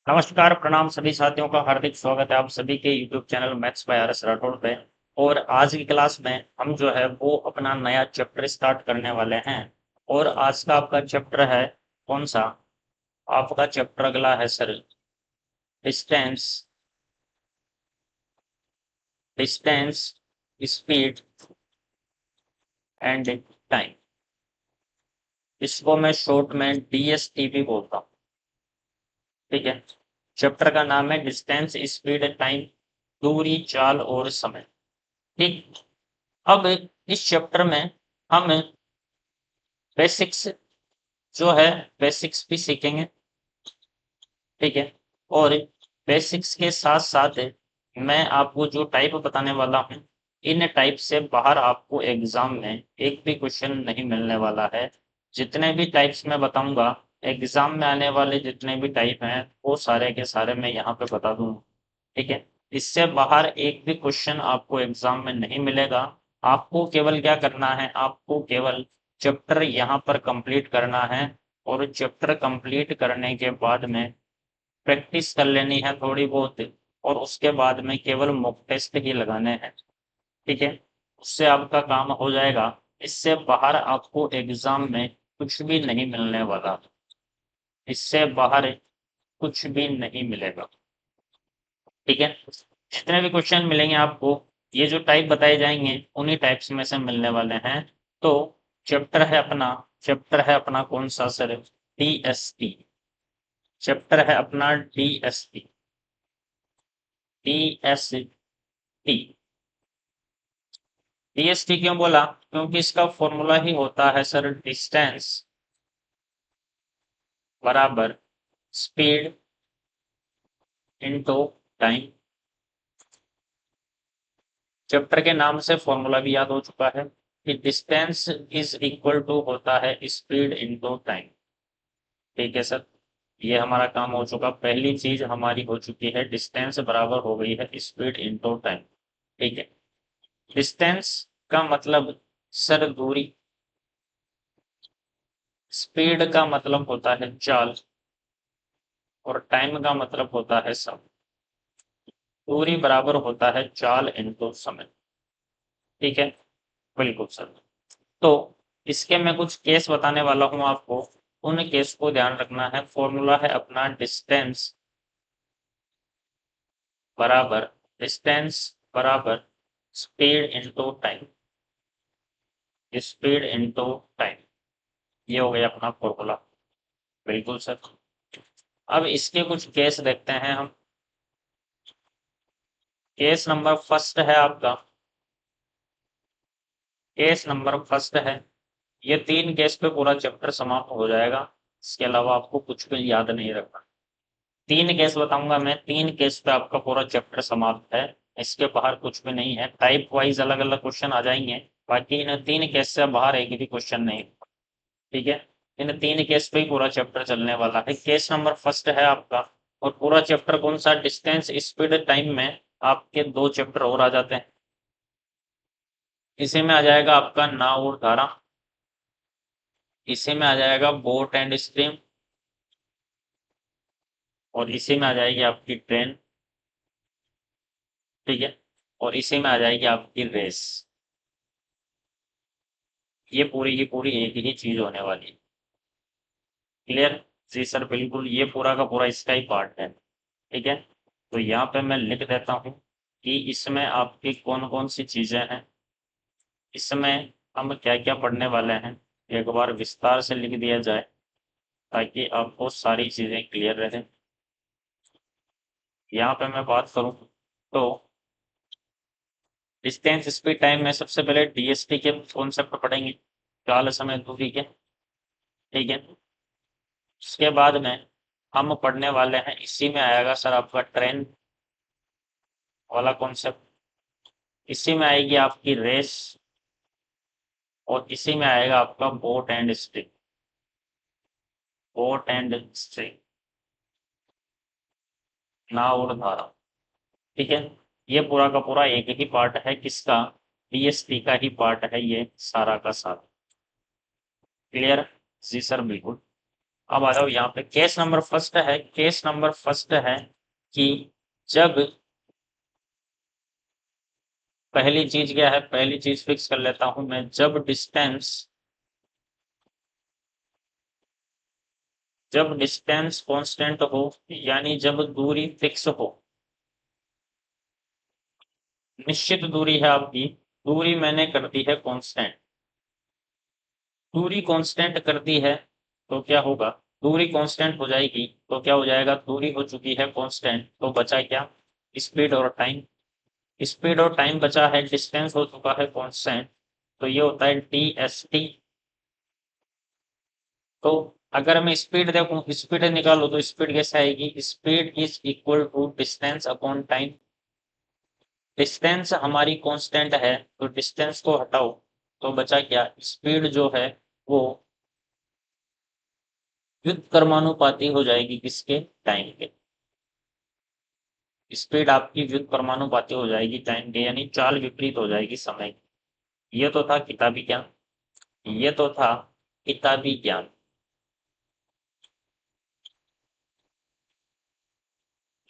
नमस्कार, प्रणाम सभी साथियों का हार्दिक स्वागत है आप सभी के YouTube channel maths by R S Rathore पे। और आज की क्लास में हम जो है वो अपना नया चैप्टर स्टार्ट करने वाले हैं। और आज का आपका चैप्टर है कौन सा? आपका चैप्टर अगला है sir distance, distance, speed and time. इसको मैं शॉर्ट में डीएसटी भी बोलता हूँ। ठीक है, चैप्टर का नाम है डिस्टेंस, स्पीड, टाइम, दूरी, चाल और समय। ठीक, अब इस चैप्टर में हम बेसिक्स जो है बेसिक्स भी सीखेंगे। ठीक है, और बेसिक्स के साथ साथ मैं आपको जो टाइप बताने वाला हूँ, इन टाइप से बाहर आपको एग्जाम में एक भी क्वेश्चन नहीं मिलने वाला है। जितने भी टाइप्स मैं बताऊंगा, एग्जाम में आने वाले जितने भी टाइप हैं वो सारे के सारे मैं यहाँ पे बता दूंगा। ठीक है, इससे बाहर एक भी क्वेश्चन आपको एग्जाम में नहीं मिलेगा। आपको केवल क्या करना है, आपको केवल चैप्टर यहाँ पर कंप्लीट करना है। और चैप्टर कंप्लीट करने के बाद में प्रैक्टिस कर लेनी है थोड़ी बहुत। और उसके बाद में केवल मॉक टेस्ट ही लगाने हैं। ठीक है, उससे आपका काम हो जाएगा। इससे बाहर आपको एग्जाम में कुछ भी नहीं मिलने वाला। इससे बाहर कुछ भी नहीं मिलेगा। ठीक है, जितने भी क्वेश्चन मिलेंगे आपको, ये जो टाइप बताए जाएंगे उन्हीं टाइप्स में से मिलने वाले हैं। तो चैप्टर है अपना, चैप्टर है अपना कौन सा सर? डीएसटी। चैप्टर है अपना डीएसटी, डीएसटी। डीएसटी क्यों बोला? क्योंकि इसका फॉर्मूला ही होता है सर डिस्टेंस बराबर स्पीड इनटू टाइम। चैप्टर के नाम से फॉर्मूला भी याद हो चुका है कि डिस्टेंस इज इक्वल टू होता है स्पीड इनटू टाइम। ठीक है सर, ये हमारा काम हो चुका। पहली चीज हमारी हो चुकी है, डिस्टेंस बराबर हो गई है स्पीड इनटू टाइम। ठीक है, डिस्टेंस का मतलब सर दूरी, स्पीड का मतलब होता है चाल, और टाइम का मतलब होता है समय। दूरी बराबर होता है चाल इनटू समय। ठीक है, बिल्कुल सर। तो इसके मैं कुछ केस बताने वाला हूं आपको, उन केस को ध्यान रखना है। फॉर्मूला है अपना डिस्टेंस बराबर, डिस्टेंस बराबर speed into time, speed into time. ये हो गया अपना फॉर्मूला। बिल्कुल सर। अब इसके कुछ केस देखते हैं हम। केस नंबर फर्स्ट है आपका, केस नंबर फर्स्ट है। ये तीन केस पे पूरा चैप्टर समाप्त हो जाएगा। इसके अलावा आपको कुछ भी याद नहीं रखना। तीन केस बताऊंगा मैं, तीन केस पे आपका पूरा चैप्टर समाप्त है। इसके बाहर कुछ भी नहीं है। टाइप वाइज अलग अलग क्वेश्चन आ जाएंगे, बाकी इन तीन केस से बाहर एक भी क्वेश्चन नहीं। ठीक है, इन तीन केस पे ही पूरा चैप्टर चलने वाला है। केस नंबर फर्स्ट है आपका, और पूरा चैप्टर कौन सा? डिस्टेंस, स्पीड, टाइम में आपके दो चैप्टर और आ जाते हैं। इसी में आ जाएगा आपका नाव और धारा, इसी में आ जाएगा बोट एंड स्ट्रीम, और इसी में आ जाएगी आपकी ट्रेन। ठीक है, और इसी में आ जाएगी आपकी रेस। ये पूरी की पूरी एक ही चीज होने वाली है। क्लियर? जी सर, बिल्कुल, ये पूरा का पूरा इसका ही पार्ट है। ठीक है, तो यहाँ पे मैं लिख देता हूँ कि इसमें आपकी कौन कौन सी चीजें हैं, इसमें हम क्या क्या पढ़ने वाले हैं। एक बार विस्तार से लिख दिया जाए ताकि आपको सारी चीजें क्लियर रहे। यहाँ पे मैं बात करूँ तो डिस्टेंस, स्पीड, टाइम में सबसे पहले डीएसटी के कॉन्सेप्ट पढ़ेंगे, काल समय दूरी के। ठीक है, उसके बाद में हम पढ़ने वाले हैं, इसी में आएगा सर आपका ट्रेन वाला कॉन्सेप्ट, इसी में आएगी आपकी रेस, और इसी में आएगा आपका boat and string, boat and string, नाव और धारा। ठीक है, ये पूरा का पूरा एक ही पार्ट है, किसका? डीएसटी का ही पार्ट है ये सारा का सारा। क्लियर? जी सर, बिल्कुल। अब आ जाओ यहाँ पे, केस नंबर फर्स्ट है, केस नंबर फर्स्ट है कि जब, पहली चीज क्या है, पहली चीज फिक्स कर लेता हूं मैं, जब डिस्टेंस कांस्टेंट हो, यानी जब दूरी फिक्स हो, निश्चित दूरी है आपकी, दूरी मैंने कर दी है कांस्टेंट, दूरी कांस्टेंट कर दी है, तो क्या होगा, दूरी कांस्टेंट हो जाएगी तो क्या हो जाएगा, दूरी हो चुकी है कांस्टेंट, तो बचा क्या, स्पीड और टाइम, स्पीड और टाइम बचा है, डिस्टेंस हो चुका है कांस्टेंट, तो ये होता है डी तो अगर मैं स्पीड देखूं, स्पीड निकालो तो स्पीड कैसे आएगी, speed is equal to distance upon time, distance हमारी कांस्टेंट है तो डिस्टेंस को हटाओ तो बचा क्या, स्पीड जो है वो व्युत्क्रमानुपाती हो जाएगी किसके, टाइम के, स्पीड आपकी व्युत्क्रमानुपाती हो जाएगी टाइम के, यानी चाल विपरीत हो जाएगी समय की। ये तो था किताबी ज्ञान, ये तो था किताबी ज्ञान।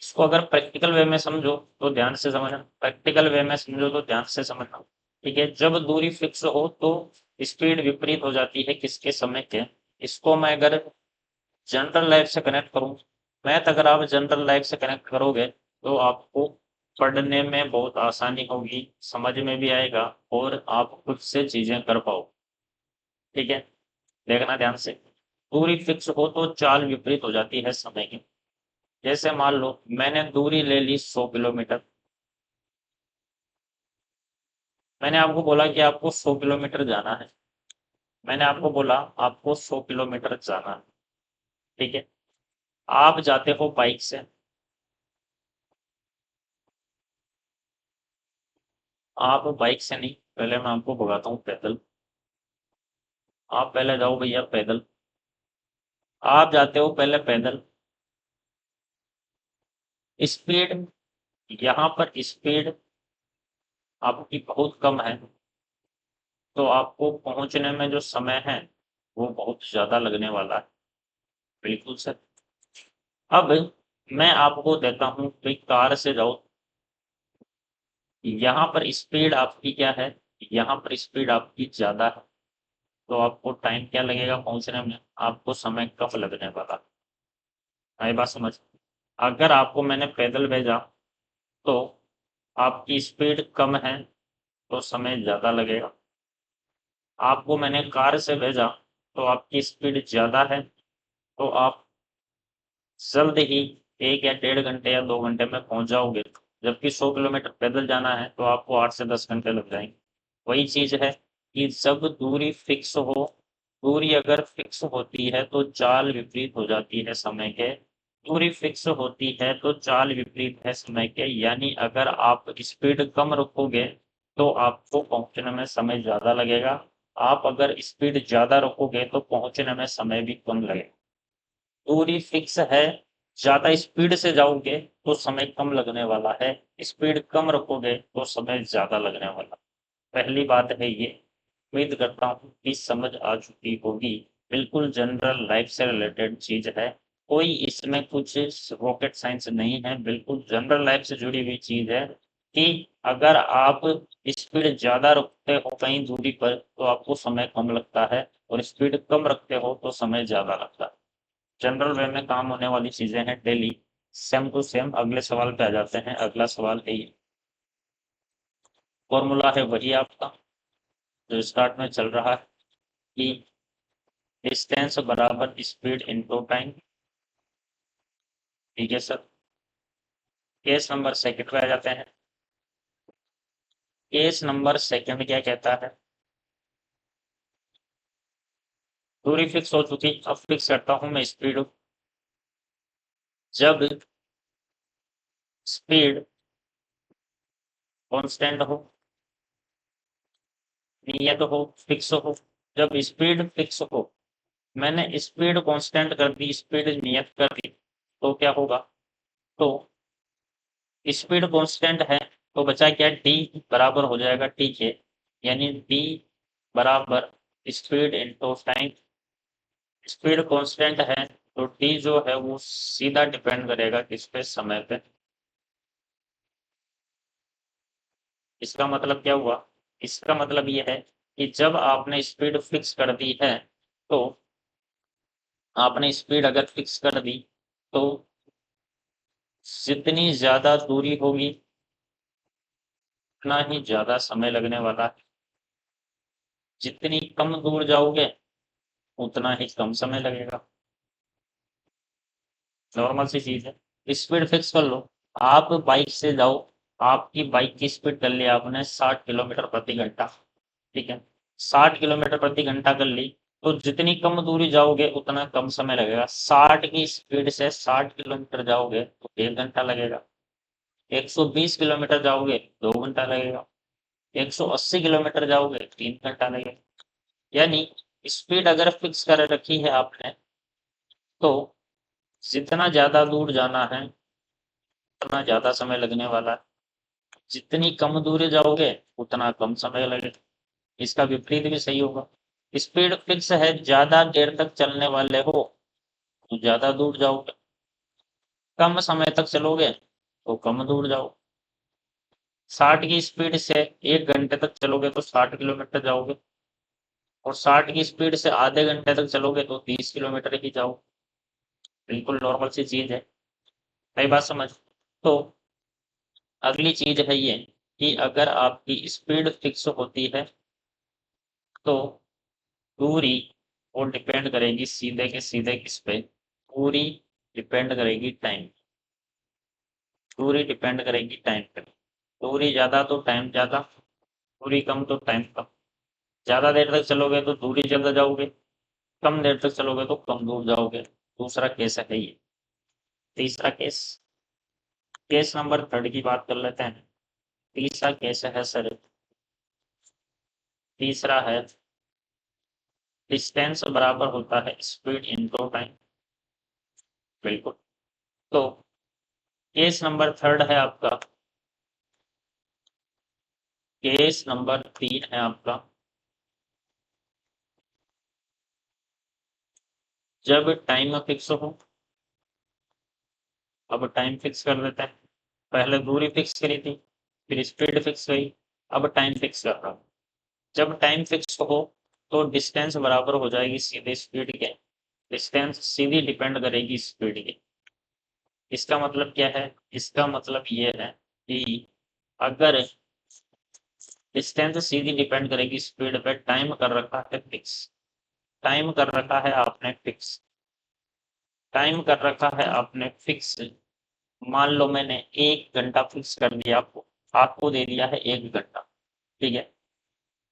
इसको अगर प्रैक्टिकल वे में समझो तो ध्यान से समझना, प्रैक्टिकल वे में समझो तो ध्यान से समझना। ठीक है, जब दूरी फिक्स हो तो स्पीड विपरीत हो जाती है किसके, समय के। इसको मैं अगर जनरल लाइफ से कनेक्ट करूं, मैथ अगर आप जनरल लाइफ से कनेक्ट करोगे तो आपको पढ़ने में बहुत आसानी होगी, समझ में भी आएगा और आप खुद से चीजें कर पाओ। ठीक है, देखना ध्यान से, दूरी फिक्स हो तो चाल विपरीत हो जाती है समय की। जैसे मान लो मैंने दूरी ले ली 100 किलोमीटर, मैंने आपको बोला कि आपको 100 किलोमीटर जाना है, मैंने आपको बोला आपको 100 किलोमीटर जाना है। ठीक है, आप जाते हो बाइक से, आप बाइक से नहीं, पहले मैं आपको भगाता हूँ पैदल, आप पहले जाओ भैया पैदल, आप जाते हो पहले पैदल, स्पीड, यहाँ पर स्पीड आपकी बहुत कम है, तो आपको पहुंचने में जो समय है वो बहुत ज्यादा लगने वाला है। बिल्कुल सर। अब मैं आपको देता हूँ कि कार से जाओ, यहाँ पर स्पीड आपकी क्या है, यहाँ पर स्पीड आपकी ज्यादा है, तो आपको टाइम क्या लगेगा पहुंचने में, आपको समय कम लगने वाला। आई बात समझ। अगर आपको मैंने पैदल भेजा तो आपकी स्पीड कम है तो समय ज्यादा लगेगा, आपको मैंने कार से भेजा तो आपकी स्पीड ज्यादा है तो आप जल्द ही 1 या 1.5 घंटे या 2 घंटे में पहुंच जाओगे, जबकि 100 किलोमीटर पैदल जाना है तो आपको 8 से 10 घंटे लग जाएंगे। वही चीज है कि जब दूरी फिक्स हो, दूरी अगर फिक्स होती है तो चाल विपरीत हो जाती है समय के, दूरी फिक्स होती है तो चाल विपरीत है समय के, यानी अगर आप स्पीड कम रखोगे तो आपको पहुंचने में समय ज्यादा लगेगा, आप अगर स्पीड ज्यादा रखोगे तो पहुंचने में समय भी कम लगेगा। दूरी फिक्स है, ज्यादा स्पीड से जाओगे तो समय कम लगने वाला है, स्पीड कम रखोगे तो समय ज्यादा लगने वाला। पहली बात है ये, उम्मीद करता हूँ कि समझ आ चुकी होगी, बिल्कुल जनरल लाइफ से रिलेटेड चीज है, कोई इसमें कुछ रॉकेट साइंस नहीं है, बिल्कुल जनरल लाइफ से जुड़ी हुई चीज है कि अगर आप स्पीड ज्यादा रखते हो कहीं दूरी पर तो आपको समय कम लगता है, और स्पीड कम रखते हो तो समय ज्यादा लगता है। जनरल वे में काम होने वाली चीजें हैं डेली, सेम टू सेम। अगले सवाल पे आ जाते हैं, अगला सवाल है ये, फॉर्मूला है वही आपका जो स्टार्ट में चल रहा है कि डिस्टेंस बराबर स्पीड इनटू टाइम। ठीक है सर। केस नंबर सेकंड पे आ जाते हैं, केस नंबर सेकंड क्या कहता है, दूरी फिक्स हो चुकी, अब फिक्स करता हूं मैं स्पीड, जब स्पीड कांस्टेंट हो, नियत हो, फिक्स हो, जब स्पीड फिक्स हो, मैंने स्पीड कांस्टेंट कर दी, स्पीड नियत कर दी, तो क्या होगा, तो स्पीड कांस्टेंट है तो बचा क्या, डी बराबर हो जाएगा टी के, यानी डी बराबर speed into time, speed constant है तो टी जो है वो सीधा डिपेंड करेगा किस पे, समय पे। इसका मतलब क्या हुआ? इसका मतलब ये है कि जब आपने स्पीड फिक्स कर दी है, तो आपने स्पीड अगर फिक्स कर दी तो जितनी ज्यादा दूरी होगी उतना ही ज्यादा समय लगने वाला है। जितनी कम दूर जाओगे उतना ही कम समय लगेगा। नॉर्मल सी चीज है। स्पीड फिक्स कर लो। आप बाइक से जाओ, आपकी बाइक की स्पीड कर ली आपने 60 किलोमीटर प्रति घंटा। ठीक है, 60 किलोमीटर प्रति घंटा कर ली, तो जितनी कम दूरी जाओगे उतना कम समय लगेगा। 60 की स्पीड से 60 किलोमीटर जाओगे तो 1 घंटा लगेगा। 120 किलोमीटर जाओगे 2 घंटा लगेगा। 180 किलोमीटर जाओगे 3 घंटा लगेगा। यानी स्पीड अगर फिक्स कर रखी है आपने, तो जितना ज्यादा दूर जाना है उतना ज्यादा समय लगने वाला है। जितनी कम दूरी जाओगे उतना कम समय लगेगा। इसका विपरीत भी सही होगा। स्पीड फिक्स है, ज्यादा देर तक चलने वाले हो तो ज्यादा दूर जाओगे। कम समय तक चलोगे तो कम दूर जाओ। 60 की स्पीड से 1 घंटे तक चलोगे तो 60 किलोमीटर जाओगे, और 60 की स्पीड से आधे घंटे तक चलोगे तो 30 किलोमीटर ही जाओ। बिल्कुल नॉर्मल सी चीज है। सही बात समझ। तो अगली चीज है ये कि अगर आपकी स्पीड फिक्स होती है तो दूरी वो डिपेंड करेगी सीधे के सीधे किस पे? पूरी डिपेंड करेगी टाइम। दूरी डिपेंड करेगी टाइम पे। दूरी ज्यादा तो टाइम ज्यादा, दूरी कम तो टाइम कम। ज्यादा देर तक चलोगे तो दूरी ज्यादा जाओगे, कम देर तक चलोगे तो कम दूर जाओगे। दूसरा केस है ये। तीसरा केस, केस नंबर 3 की बात कर लेते हैं। तीसरा केस है सर, तीसरा है डिस्टेंस बराबर होता है स्पीड इनटू टाइम। बिल्कुल। तो केस नंबर 3 है आपका, केस नंबर 3 है आपका, जब टाइम फिक्स हो। अब टाइम फिक्स कर देते हैं। पहले दूरी फिक्स करी थी, फिर स्पीड फिक्स करी, अब टाइम फिक्स कर रहा हूँ। जब टाइम फिक्स हो तो डिस्टेंस बराबर हो जाएगी सीधे स्पीड के। डिस्टेंस सीधी डिपेंड करेगी स्पीड के। इसका मतलब क्या है? इसका मतलब ये है कि अगर डिस्टेंस सीधी डिपेंड करेगी स्पीड पे, टाइम कर रखा है फिक्स। टाइम कर रखा है आपने फिक्स। टाइम कर रखा है आपने फिक्स। मान लो मैंने 1 घंटा फिक्स कर दिया, आपको आपको दे दिया है 1 घंटा। ठीक है,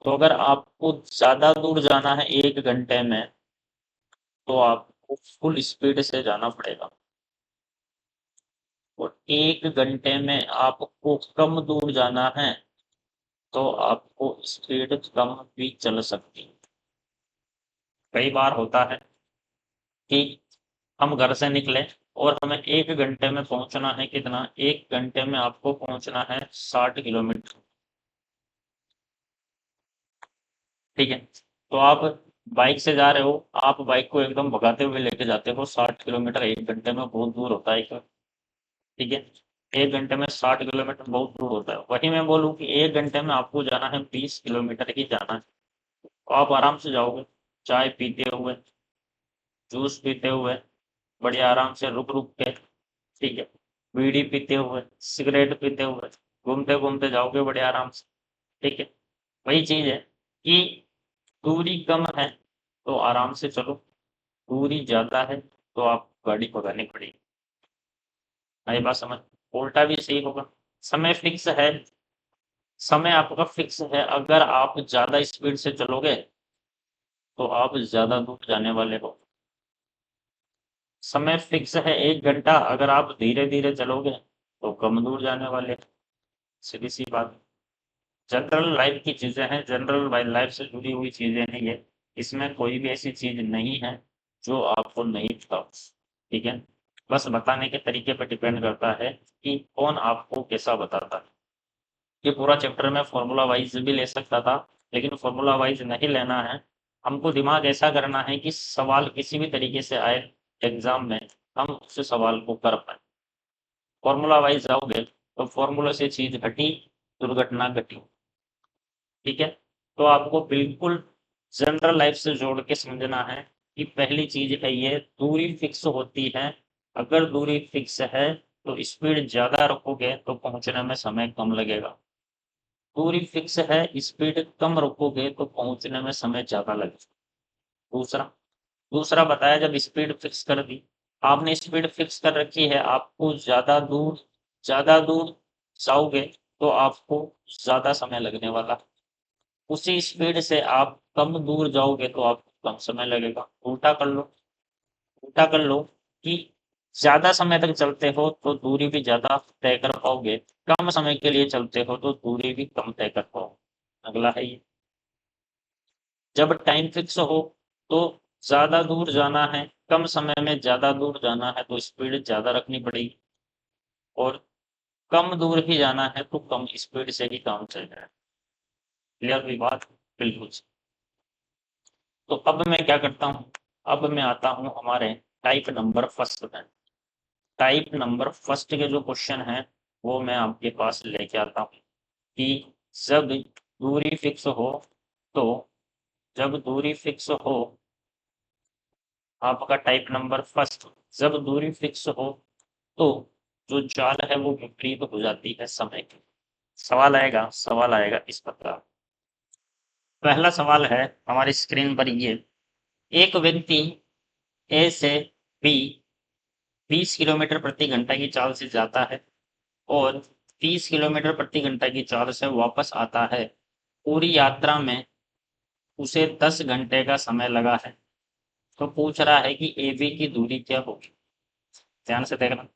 तो अगर आपको ज्यादा दूर जाना है 1 घंटे में तो आपको फुल स्पीड से जाना पड़ेगा, और 1 घंटे में आपको कम दूर जाना है तो आपको स्पीड कम भी चल सकती है। कई बार होता है कि हम घर से निकले और हमें 1 घंटे में पहुंचना है, कितना? 1 घंटे में आपको पहुंचना है 60 किलोमीटर। ठीक है, तो आप बाइक से जा रहे हो, आप बाइक को एकदम भगाते हुए लेके जाते हो। 60 किलोमीटर 1 घंटे में बहुत दूर होता है। ठीक है, 1 घंटे में 60 किलोमीटर बहुत दूर होता है। वही मैं बोलूँ कि 1 घंटे में आपको जाना है 20 किलोमीटर ही जाना है, तो आप आराम से जाओगे। चाय पीते हुए, जूस पीते हुए, बढ़िया आराम से रुक रुक के। ठीक है, बीड़ी पीते हुए, सिगरेट पीते हुए, घूमते घूमते जाओगे बड़े आराम से। ठीक है, वही चीज है कि दूरी कम है तो आराम से चलो, दूरी ज्यादा है तो आप गाड़ी भगानी पड़ेगी। आई बात समझ। उल्टा भी सही होगा। समय फिक्स है, समय आपका फिक्स है। अगर आप ज्यादा स्पीड से चलोगे तो आप ज्यादा दूर जाने वाले हो। समय फिक्स है 1 घंटा, अगर आप धीरे धीरे चलोगे तो कम दूर जाने वाले। सीधी सी बात। जनरल लाइफ की चीजें हैं, जनरल लाइफ से जुड़ी हुई चीजें हैं ये। इसमें कोई भी ऐसी चीज नहीं है जो आपको नहीं पता। ठीक है, बस बताने के तरीके पर डिपेंड करता है कि कौन आपको कैसा बताता है। ये पूरा चैप्टर में फॉर्मूला वाइज भी ले सकता था, लेकिन फॉर्मूला वाइज नहीं लेना है। हमको दिमाग ऐसा करना है कि सवाल किसी भी तरीके से आए एग्जाम में, हम उस सवाल को कर पाए। फॉर्मूला वाइज जाओगे तो फॉर्मूला से चीज घटी, दुर्घटना घटी। ठीक है, तो आपको बिल्कुल जनरल लाइफ से जोड़ के समझना है कि पहली चीज है ये, दूरी फिक्स होती है। अगर दूरी फिक्स है तो स्पीड ज्यादा रखोगे तो पहुंचने में समय कम लगेगा। दूरी फिक्स है, स्पीड कम रखोगे तो पहुंचने में समय ज्यादा लगेगा। दूसरा दूसरा बताया, जब स्पीड फिक्स कर दी, आपने स्पीड फिक्स कर रखी है, आपको ज्यादा दूर जाओगे तो आपको ज्यादा समय लगने वाला। उसी स्पीड से आप कम दूर जाओगे तो आपको कम समय लगेगा। उल्टा कर लो कि ज्यादा समय तक चलते हो तो दूरी भी ज्यादा तय कर पाओगे, कम समय के लिए चलते हो तो दूरी भी कम तय कर पाओगे। अगला है ये, जब टाइम फिक्स हो तो ज्यादा दूर जाना है, कम समय में ज्यादा दूर जाना है तो स्पीड ज्यादा रखनी पड़ेगी, और कम दूर ही जाना है तो कम स्पीड से ही काम चल जाए। क्लियर हुई बात? बिल्कुल। तो अब मैं क्या करता हूँ, अब मैं आता हूँ हमारे टाइप नंबर फर्स्ट में। टाइप नंबर फर्स्ट के जो क्वेश्चन हैं वो मैं आपके पास लेके आता हूँ कि जब दूरी फिक्स हो तो जब दूरी फिक्स हो आपका टाइप नंबर फर्स्ट, जब दूरी फिक्स हो तो जो चाल है वो विपरीत हो जाती है समय की। सवाल आएगा इस प्रकार। पहला सवाल है हमारी स्क्रीन पर ये, एक व्यक्ति ए से बी 20 किलोमीटर प्रति घंटा की चाल से जाता है और 30 किलोमीटर प्रति घंटा की चाल से वापस आता है। पूरी यात्रा में उसे 10 घंटे का समय लगा है। तो पूछ रहा है कि ए बी की दूरी क्या होगी। ध्यान से देखना,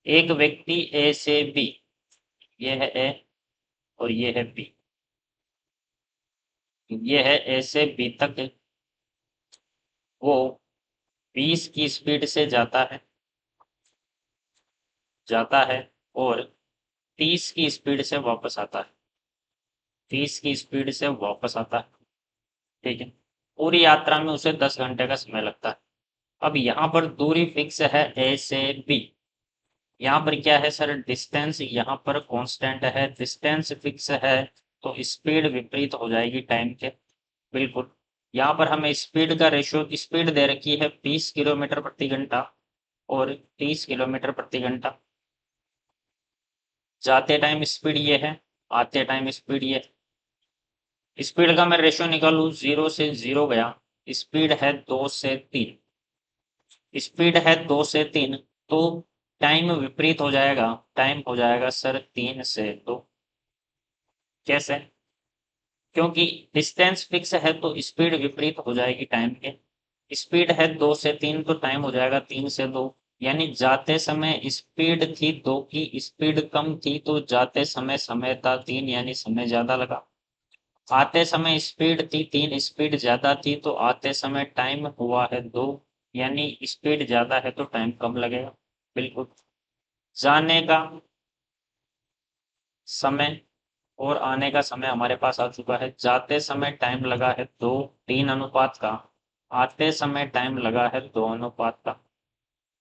एक व्यक्ति ए से बी, ये है ए और ये है बी, ये है ए से बी तक, वो 20 की स्पीड से जाता है और 30 की स्पीड से वापस आता है। 30 की स्पीड से वापस आता है। ठीक है, पूरी यात्रा में उसे 10 घंटे का समय लगता है। अब यहाँ पर दूरी फिक्स है ए से बी, यहाँ पर क्या है सर, डिस्टेंस यहाँ पर कांस्टेंट है, डिस्टेंस फिक्स है तो स्पीड विपरीत हो जाएगी टाइम के। बिल्कुल, यहाँ पर हमें स्पीड का रेशियो, स्पीड दे रखी है 20 किलोमीटर प्रति घंटा और 30 किलोमीटर प्रति घंटा। जाते टाइम स्पीड ये है, आते टाइम स्पीड ये है। स्पीड का मैं रेशियो निकालू, 0 से 0 गया, स्पीड है 2 से 3, स्पीड है 2 से 3, तो टाइम विपरीत हो जाएगा, टाइम हो जाएगा सर 3 से 2। कैसे? क्योंकि डिस्टेंस फिक्स है तो स्पीड विपरीत हो जाएगी टाइम के। स्पीड है 2 से 3 तो टाइम हो जाएगा 3 से 2। यानी जाते समय स्पीड थी 2 की, स्पीड कम थी तो जाते समय समय था 3 यानी समय ज्यादा लगा। आते समय स्पीड थी 3, स्पीड ज्यादा थी तो आते समय टाइम हुआ है 2, यानी स्पीड ज्यादा है तो टाइम कम लगेगा। बिल्कुल, जाने का समय और आने का समय हमारे पास आ चुका है। जाते समय टाइम लगा है 2, 3 अनुपात का, आते समय टाइम लगा है 2 अनुपात का,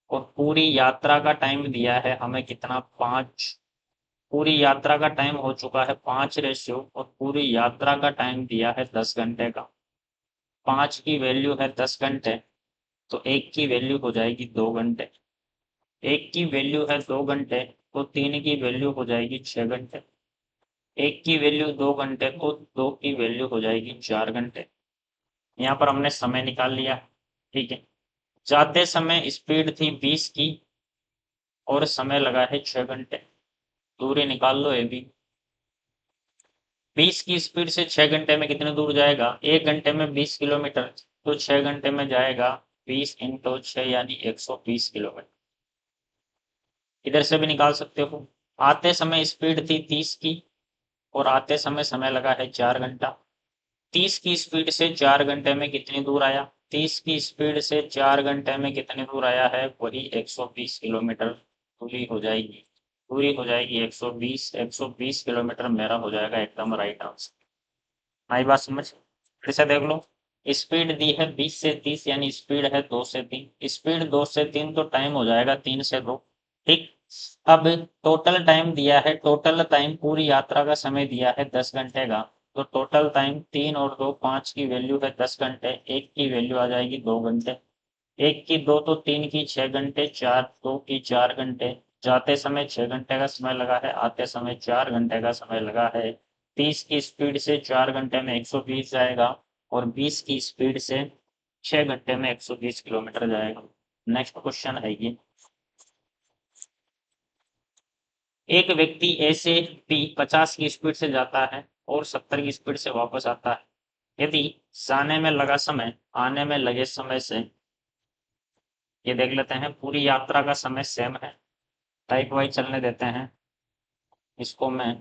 और पूरी यात्रा का टाइम दिया है हमें कितना, 5। पूरी यात्रा का टाइम हो चुका है 5 और पूरी यात्रा का टाइम दिया है 10 घंटे का। 5 की वैल्यू है 10 घंटे, तो एक की वैल्यू हो जाएगी 2 घंटे। एक की वैल्यू है 2 घंटे तो 3 की वैल्यू हो जाएगी 6 घंटे। एक की वैल्यू 2 घंटे तो 2 की वैल्यू हो जाएगी 4 घंटे। यहाँ पर हमने समय निकाल लिया। ठीक है, जाते समय स्पीड थी 20 की और समय लगा है 6 घंटे। दूरी निकाल लो, ये भी 20 की स्पीड से 6 घंटे में कितने दूर जाएगा, 1 घंटे में 20 किलोमीटर, तो 6 घंटे में जाएगा 20 × 6 यानी 120 किलोमीटर। इधर से भी निकाल सकते हो। आते समय स्पीड थी 30 की और आते समय समय लगा है 4 घंटा। 30 की स्पीड से 4 घंटे में कितनी दूर आया, 30 की स्पीड से 4 घंटे में कितनी दूर आया है, वही 120 किलोमीटर दूरी हो जाएगी। दूरी हो जाएगी 120 किलोमीटर मेरा हो जाएगा एकदम राइट आंसर। आई बात समझ? फिर से देख लो, स्पीड दी है 20 से 30 यानी स्पीड है 2 से 3, स्पीड 2 से 3 तो टाइम हो जाएगा 3 से 2। ठीक, अब टोटल टाइम दिया है, टोटल टाइम पूरी यात्रा का समय दिया है 10 घंटे का, तो टोटल टाइम 3 और 2 5 की वैल्यू है 10 घंटे, एक की वैल्यू आ जाएगी 2 घंटे, एक की 2 तो 3 की 6 घंटे, 4 2 की 4 घंटे, जाते समय 6 घंटे का समय लगा है, आते समय 4 घंटे का समय लगा है। 30 की स्पीड से 4 घंटे में 120 जाएगा और 20 की स्पीड से 6 घंटे में 120 किलोमीटर जाएगा। नेक्स्ट क्वेश्चन है ये, एक व्यक्ति ए से बी 50 की स्पीड से जाता है और 70 की स्पीड से वापस आता है। यदि जाने में लगा समय आने में लगे समय से, ये देख लेते हैं, पूरी यात्रा का समय सेम है, टाइप वाइज चलने देते हैं इसको। मैं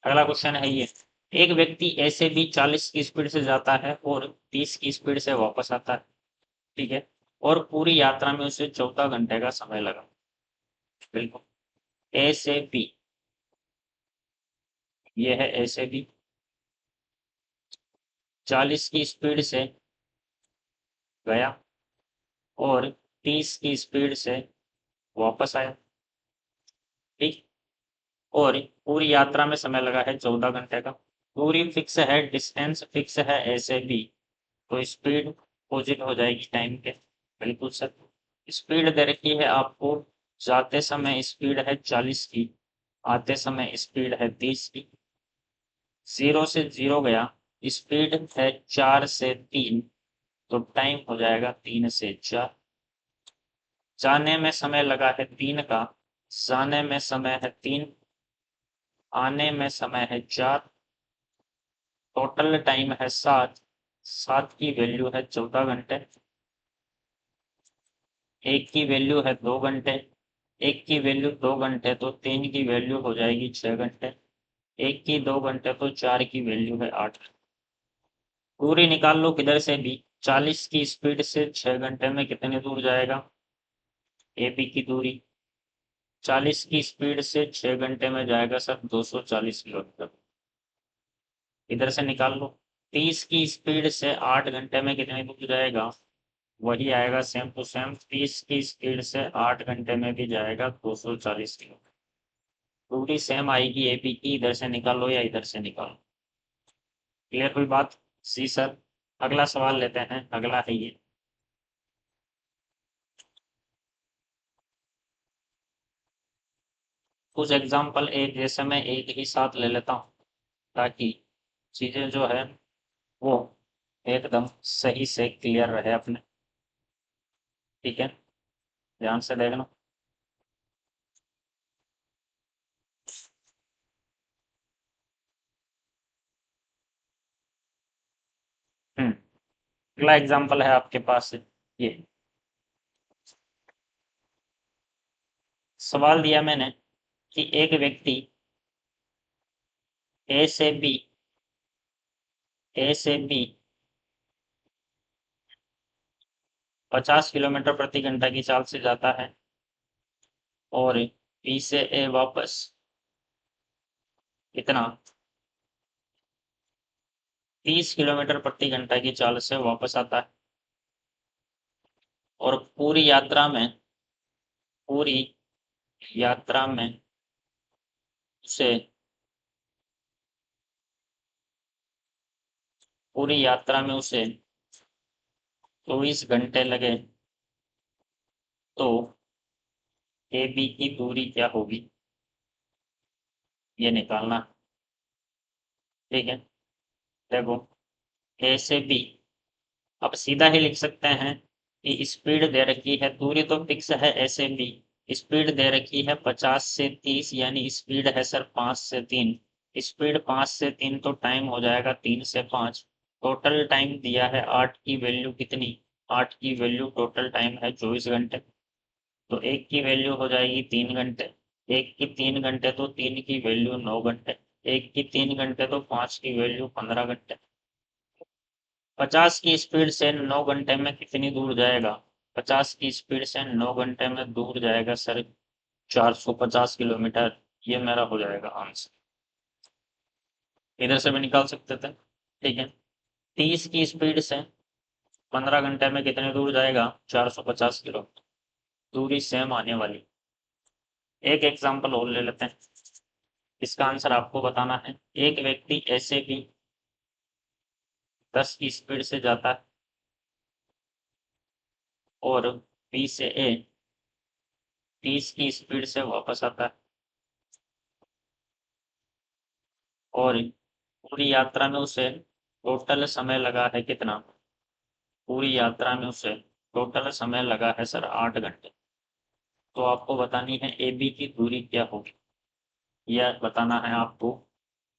अगला क्वेश्चन है ये, एक व्यक्ति ए से बी 40 की स्पीड से जाता है और 30 की स्पीड से वापस आता है। ठीक है, और पूरी यात्रा में उसे 14 घंटे का समय लगा। बिल्कुल, ए से बी, ये है ए से बी, 40 की स्पीड से गया और 30 की स्पीड से वापस आया। ठीक, और पूरी यात्रा में समय लगा है 14 घंटे का। दूरी फिक्स है, डिस्टेंस फिक्स है ए से बी, तो स्पीड अपोजिट हो जाएगी टाइम के। बिल्कुल सर, स्पीड दे रखी है आपको, जाते समय स्पीड है 40 की, आते समय स्पीड है 30 की, 0 से 0 गया, स्पीड है 4 से 3, तो टाइम हो जाएगा 3 से 4। जाने में समय लगा है 3 का, जाने में समय है 3, आने में समय है 4, टोटल टाइम है 7, 7 की वैल्यू है 14 घंटे, एक की वैल्यू है 2 घंटे, एक की वैल्यू 2 घंटे तो 3 की वैल्यू हो जाएगी 6 घंटे, एक की 2 घंटे तो 4 की वैल्यू है 8। दूरी निकाल लो किधर से भी, 40 की स्पीड से 6 घंटे में कितने दूर जाएगा, ए बी की दूरी 40 की स्पीड से 6 घंटे में जाएगा सर 240 किलोमीटर। इधर से निकाल लो, 30 की स्पीड से 8 घंटे में कितने दूर जाएगा, वही आएगा सेम टू सेम, 30 की स्पीड से 8 घंटे में भी जाएगा 240 किलोमीटर। दूरी सेम आएगी ए बी की, इधर से निकालो या इधर से निकालो। क्लियर हुई बात? सी सर। अगला सवाल लेते हैं, अगला है ये, कुछ एग्जाम्पल एक जैसे मैं एक ही साथ ले लेता हूँ ताकि चीजें जो है वो एकदम सही से क्लियर रहे अपने। ठीक है, ध्यान से देखना। अगला एग्जाम्पल है आपके पास ये, सवाल दिया मैंने कि एक व्यक्ति ए से बी, ए से बी 50 किलोमीटर प्रति घंटा की चाल से जाता है और बी से ए वापस कितना, 30 किलोमीटर प्रति घंटा की चाल से वापस आता है, और पूरी यात्रा में, पूरी यात्रा में उसे, पूरी यात्रा में उसे 24 घंटे लगे, तो ए बी की दूरी क्या होगी, ये निकालना। ठीक है, देखो, ए से बी, अब सीधा ही लिख सकते हैं कि स्पीड दे रखी है, दूरी तो फिक्स है ए से बी, स्पीड दे रखी है 50 से 30 यानी स्पीड है सर 5 से 3, स्पीड 5 से 3 तो टाइम हो जाएगा 3 से 5, टोटल टाइम दिया है 8 की वैल्यू कितनी, 8 की वैल्यू टोटल टाइम है 24 घंटे, तो एक की वैल्यू हो जाएगी 3 घंटे, एक की 3 घंटे तो 3 की वैल्यू 9 घंटे, एक की 3 घंटे तो 5 की वैल्यू 15 घंटे। 50 की स्पीड से 9 घंटे में कितनी दूर जाएगा, 50 की स्पीड से 9 घंटे में दूर जाएगा सर 450 किलोमीटर। ये मेरा हो जाएगा आंसर। इधर से भी निकाल सकते थे। ठीक है, 30 की स्पीड से 15 घंटे में कितने दूर जाएगा? 450 किलोमीटर। दूरी सेम आने वाली। एक एग्जांपल और ले लेते हैं, इसका आंसर आपको बताना है। एक व्यक्ति ऐसे भी 10 की स्पीड से जाता है और बी से ए 30 की स्पीड से वापस आता है, और पूरी यात्रा में उसे टोटल समय लगा है कितना? पूरी यात्रा में उसे टोटल समय लगा है सर 8 घंटे। तो आपको बतानी है ए बी की दूरी क्या होगी, यह बताना है आपको।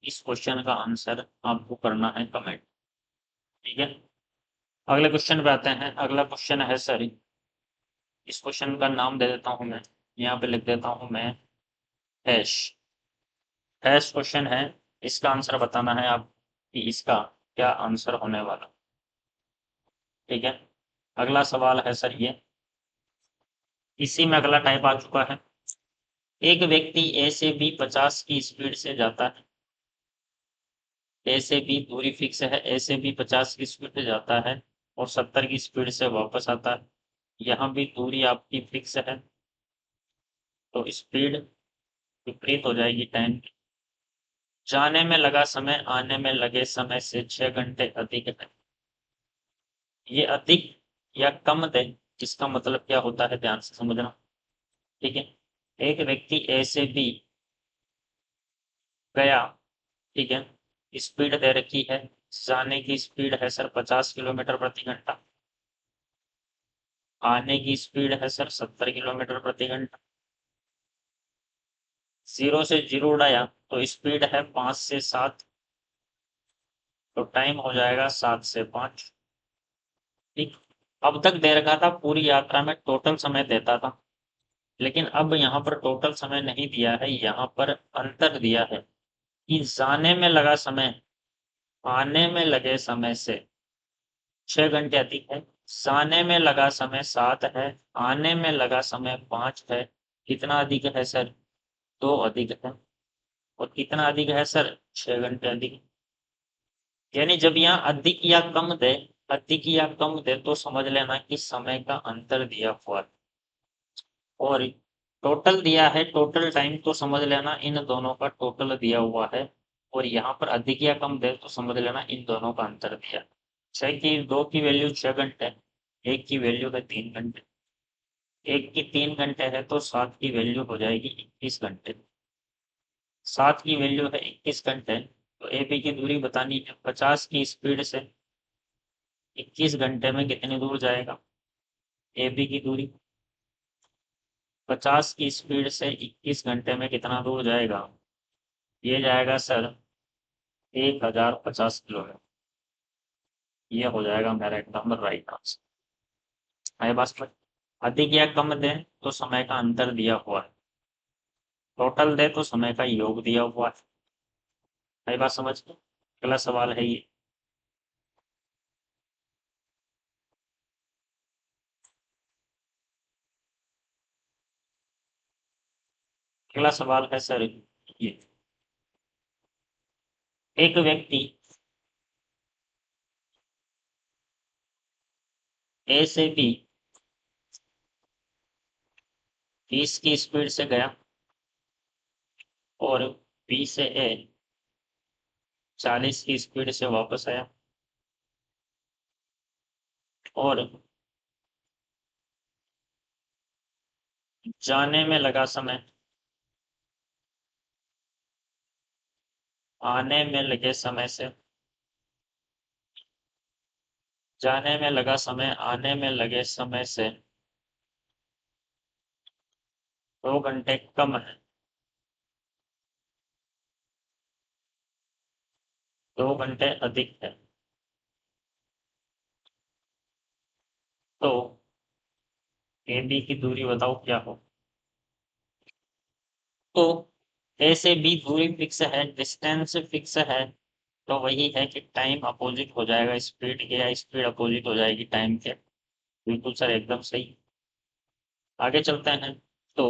इस क्वेश्चन का आंसर आपको करना है कमेंट। ठीक है, अगले क्वेश्चन पे आते हैं। अगला क्वेश्चन है सर, इस क्वेश्चन का नाम दे देता हूं मैं, यहाँ पे लिख देता हूं मैं हैश। हैश क्वेश्चन है, इसका आंसर बताना है आप कि इसका क्या आंसर होने वाला। ठीक है, अगला सवाल है सर ये, इसी में अगला टाइप आ चुका है। एक व्यक्ति ए से बी 50 की स्पीड से जाता है। ए से बी दूरी फिक्स है, ए से बी 50 की स्पीड से जाता है और 70 की स्पीड से वापस आता है। यहाँ भी दूरी आपकी फिक्स है, तो स्पीड विपरीत हो जाएगी टाइम की। जाने में लगा समय आने में लगे समय से 6 घंटे अधिक है। ये अधिक या कम दे, इसका मतलब क्या होता है ध्यान से समझना। ठीक है, एक व्यक्ति ए से बी गया। ठीक है, स्पीड दे रखी है, जाने की स्पीड है सर 50 किलोमीटर प्रति घंटा, आने की स्पीड है सर 70 किलोमीटर प्रति घंटा। 0 से 0 उड़ाया तो स्पीड है 5 से 7, तो टाइम हो जाएगा 7 से 5। ठीक, अब तक दे रखा था पूरी यात्रा में टोटल समय देता था, लेकिन अब यहाँ पर टोटल समय नहीं दिया है, यहाँ पर अंतर दिया है कि जाने में लगा समय आने में लगे समय से 6 घंटे अधिक है। जाने में लगा समय 7 है, आने में लगा समय 5 है। कितना अधिक है सर? 2 अधिक है। और कितना अधिक है सर? 6 घंटे अधिक। यानी जब यहाँ अधिक या कम दे, अधिक या कम दे तो समझ लेना कि समय का अंतर दिया हुआ है, और टोटल दिया है टोटल टाइम तो समझ लेना इन दोनों का टोटल दिया हुआ है, और यहाँ पर अधिक या कम दे तो समझ लेना इन दोनों का अंतर दिया। 2 की वैल्यू 6 घंटे, एक की वैल्यू है 3 घंटे। एक की 3 घंटे है तो 7 की वैल्यू हो जाएगी 21 घंटे। 7 की वैल्यू है 21 घंटे, तो ए बी की दूरी बतानी है। 50 की स्पीड से 21 घंटे में कितनी दूर जाएगा? ए बी की दूरी 50 की स्पीड से 21 घंटे में कितना दूर जाएगा? ये जाएगा सर 1050 किलोमीटर। ये हो जाएगा मेरा एकदम राइट आंसर। है बस में अधिक या कम दें तो समय का अंतर दिया हुआ है, टोटल दे तो समय का योग दिया हुआ है बात समझ में। अगला सवाल है ये, अगला सवाल है सर ये, एक व्यक्ति ए से बी 30 की स्पीड से गया और बी से ए 40 की स्पीड से वापस आया, और जाने में लगा समय आने में लगे समय से, जाने में लगा समय आने में लगे समय से 2 घंटे कम है। 2 घंटे अधिक है। तो ए बी की दूरी बताओ क्या हो। तो ए से बी दूरी फिक्स है, डिस्टेंस फिक्स है, तो वही है कि टाइम अपोजिट हो जाएगा स्पीड के, या स्पीड अपोजिट हो जाएगी टाइम के। बिल्कुल सर, एकदम सही। आगे चलते हैं। तो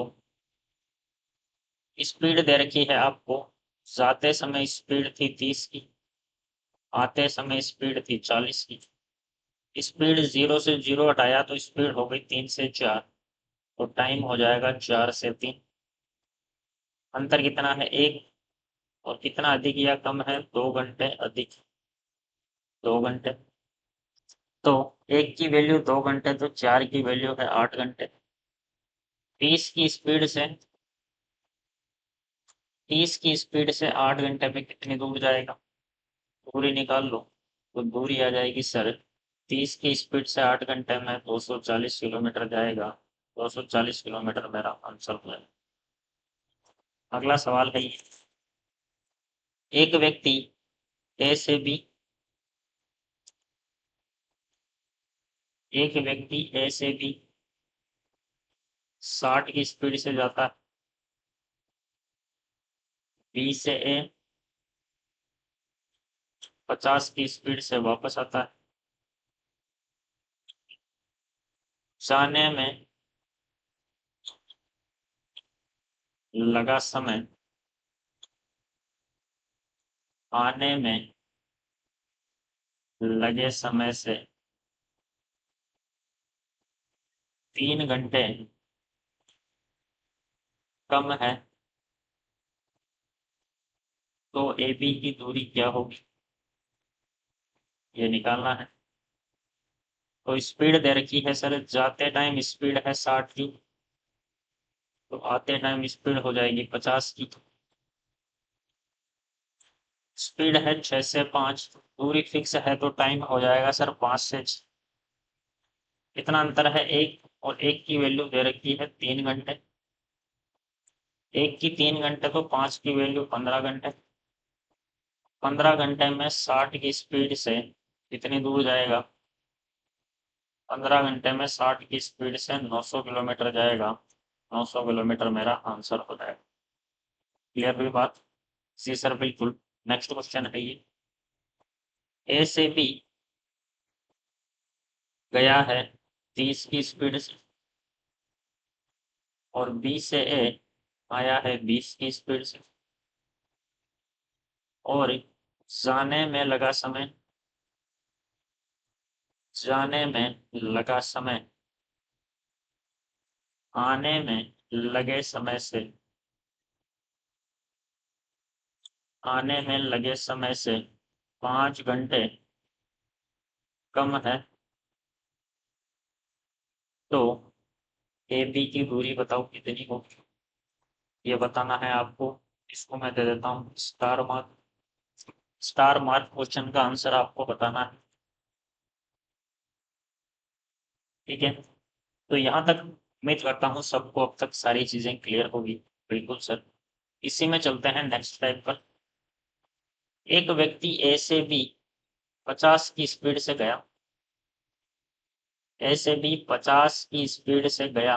स्पीड दे रखी है आपको, जाते समय स्पीड थी 30 की, आते समय स्पीड थी 40 की। स्पीड 0 से 0 हटाया तो स्पीड हो गई 3 से 4, तो टाइम हो जाएगा 4 से 3। अंतर कितना है? 1। और कितना अधिक या कम है? 2 घंटे अधिक, 2 घंटे। तो 1 की वैल्यू 2 घंटे, तो 4 की वैल्यू है 8 घंटे। 30 की स्पीड से 30 की स्पीड से 8 घंटे में कितनी दूर जाएगा? दूरी निकाल लो। तो दूरी आ जाएगी सर, 30 की स्पीड से 8 घंटे में 240 किलोमीटर जाएगा। 240 किलोमीटर मेरा आंसर है। अगला सवाल है ये। एक व्यक्ति ए से बी एक व्यक्ति ए से बी 60 की स्पीड से जाता है, बी से ए 50 की स्पीड से वापस आता है। जाने में लगा समय, आने में लगे समय से 3 घंटे कम है, तो ए बी की दूरी क्या होगी? ये निकालना है। तो स्पीड दे रखी है सर, जाते टाइम स्पीड है 60 की, तो आते टाइम स्पीड हो जाएगी 50 की। स्पीड है 6 से 5, दूरी फिक्स है तो टाइम हो जाएगा सर 5 से 6। कितना अंतर है? 1। और 1 की वैल्यू दे रखी है 3 घंटे। 1 की 3 घंटे, तो 5 की वैल्यू 15 घंटे। 15 घंटे में 60 की स्पीड से कितनी दूर जाएगा? 15 घंटे में 60 की स्पीड से 900 किलोमीटर जाएगा। 900 किलोमीटर मेरा आंसर हो जाएगा। क्लियर हुई बात? जी सर, बिल्कुल। नेक्स्ट क्वेश्चन है ये। ए से बी गया है 30 की स्पीड से, और बी से ए आया है 20 की स्पीड से, और जाने में लगा समय, जाने में लगा समय आने में लगे समय से, आने में लगे समय से 5 घंटे कम है, तो ए बी की दूरी बताओ कितनी होगी? ये बताना है आपको। इसको मैं दे देता हूँ star mark. Star mark question का आंसर आपको बताना है। ठीक है। तो यहाँ तक उम्मीद करता हूँ सबको अब तक सारी चीजें क्लियर होगी। बिल्कुल सर। इसी में चलते हैं नेक्स्ट टाइप पर। एक व्यक्ति ए से बी 50 की स्पीड से गया, ए से बी 50 की स्पीड से गया,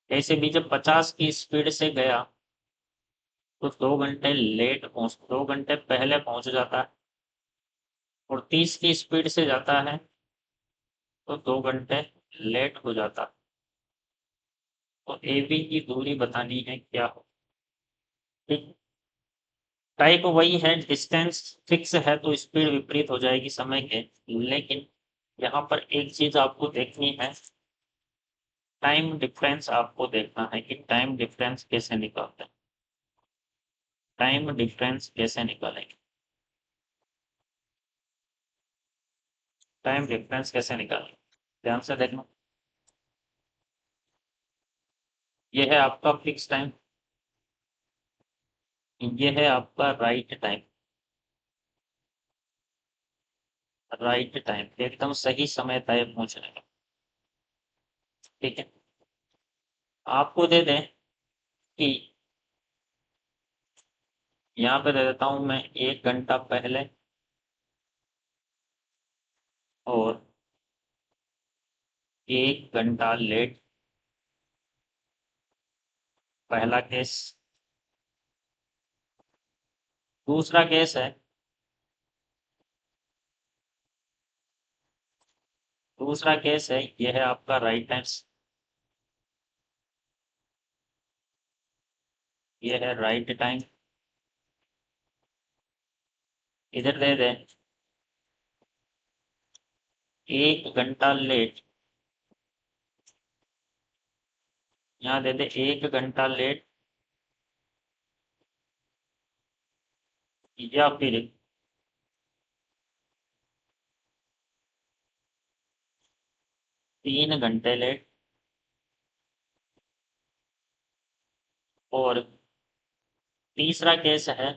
ए से बी जब 50 की स्पीड से गया तो 2 घंटे लेट पहुंच 2 घंटे पहले पहुंच जाता है, और 30 की स्पीड से जाता है तो 2 घंटे लेट हो जाता। तो ए बी की दूरी बतानी है क्या हो? ठीक। टाइप वही है, डिस्टेंस फिक्स है तो स्पीड विपरीत हो जाएगी समय के। लेकिन यहाँ पर एक चीज आपको देखनी है, टाइम डिफरेंस आपको देखना है कि टाइम डिफरेंस कैसे निकालते हैं। टाइम डिफरेंस कैसे निकालेंगे? टाइम डिफरेंस कैसे निकालेंगे? ध्यान से देखना। ये है आपका फिक्स टाइम, ये है आपका राइट टाइम। राइट टाइम एकदम सही समय तय पहुंचने का। ठीक है। आपको दे दें कि यहाँ पे दे देता हूँ मैं 1 घंटा पहले और 1 घंटा लेट। पहला केस। दूसरा केस है, दूसरा केस है, ये है आपका राइट टाइम, ये है राइट टाइम। इधर दे दे 1 घंटा लेट, यहाँ दे दे 1 घंटा लेट, या फिर 3 घंटे लेट। और तीसरा केस है,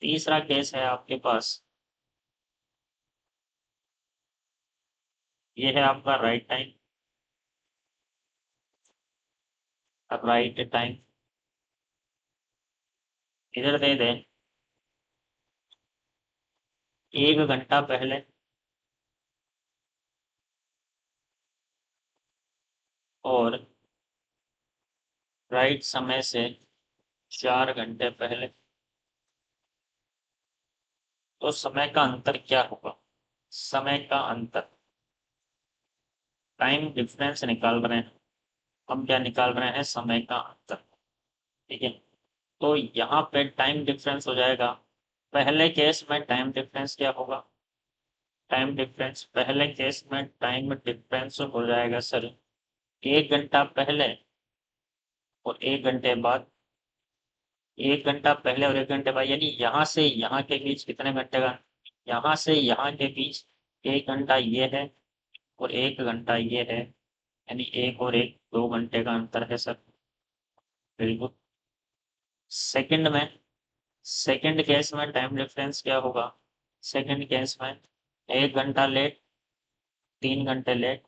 तीसरा केस है आपके पास, ये है आपका राइट टाइम, राइट टाइम। इधर दे दे 1 घंटा पहले, और राइट समय से 4 घंटे पहले। तो समय का अंतर क्या होगा? समय का अंतर, टाइम डिफरेंस निकाल रहे हैं हम, क्या निकाल रहे हैं? समय का अंतर। ठीक है, तो यहाँ पे टाइम डिफरेंस हो जाएगा। पहले केस में टाइम डिफरेंस क्या होगा? टाइम डिफरेंस, पहले केस में टाइम डिफरेंस हो जाएगा सर 1 घंटा पहले और 1 घंटे बाद। 1 घंटा पहले और 1 घंटे बाद, यानी यहाँ से यहाँ के बीच कितने घंटे का? यहाँ से यहाँ के बीच 1 घंटा ये है और 1 घंटा ये है, यानी 1 और 1 2 घंटे का अंतर है सर। बिल्कुल। सेकंड में, सेकंड केस में टाइम डिफरेंस क्या होगा? सेकंड केस में 1 घंटा लेट, 3 घंटे लेट।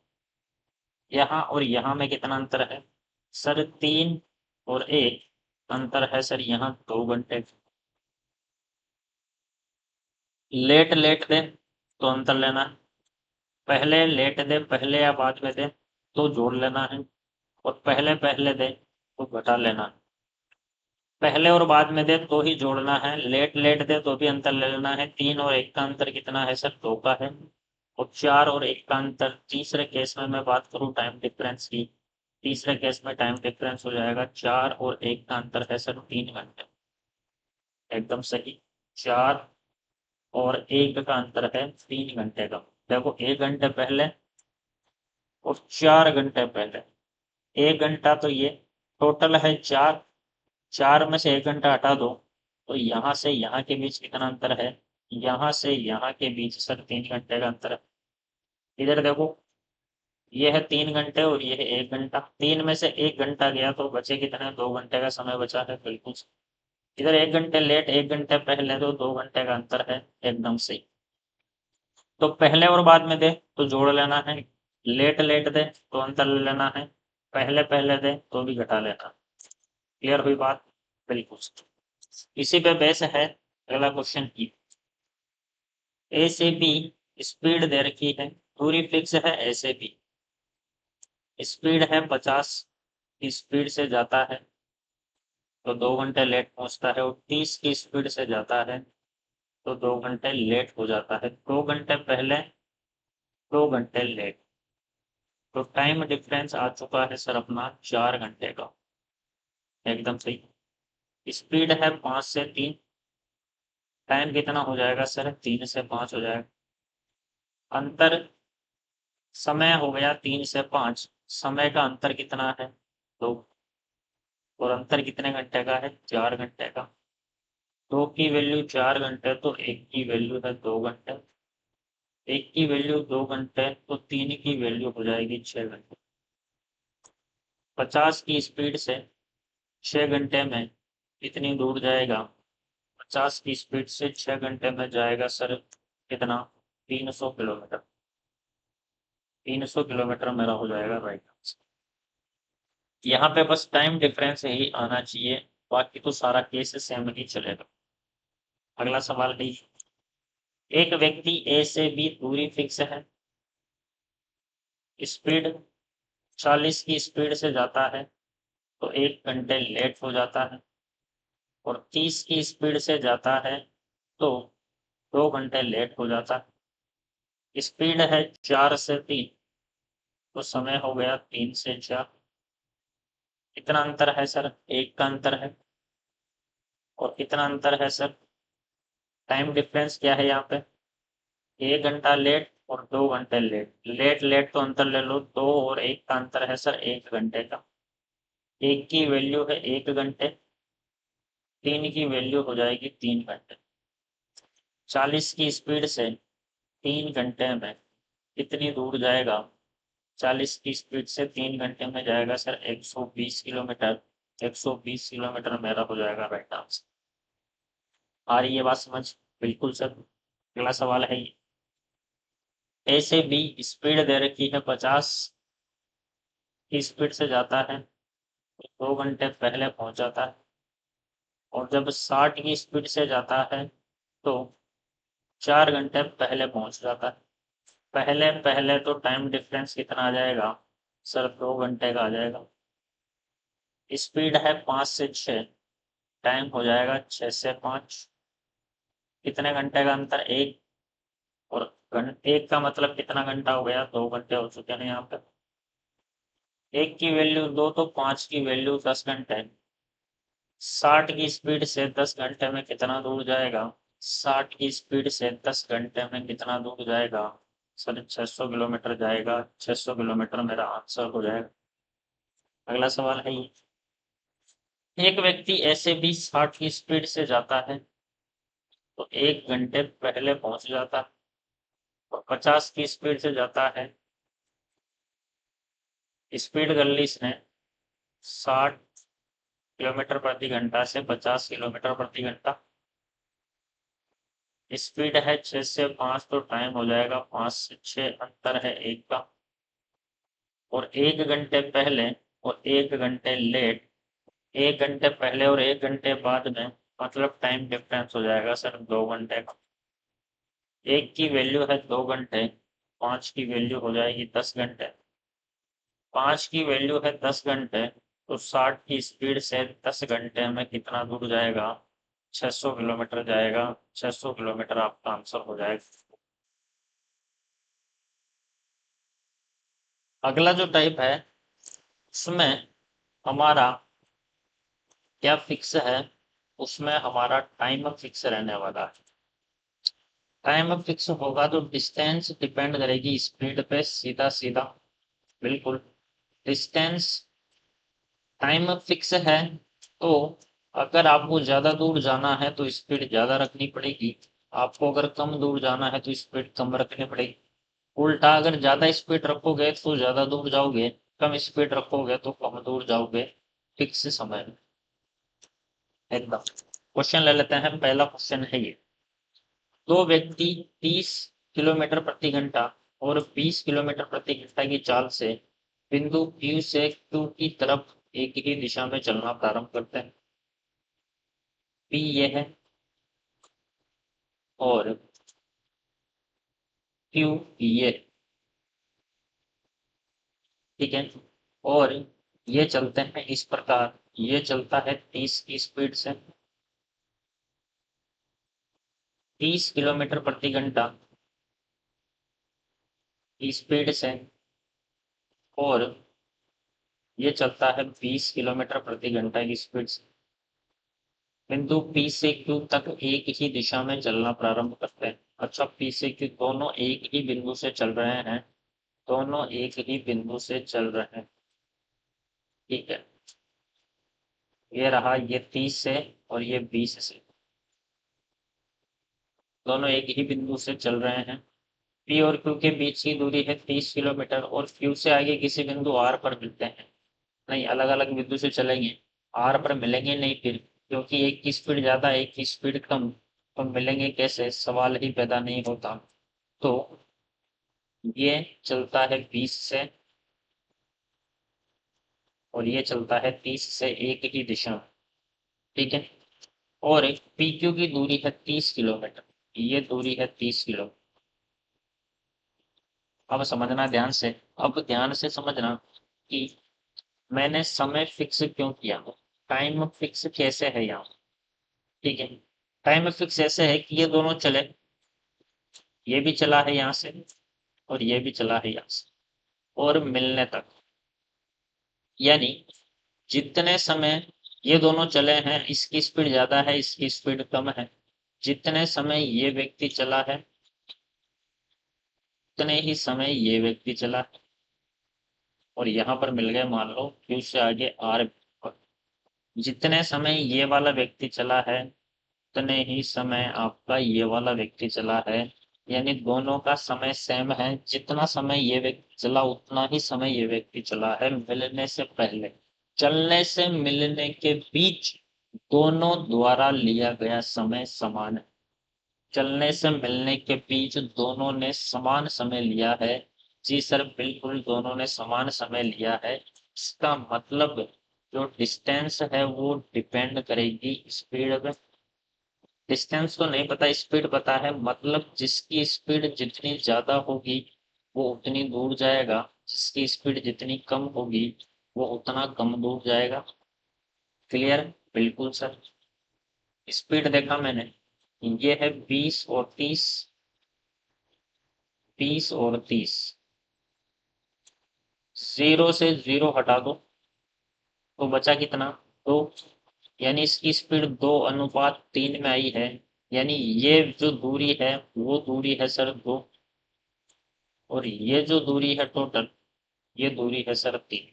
यहाँ और यहाँ में कितना अंतर है सर? 3 और 1 अंतर है सर यहाँ 2 घंटे। लेट लेट दे तो अंतर लेना है, पहले लेट दे पहले या बाद में दे तो जोड़ लेना है, और पहले पहले दे तो घटा लेना है। पहले और बाद में दे तो ही जोड़ना है, लेट लेट दे तो भी अंतर ले लेना है। 3 और 1 का अंतर कितना है सर? 2 का है। और 4 और 1 का अंतर, तीसरे केस में मैं बात करूँ टाइम डिफरेंस की, तीसरे केस में टाइम डिफरेंस हो जाएगा 4 और 1 का अंतर है सर 3 घंटे। एकदम सही, 4 और 1 का अंतर है 3 घंटे का। देखो 1 घंटे पहले और 4 घंटे पहले, 1 घंटा तो ये टोटल है 4, 4 में से 1 घंटा हटा दो तो यहाँ से यहाँ के बीच कितना अंतर है? यहाँ से यहाँ के बीच सर 3 घंटे का अंतर है। इधर देखो ये है 3 घंटे और ये है 1 घंटा, 3 में से 1 घंटा गया तो बचे कितने? 2 घंटे का समय बचा है। बिल्कुल। इधर 1 घंटे लेट 1 घंटे पहले तो 2 घंटे का अंतर है। एकदम सही। तो पहले और बाद में दे तो जोड़ लेना है, लेट लेट दे तो अंतर ले लेना है, पहले पहले दे तो भी घटा लेना। क्लियर हुई बात? बिल्कुल। इसी पे बेस है अगला क्वेश्चन की। ए से बी स्पीड दे रखी है, दूरी फिक्स है ए से बी, स्पीड है 50 की स्पीड से जाता है तो 2 घंटे लेट पहुंचता है, और 30 की स्पीड से जाता है तो 2 घंटे लेट हो जाता है। 2 घंटे पहले, 2 घंटे लेट, तो टाइम डिफरेंस आ चुका है सर अपना 4 घंटे का। एकदम सही। स्पीड है 5 से 3, टाइम कितना हो जाएगा सर? 3 से 5 हो जाएगा। अंतर, समय हो गया 3 से 5, समय का अंतर कितना है? 2, और अंतर कितने घंटे का है? 4 घंटे का। 2 की वैल्यू 4 घंटे तो 1 की वैल्यू है 2 घंटे, 1 की वैल्यू 2 घंटे तो 3 की वैल्यू हो जाएगी 6 घंटे। 50 की स्पीड से 6 घंटे में कितनी दूर जाएगा? 50 की स्पीड से 6 घंटे में जाएगा सर कितना? 300 किलोमीटर। 300 किलोमीटर मेरा हो जाएगा राइट आंसर। यहाँ पे बस टाइम डिफरेंस ही आना चाहिए, बाकी तो सारा केस सेम ही चलेगा। अगला सवाल है, एक व्यक्ति ए से बी दूरी फिक्स है, स्पीड 40 की स्पीड से जाता है तो 1 घंटे लेट हो जाता है, और 30 की स्पीड से जाता है तो 2 घंटे लेट हो जाता है। स्पीड है 4 से 3, तो समय हो गया 3 से 4। कितना अंतर है सर? 1 का अंतर है। और कितना अंतर है सर? टाइम डिफरेंस क्या है यहाँ पे? 1 घंटा लेट और 2 घंटे लेट। लेट लेट तो अंतर ले लो, 2 और 1 का अंतर है सर 1 घंटे का। 1 की वैल्यू है 1 घंटे, 3 की वैल्यू हो जाएगी 3 घंटे। 40 की स्पीड से 3 घंटे में कितनी दूर जाएगा? 40 की स्पीड से 3 घंटे में जाएगा सर 120 किलोमीटर। 120 किलोमीटर मेरा हो जाएगा राइट आंसर। आ रही है बात समझ? बिल्कुल सर। अगला सवाल है ये। ए से बी स्पीड दे रखी है 50 की स्पीड से जाता है, तो 2 घंटे पहले पहुंच जाता है। और जब 60 की स्पीड से जाता है तो 4 घंटे पहले पहुंच जाता है। पहले पहले तो टाइम डिफरेंस कितना आ जाएगा सर? 2 घंटे का आ जाएगा। स्पीड है 5 से 6, टाइम हो जाएगा 6 से 5। कितने घंटे का अंतर? 1। और 1 का मतलब कितना घंटा हो गया? 2 घंटे हो चुके हैं यहाँ पे। 1 की वैल्यू 2 तो 5 की वैल्यू 10 घंटे। 60 की स्पीड से 10 घंटे में कितना दूर जाएगा? 60 की स्पीड से 10 घंटे में कितना दूर जाएगा सर? 600 किलोमीटर जाएगा। 600 किलोमीटर मेरा आंसर हो जाएगा। अगला सवाल है ये। एक व्यक्ति ऐसे भी 60 की स्पीड से जाता है तो 1 घंटे पहले पहुंच जाता है। और 50 की स्पीड से जाता है, स्पीड कर ली इसने 60 किलोमीटर प्रति घंटा से 50 किलोमीटर प्रति घंटा। स्पीड है 6 से 5, तो टाइम हो जाएगा 5 से 6, अंतर है 1 का। और 1 घंटे पहले और 1 घंटे लेट। 1 घंटे पहले और 1 घंटे बाद में मतलब टाइम डिफरेंस हो जाएगा सर 2 घंटे का। 1 की वैल्यू है 2 घंटे, 5 की वैल्यू हो जाएगी 10 घंटे। 5 की वैल्यू है 10 घंटे, तो 60 की स्पीड से 10 घंटे में कितना दूर जाएगा? 600 किलोमीटर जाएगा। 600 किलोमीटर आपका आंसर हो जाएगा। अगला जो टाइप है उसमें हमारा क्या फिक्स है? उसमें हमारा टाइम फिक्स रहने वाला है। टाइम फिक्स होगा तो डिस्टेंस डिपेंड करेगी स्पीड पे सीधा सीधा। बिल्कुल। डिस्टेंस टाइम फिक्स है, तो अगर आपको ज्यादा दूर जाना है तो स्पीड ज्यादा रखनी पड़ेगी। आपको अगर कम दूर जाना है तो स्पीड कम रखनी पड़ेगी। उल्टा अगर ज्यादा स्पीड रखोगे तो ज्यादा दूर जाओगे, कम स्पीड रखोगे तो कम दूर जाओगे। फिक्स समय में एकदम। क्वेश्चन ले लेते हैं। पहला क्वेश्चन है ये। दो व्यक्ति 30 किलोमीटर प्रति घंटा और 20 किलोमीटर प्रति घंटा की चाल से बिंदु Q से Q की तरफ एक ही दिशा में चलना प्रारंभ करते हैं। P ये है और Q ये, ठीक है। और ये चलते हैं इस प्रकार। ये चलता है 30 की स्पीड से, 30 किलोमीटर प्रति घंटा की स्पीड से। और ये चलता है 20 किलोमीटर प्रति घंटा की स्पीड से। बिंदु P से Q तक एक ही दिशा में चलना प्रारंभ करते हैं। अच्छा, P से Q दोनों एक ही बिंदु से चल रहे हैं। दोनों एक ही बिंदु से चल रहे हैं, ठीक है। ये रहा ये 30 से और ये 20 से, दोनों एक ही बिंदु से चल रहे हैं। P और Q के बीच की दूरी है 30 किलोमीटर और Q से आगे किसी बिंदु R पर मिलते हैं। नहीं, अलग अलग बिंदु से चलेंगे, R पर मिलेंगे नहीं फिर, क्योंकि एक की स्पीड ज्यादा एक की स्पीड कम, तो मिलेंगे कैसे? सवाल ही पैदा नहीं होता। तो ये चलता है 20 से और ये चलता है 30 से एक ही दिशा में, ठीक है। और एक PQ की दूरी है 30 किलोमीटर। ये दूरी है 30 किलोमीटर। अब समझना ध्यान से। अब ध्यान से समझना कि मैंने समय फिक्स क्यों किया, टाइम फिक्स कैसे है यहाँ, ठीक है। टाइम फिक्स ऐसे है कि ये दोनों चले, ये भी चला है यहाँ से और ये भी चला है यहाँ से और मिलने तक, यानी जितने समय ये दोनों चले हैं, इसकी स्पीड ज्यादा है, इसकी स्पीड कम है। जितने समय ये व्यक्ति चला है उतने ही समय ये व्यक्ति चला है, और यहाँ पर मिल गए मान लो Q से आगे R। जितने समय ये वाला व्यक्ति चला है उतने ही समय आपका ये वाला व्यक्ति चला है, यानी दोनों का समय सेम है। जितना समय ये व्यक्ति चला उतना ही समय ये व्यक्ति चला है मिलने से पहले। चलने से मिलने के बीच दोनों द्वारा लिया गया समय समान है। चलने से मिलने के बीच दोनों ने समान समय लिया है। जी सर, बिल्कुल दोनों ने समान समय लिया है। इसका मतलब जो डिस्टेंस है वो डिपेंड करेगी स्पीड पे। डिस्टेंस तो नहीं पता, स्पीड पता है। मतलब जिसकी स्पीड जितनी ज्यादा होगी वो उतनी दूर जाएगा, जिसकी स्पीड जितनी कम होगी वो उतना कम दूर जाएगा। क्लियर? बिल्कुल सर। स्पीड देखा मैंने, ये है 20 और 30, 30 और 30। 0 से 0 हटा दो तो बचा कितना? 2। यानी इसकी स्पीड 2:3 में आई है। यानी ये जो दूरी है वो दूरी है सर 2, और ये जो दूरी है टोटल, ये दूरी है सर 3।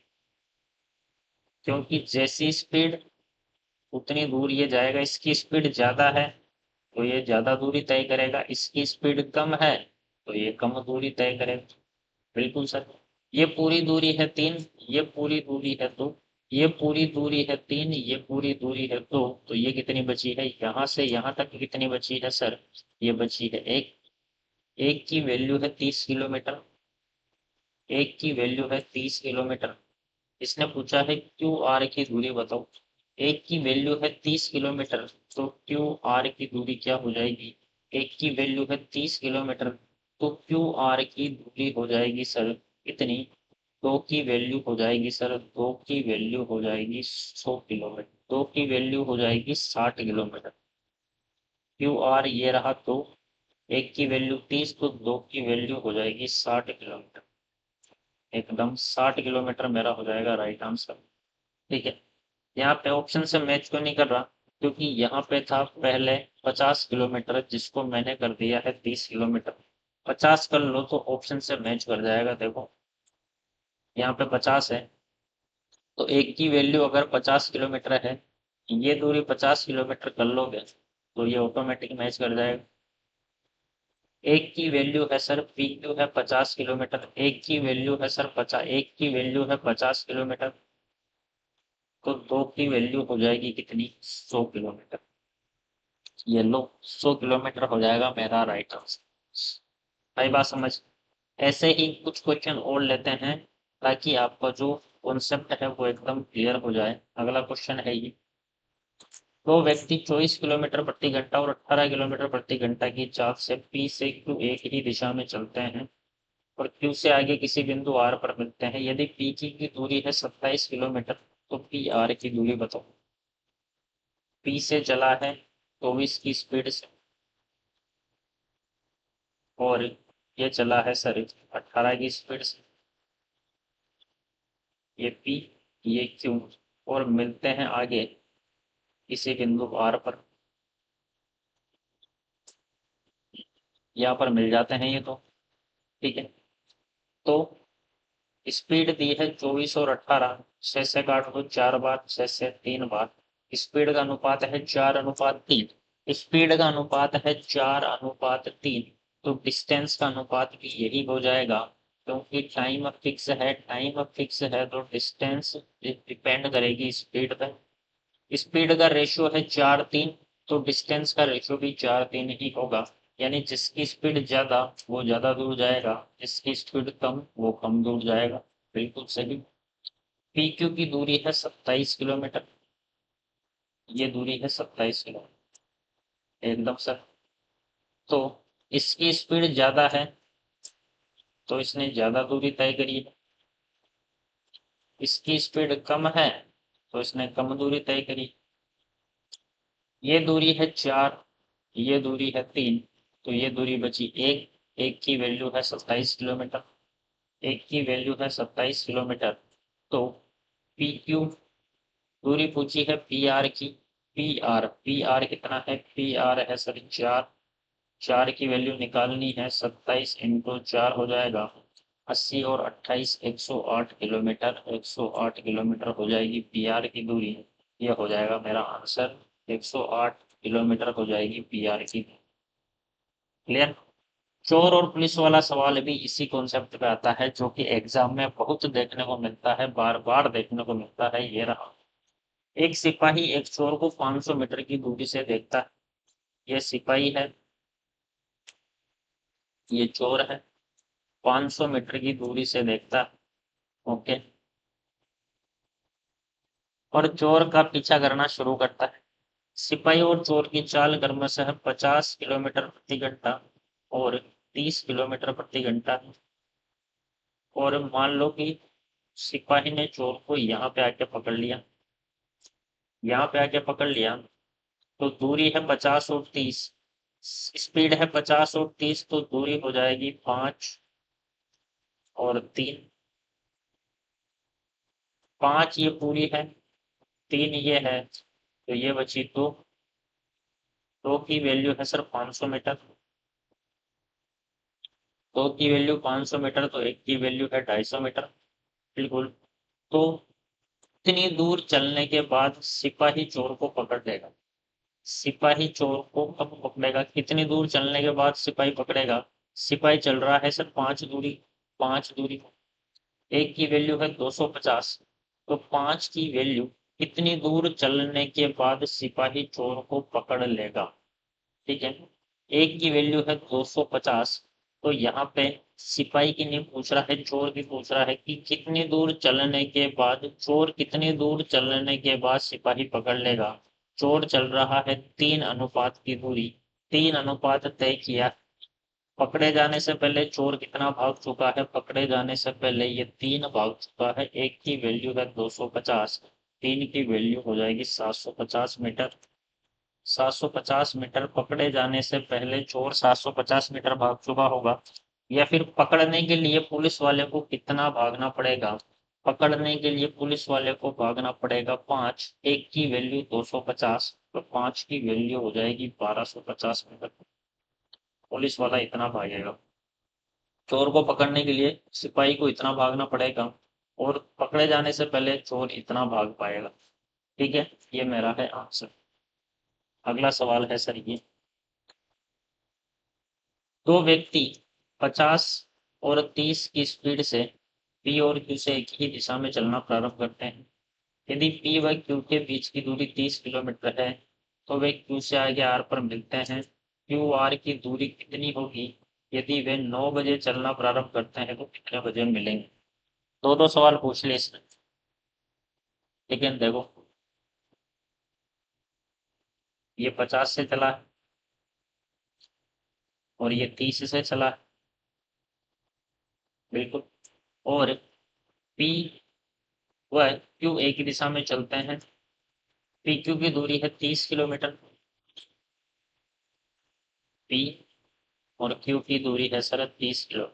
क्योंकि जैसी स्पीड उतनी दूर ये जाएगा। इसकी स्पीड ज्यादा है तो ये ज्यादा दूरी तय करेगा, इसकी स्पीड कम है तो ये कम दूरी तय करेगा। बिल्कुल सर। ये पूरी दूरी है 3, ये पूरी दूरी है 2, ये पूरी दूरी है 3, ये पूरी दूरी है 2, तो ये कितनी बची है? यहाँ से यहाँ तक कितनी बची है सर? ये बची है 1। एक की वैल्यू है 30 किलोमीटर, एक की वैल्यू है 30 किलोमीटर। इसने पूछा है क्यू आर की दूरी बताओ। एक की वैल्यू है 30 किलोमीटर, तो क्यू आर की दूरी क्या हो जाएगी? एक की वैल्यू है 30 किलोमीटर, तो क्यू आर की दूरी हो जाएगी सर कितनी? 2 की वैल्यू हो जाएगी सर, 2 की वैल्यू हो जाएगी 100 किलोमीटर, 2 की वैल्यू हो जाएगी 60 किलोमीटर। क्यू आर ये रहा 2, एक की वैल्यू 30, तो 2 की वैल्यू हो जाएगी 60 किलोमीटर। एकदम 60 किलोमीटर मेरा हो जाएगा राइट आंसर। ठीक है। यहाँ पे ऑप्शन से मैच क्यों नहीं कर रहा? क्योंकि यहाँ पे था पहले 50 किलोमीटर, जिसको मैंने कर दिया है 30 किलोमीटर। 50 कर लो तो ऑप्शन से मैच कर जाएगा। देखो यहाँ पे 50 है, तो एक की वैल्यू अगर 50 किलोमीटर है, ये दूरी 50 किलोमीटर कर लोगे तो ये ऑटोमेटिक मैच कर जाएगा। एक की वैल्यू है सर, पी क्यू है 50 किलोमीटर, एक की वैल्यू है सर 50, एक की वैल्यू है 50 किलोमीटर, तो 2 की वैल्यू हो जाएगी कितनी? 100 किलोमीटर। ये लो, 100 किलोमीटर हो जाएगा मेरा राइट आंसर। आई बात समझ? ऐसे ही कुछ क्वेश्चन और लेते हैं ताकि आपका जो कॉन्सेप्ट है वो एकदम क्लियर हो जाए। अगला क्वेश्चन है ये, दो व्यक्ति 24 किलोमीटर प्रति घंटा और 18 किलोमीटर प्रति घंटा की चाल से पी से क्यू एक ही दिशा में चलते हैं और क्यू से आगे किसी बिंदु आर पर मिलते हैं। यदि पी की दूरी है 27 किलोमीटर, तो पी आर की दूरी बताओ। पी से चला है 24 की स्पीड से, और ये चला है सर 18 की स्पीड से। ये पी, ये क्यू, और मिलते हैं आगे किसी बिंदु आर पर। यहाँ पर मिल जाते हैं ये तो। ठीक है। तो स्पीड दी है 24 और 18, 6 से काट दो 4 बार, 6 से 3 बार। स्पीड का अनुपात है 4:3। स्पीड का अनुपात है 4:3, तो डिस्टेंस का अनुपात भी यही हो जाएगा। क्योंकि टाइम फिक्स है, टाइम फिक्स है तो डिस्टेंस डिपेंड करेगी स्पीड पर। स्पीड का रेशियो है 4:3, तो डिस्टेंस का रेशियो भी 4:3 ही होगा। यानी जिसकी स्पीड ज्यादा वो ज्यादा दूर जाएगा, जिसकी स्पीड कम वो कम दूर जाएगा। बिल्कुल सही। पी क्यू की दूरी है 27 किलोमीटर, ये दूरी है 27 किलोमीटर। एकदम सर। तो इसकी स्पीड ज्यादा है तो इसने ज्यादा दूरी तय करी है। इसकी स्पीड कम है तो इसने कम दूरी तय करी। ये दूरी है 4, ये दूरी है 3, तो ये दूरी बची 1, एक की वैल्यू है 27 किलोमीटर, एक की वैल्यू है 27 किलोमीटर। तो पी क्यू दूरी पूछी है पी आर की। पी आर कितना है? पी आर है सर 4। 4 की वैल्यू निकालनी है, 27 इंटू 4 हो जाएगा 80 और 28 108 किलोमीटर। 108 किलोमीटर हो जाएगी पी आर की दूरी। यह हो जाएगा मेरा आंसर, 108 किलोमीटर हो जाएगी पी आर की। क्लियर? चोर और पुलिस वाला सवाल भी इसी कॉन्सेप्ट पे आता है, जो कि एग्जाम में बहुत देखने को मिलता है, बार बार देखने को मिलता है। ये रहा, एक सिपाही एक चोर को 500 मीटर की दूरी से देखता है। ये सिपाही है, ये चोर है, 500 मीटर की दूरी से देखता है। ओके, और चोर का पीछा करना शुरू करता है। सिपाही और चोर की चाल क्रमशः 50 किलोमीटर प्रति घंटा और 30 किलोमीटर प्रति घंटा है। और मान लो कि सिपाही ने चोर को यहाँ पे आके पकड़ लिया, यहाँ पे आके पकड़ लिया, तो दूरी है 50 और 30, स्पीड है 50 और 30, तो दूरी हो जाएगी 5 और 3। 5 ये पूरी है, 3 ये है, तो ये बची 2। 2 की वैल्यू है सर 500 मीटर। 2 की वैल्यू 500 मीटर, तो एक की वैल्यू है 250 मीटर। बिल्कुल। तो इतनी दूर चलने के बाद सिपाही चोर को पकड़ लेगा। सिपाही चोर को कब पकड़ेगा? कितनी दूर चलने के बाद सिपाही पकड़ेगा? सिपाही चल रहा है सर 5 दूरी, 5 दूरी। एक की वैल्यू है 250, तो 5 की वैल्यू कितनी दूर चलने के बाद सिपाही चोर को पकड़ लेगा? ठीक है, एक की वैल्यू है 250, तो यहाँ पे सिपाही की नहीं पूछ रहा है, चोर की पूछ रहा है कि कितनी दूर चलने के बाद, चोर कितनी दूर चलने के बाद सिपाही पकड़ लेगा। चोर चल रहा है 3 अनुपात की दूरी, 3 अनुपात तय किया। पकड़े जाने से पहले चोर कितना भाग चुका है? पकड़े जाने से पहले ये 3 भाग चुका है। एक की वैल्यू है 250, 3 की वैल्यू हो जाएगी 750 मीटर। 750 मीटर पकड़े जाने से पहले चोर 750 मीटर भाग चुका होगा। या फिर पकड़ने के लिए पुलिस वाले को कितना भागना पड़ेगा? पकड़ने के लिए पुलिस वाले को भागना पड़ेगा 5। एक की वैल्यू 250, तो 5 की वैल्यू हो जाएगी 1250 मीटर। पुलिस वाला इतना भागेगा। चोर को पकड़ने के लिए सिपाही को इतना भागना पड़ेगा, और पकड़े जाने से पहले चोर इतना भाग पाएगा। ठीक है, ये मेरा है आंसर। अगला सवाल है सर ये, दो व्यक्ति 50 और 30 की स्पीड से पी और क्यू से एक ही दिशा में चलना प्रारंभ करते हैं। यदि पी व क्यू के बीच की दूरी 30 किलोमीटर है, तो वे क्यू से आगे आर पर मिलते हैं। क्यू आर की दूरी कितनी होगी? यदि वे 9 बजे चलना प्रारंभ करते हैं तो कितने बजे मिलेंगे? दो दो सवाल पूछ लिए इसने। लेकिन देखो, ये 50 से चला है और ये 30 से चला है। बिल्कुल। और पी व क्यू एक ही दिशा में चलते हैं। पी क्यू की दूरी है 30 किलोमीटर। पी और क्यू की दूरी है सर 30 किलो।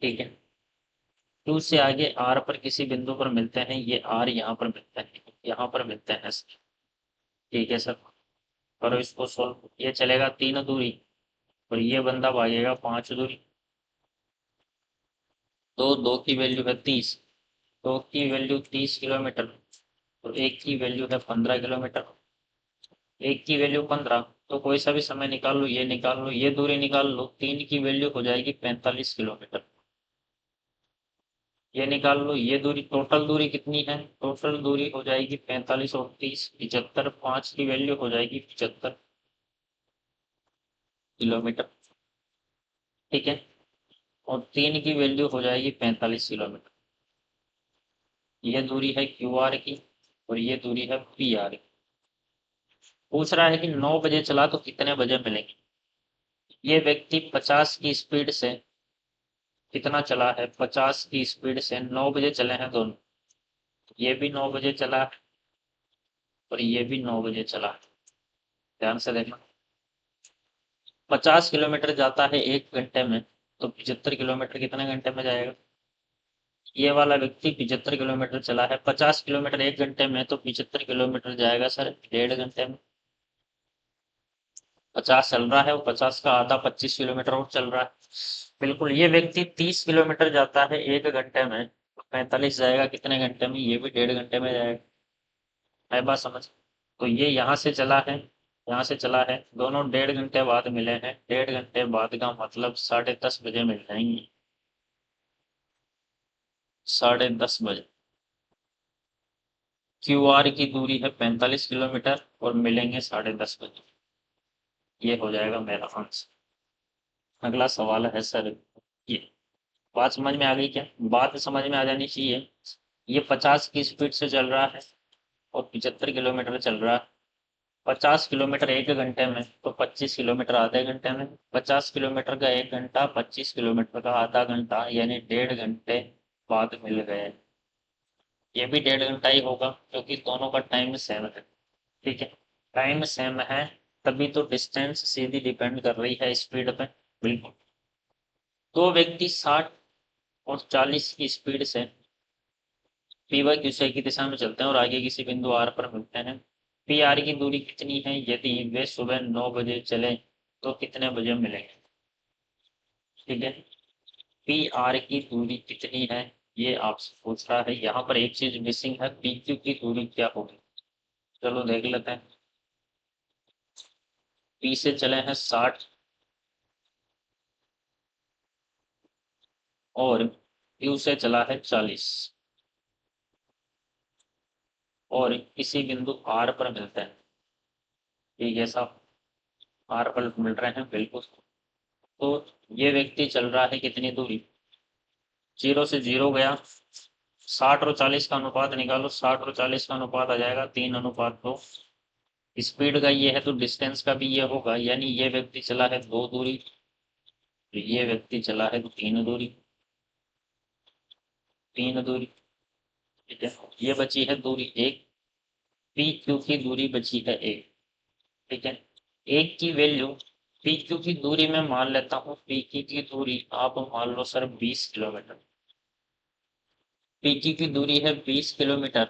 ठीक है, क्यू से आगे आर पर किसी बिंदु पर मिलते हैं। ये आर यहाँ पर मिलते हैं, यहाँ पर मिलते हैं सर। ठीक है सर, करो इसको सोल्व। ये चलेगा 3 दूरी, और ये बंदा भागेगा 5 दूरी। तो 2 की वैल्यू है 30, 2 की वैल्यू 30 किलोमीटर, तो एक की वैल्यू है 15 किलोमीटर। एक की वैल्यू 15, तो कोई सा भी समय निकाल लो, ये निकाल लो, ये दूरी निकाल लो। 3 की वैल्यू हो जाएगी 45 किलोमीटर। ये निकाल लो, ये दूरी, टोटल दूरी कितनी है? टोटल दूरी हो जाएगी 45 और 30 75। 5 की वैल्यू हो जाएगी 75 किलोमीटर। ठीक है, और 3 की वैल्यू हो जाएगी 45 किलोमीटर। ये दूरी है क्यू आर की, और ये दूरी है पी आर की। पूछ रहा है कि 9 बजे चला तो कितने बजे मिलेंगे। ये व्यक्ति 50 की स्पीड से कितना चला है? 50 की स्पीड से 9 बजे चले हैं दोनों। ये भी 9 बजे चला और ये भी 9 बजे चला। ध्यान से देखना, 50 किलोमीटर जाता है 1 घंटे में, तो 75 किलोमीटर कितने घंटे में जाएगा? ये वाला व्यक्ति 75 किलोमीटर चला है, 50 किलोमीटर 1 घंटे में, तो 75 किलोमीटर जाएगा सर 1.5 घंटे में। 50 चल रहा है, वो 50 का आधा 25 किलोमीटर और चल रहा है। बिल्कुल, ये व्यक्ति 30 किलोमीटर जाता है 1 घंटे में, तो 45 जाएगा कितने घंटे में? ये भी 1.5 घंटे में जाएगा। है बात समझ? तो ये यहाँ से चला है, यहाँ से चला है, दोनों 1.5 घंटे बाद मिले हैं, 1.5 घंटे बाद का मतलब 10:30 बजे मिल जाएंगे, 10:30 बजे। क्यू आर की दूरी है 45 किलोमीटर और मिलेंगे 10:30 बजे। ये हो जाएगा मेरा आंसर। अगला सवाल है सर, ये बात समझ में आ गई क्या? बात समझ में आ जानी चाहिए। ये 50 की स्पीड से चल रहा है और 75 किलोमीटर चल रहा है। 50 किलोमीटर 1 घंटे में, तो 25 किलोमीटर आधे घंटे में। 50 किलोमीटर का 1 घंटा, 25 किलोमीटर का आधा घंटा, यानी 1.5 घंटे बाद मिल गए। ये भी 1.5 घंटा ही होगा क्योंकि दोनों का टाइम सेम है। ठीक है, टाइम सेम है, तभी तो डिस्टेंस सीधी डिपेंड कर रही है स्पीड पे। बिल्कुल। दो व्यक्ति 60 और 40 की स्पीड से पी वाई क्यू की दिशा में चलते हैं और आगे किसी बिंदु आर पर मिलते हैं। पी आर की दूरी कितनी है? यदि वे सुबह 9 बजे चले तो कितने बजे मिलेंगे? ठीक है, पी आर की दूरी कितनी है ये आपसे पूछ रहा है। यहाँ पर एक चीज मिसिंग है, पी क्यू की दूरी क्या होगी? चलो देख लेते हैं। पी से चले हैं 60 और क्यू से चला है 40 और किसी बिंदु आर पर मिलते हैं। ठीक है साहब, आर पर मिल रहे हैं, बिल्कुल। तो ये व्यक्ति चल रहा है कितनी दूरी? 0 से 0 गया। 60 और 40 का अनुपात निकालो, 60 और 40 का अनुपात आ जाएगा 3:2। स्पीड का ये है तो डिस्टेंस का भी ये होगा, यानी ये व्यक्ति चला है 2 दूरी, तो ये व्यक्ति चला है 3 दूरी। 3 दूरी, ठीक है। ये बची है दूरी 1, पी क्यू की दूरी बची है 1। ठीक है, एक की वैल्यू, पी क्यू की दूरी में मान लेता हूँ, पी क्यू की दूरी आप मान लो सर 20 किलोमीटर। पी क्यू की दूरी है 20 किलोमीटर,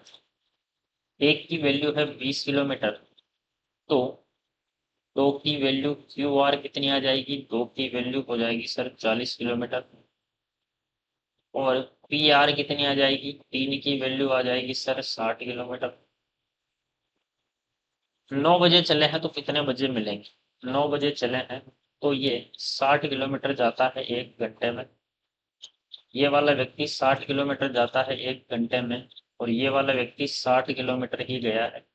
एक की वैल्यू है 20 किलोमीटर, तो दो की वैल्यू क्यू आर कितनी आ जाएगी? दो की वैल्यू हो जाएगी सर 40 किलोमीटर। और पी आर कितनी आ जाएगी? 3 की वैल्यू आ जाएगी सर 60 किलोमीटर। 9 बजे चले हैं तो कितने बजे मिलेंगे? 9 बजे चले हैं तो ये 60 किलोमीटर जाता है 1 घंटे में। ये वाला व्यक्ति 60 किलोमीटर जाता है 1 घंटे में, और ये वाला व्यक्ति 60 किलोमीटर ही गया है।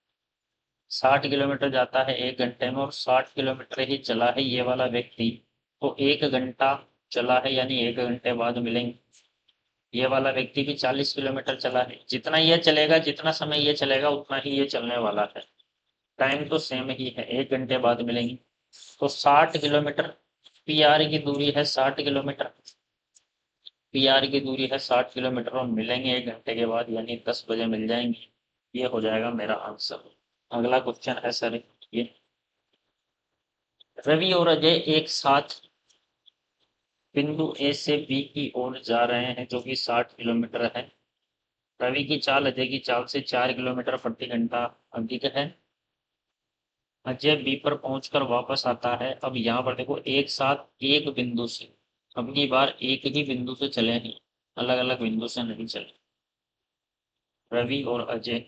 60 किलोमीटर जाता है 1 घंटे में और 60 किलोमीटर ही चला है ये वाला व्यक्ति, तो 1 घंटा चला है, यानी 1 घंटे बाद मिलेंगे। ये वाला व्यक्ति भी 40 किलोमीटर चला है, जितना ये चलेगा, जितना समय ये चलेगा उतना ही ये चलने वाला है। टाइम तो सेम ही है, 1 घंटे बाद मिलेंगे। तो 60 किलोमीटर, पी आर की दूरी है 60 किलोमीटर, पी आर की दूरी है 60 किलोमीटर और मिलेंगे 1 घंटे के बाद, यानी 10 बजे मिल जाएंगे। ये हो जाएगा मेरा आंसर। अगला क्वेश्चन है सर ये, रवि और अजय एक साथ बिंदु ए से बी की ओर जा रहे हैं जो कि 60 किलोमीटर है। रवि की चाल अजय की चाल से 4 किलोमीटर प्रति घंटा अधिक है। अजय बी पर पहुंचकर वापस आता है। अब यहाँ पर देखो, एक साथ एक बिंदु से, अब की बार एक ही बिंदु से चले हैं, अलग अलग बिंदु से नहीं चले। रवि और अजय,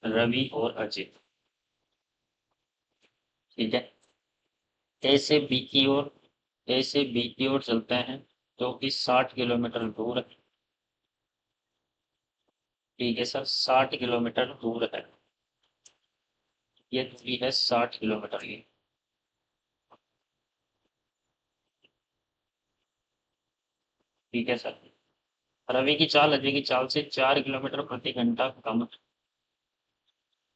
रवि और अजय, ठीक है, ए से बी की ओर, ए से बी की ओर चलते हैं जो कि 60 किलोमीटर दूर है। ठीक है सर, 60 किलोमीटर दूर है, ये दूरी है 60 किलोमीटर की। ठीक है सर, रवि की चाल अजय की चाल से 4 किलोमीटर प्रति घंटा कम है।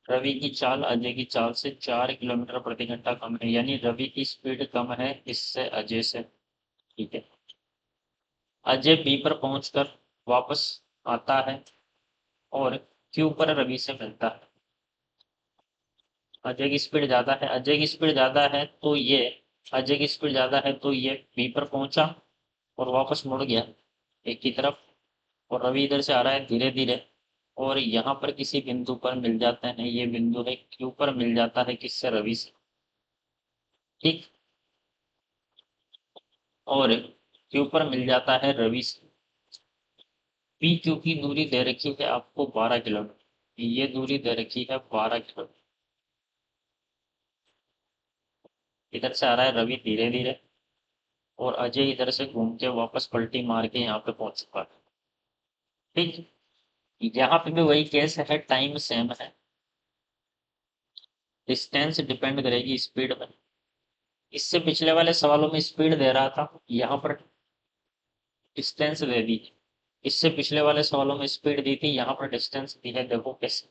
रवि की चाल अजय की चाल से 4 किलोमीटर प्रति घंटा कम है, यानी रवि की स्पीड कम है इससे, अजय से। ठीक है, अजय बी पर पहुंचकर वापस आता है और क्यू पर रवि से मिलता है। अजय की स्पीड ज़्यादा है, अजय की स्पीड ज़्यादा है तो ये, अजय की स्पीड ज़्यादा है तो ये बी पर पहुंचा और वापस मुड़ गया एक की तरफ, और रवि इधर से आ रहा है धीरे धीरे, और यहाँ पर किसी बिंदु पर मिल जाते हैं, ये बिंदु है क्यू पर मिल जाता है किससे, रवि से। ठीक, और क्यू पर मिल जाता है रवि से। पी क्यू की दूरी दे रखी है आपको 12 किलोमीटर, ये दूरी दे रखी है 12 किलोमीटर। इधर से आ रहा है रवि धीरे धीरे, और अजय इधर से घूम के वापस पलटी मार के यहाँ पे पहुंच चुका है। ठीक, यहाँ पे भी वही केस है, टाइम सेम है, डिस्टेंस डिपेंड करेगी स्पीड में। इससे पिछले वाले सवालों में स्पीड दे रहा था, यहाँ पर डिस्टेंस दे दी। इससे पिछले वाले सवालों में स्पीड दी थी, यहाँ पर डिस्टेंस दी है। देखो कैसे,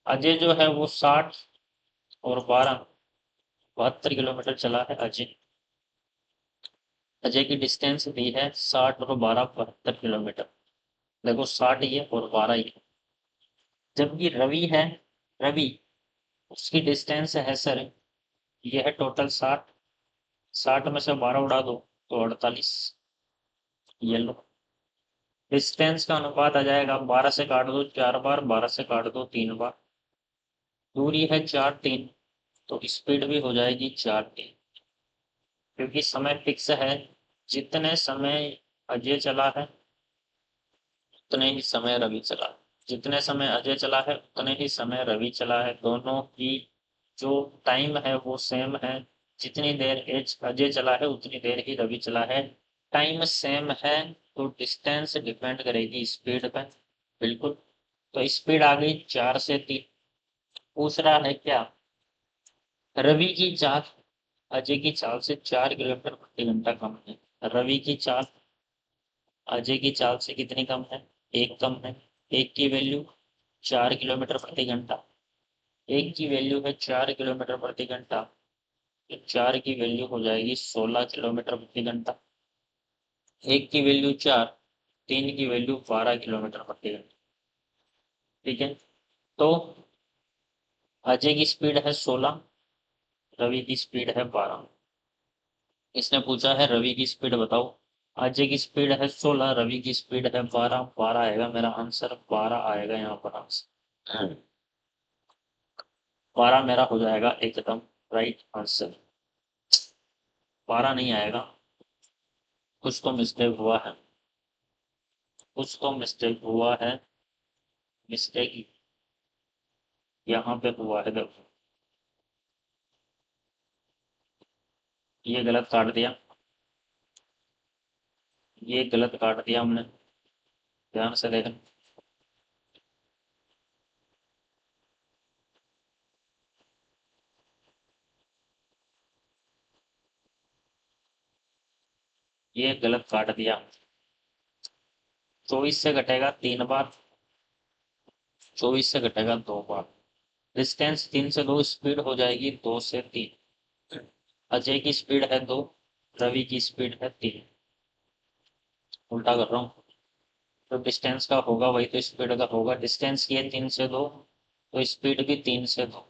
अजय जो है वो 60 और 12, 72 किलोमीटर चला है अजय। अजय की डिस्टेंस दी है 60 और 12, 72 किलोमीटर। देखो 60 ये और 12 ये। जबकि रवि है, रवि उसकी डिस्टेंस है सर, ये है टोटल 60, 60 में से 12 उड़ा दो तो 48। ये लो, डिस्टेंस का अनुपात आ जाएगा, 12 से काट दो 4 बार, 12 से काट दो 3 बार, दूरी है 4 3, तो स्पीड भी हो जाएगी 4 3। क्योंकि समय फिक्स है, जितने समय अजय चला है उतने ही समय रवि चला है, जितने समय अजय चला है उतने ही समय रवि चला है, दोनों की जो टाइम है वो सेम है। जितनी देर एज अजय चला है उतनी देर ही रवि चला है, टाइम सेम है, तो डिस्टेंस डिपेंड करेगी स्पीड पे। बिल्कुल, तो स्पीड आ गई 4 से 3। पूछ रहा है क्या, रवि की चाल अजय की चाल से 4 किलोमीटर प्रति घंटा कम है। रवि की चाल अजय की चाल से कितनी कम है, एक कम है। एक की वैल्यू 4 किलोमीटर प्रति घंटा, एक की वैल्यू है 4 किलोमीटर प्रति घंटा, तो 4 की वैल्यू हो जाएगी 16 किलोमीटर प्रति घंटा। एक की वैल्यू 4, 3 की वैल्यू 12 किलोमीटर प्रति घंटा। ठीक है, तो अजय की स्पीड है 16, रवि की स्पीड है 12। इसने पूछा है रवि की स्पीड बताओ। अजय की स्पीड है 16, रवि की स्पीड है 12, 12 आएगा मेरा आंसर, 12 आएगा यहाँ पर आंसर। 12 मेरा हो जाएगा एकदम राइट आंसर। 12 नहीं आएगा, कुछ तो मिस्टेक हुआ है, कुछ तो मिस्टेक हुआ है। मिस्टेक यहाँ पे हुआ है, देखो ये गलत काट दिया, ये गलत काट दिया हमने, ध्यान से देखना। ये गलत काट दिया। 24 से घटेगा 3 बार, 24 से घटेगा 2 बार, डिस्टेंस 3 से 2, स्पीड हो जाएगी 2 से 3। अजय की स्पीड है 2, रवि की स्पीड है 3। उल्टा कर रहा हूँ, तो डिस्टेंस का होगा वही तो स्पीड का होगा। डिस्टेंस की है 3 से 2, तो स्पीड भी 3 से 2।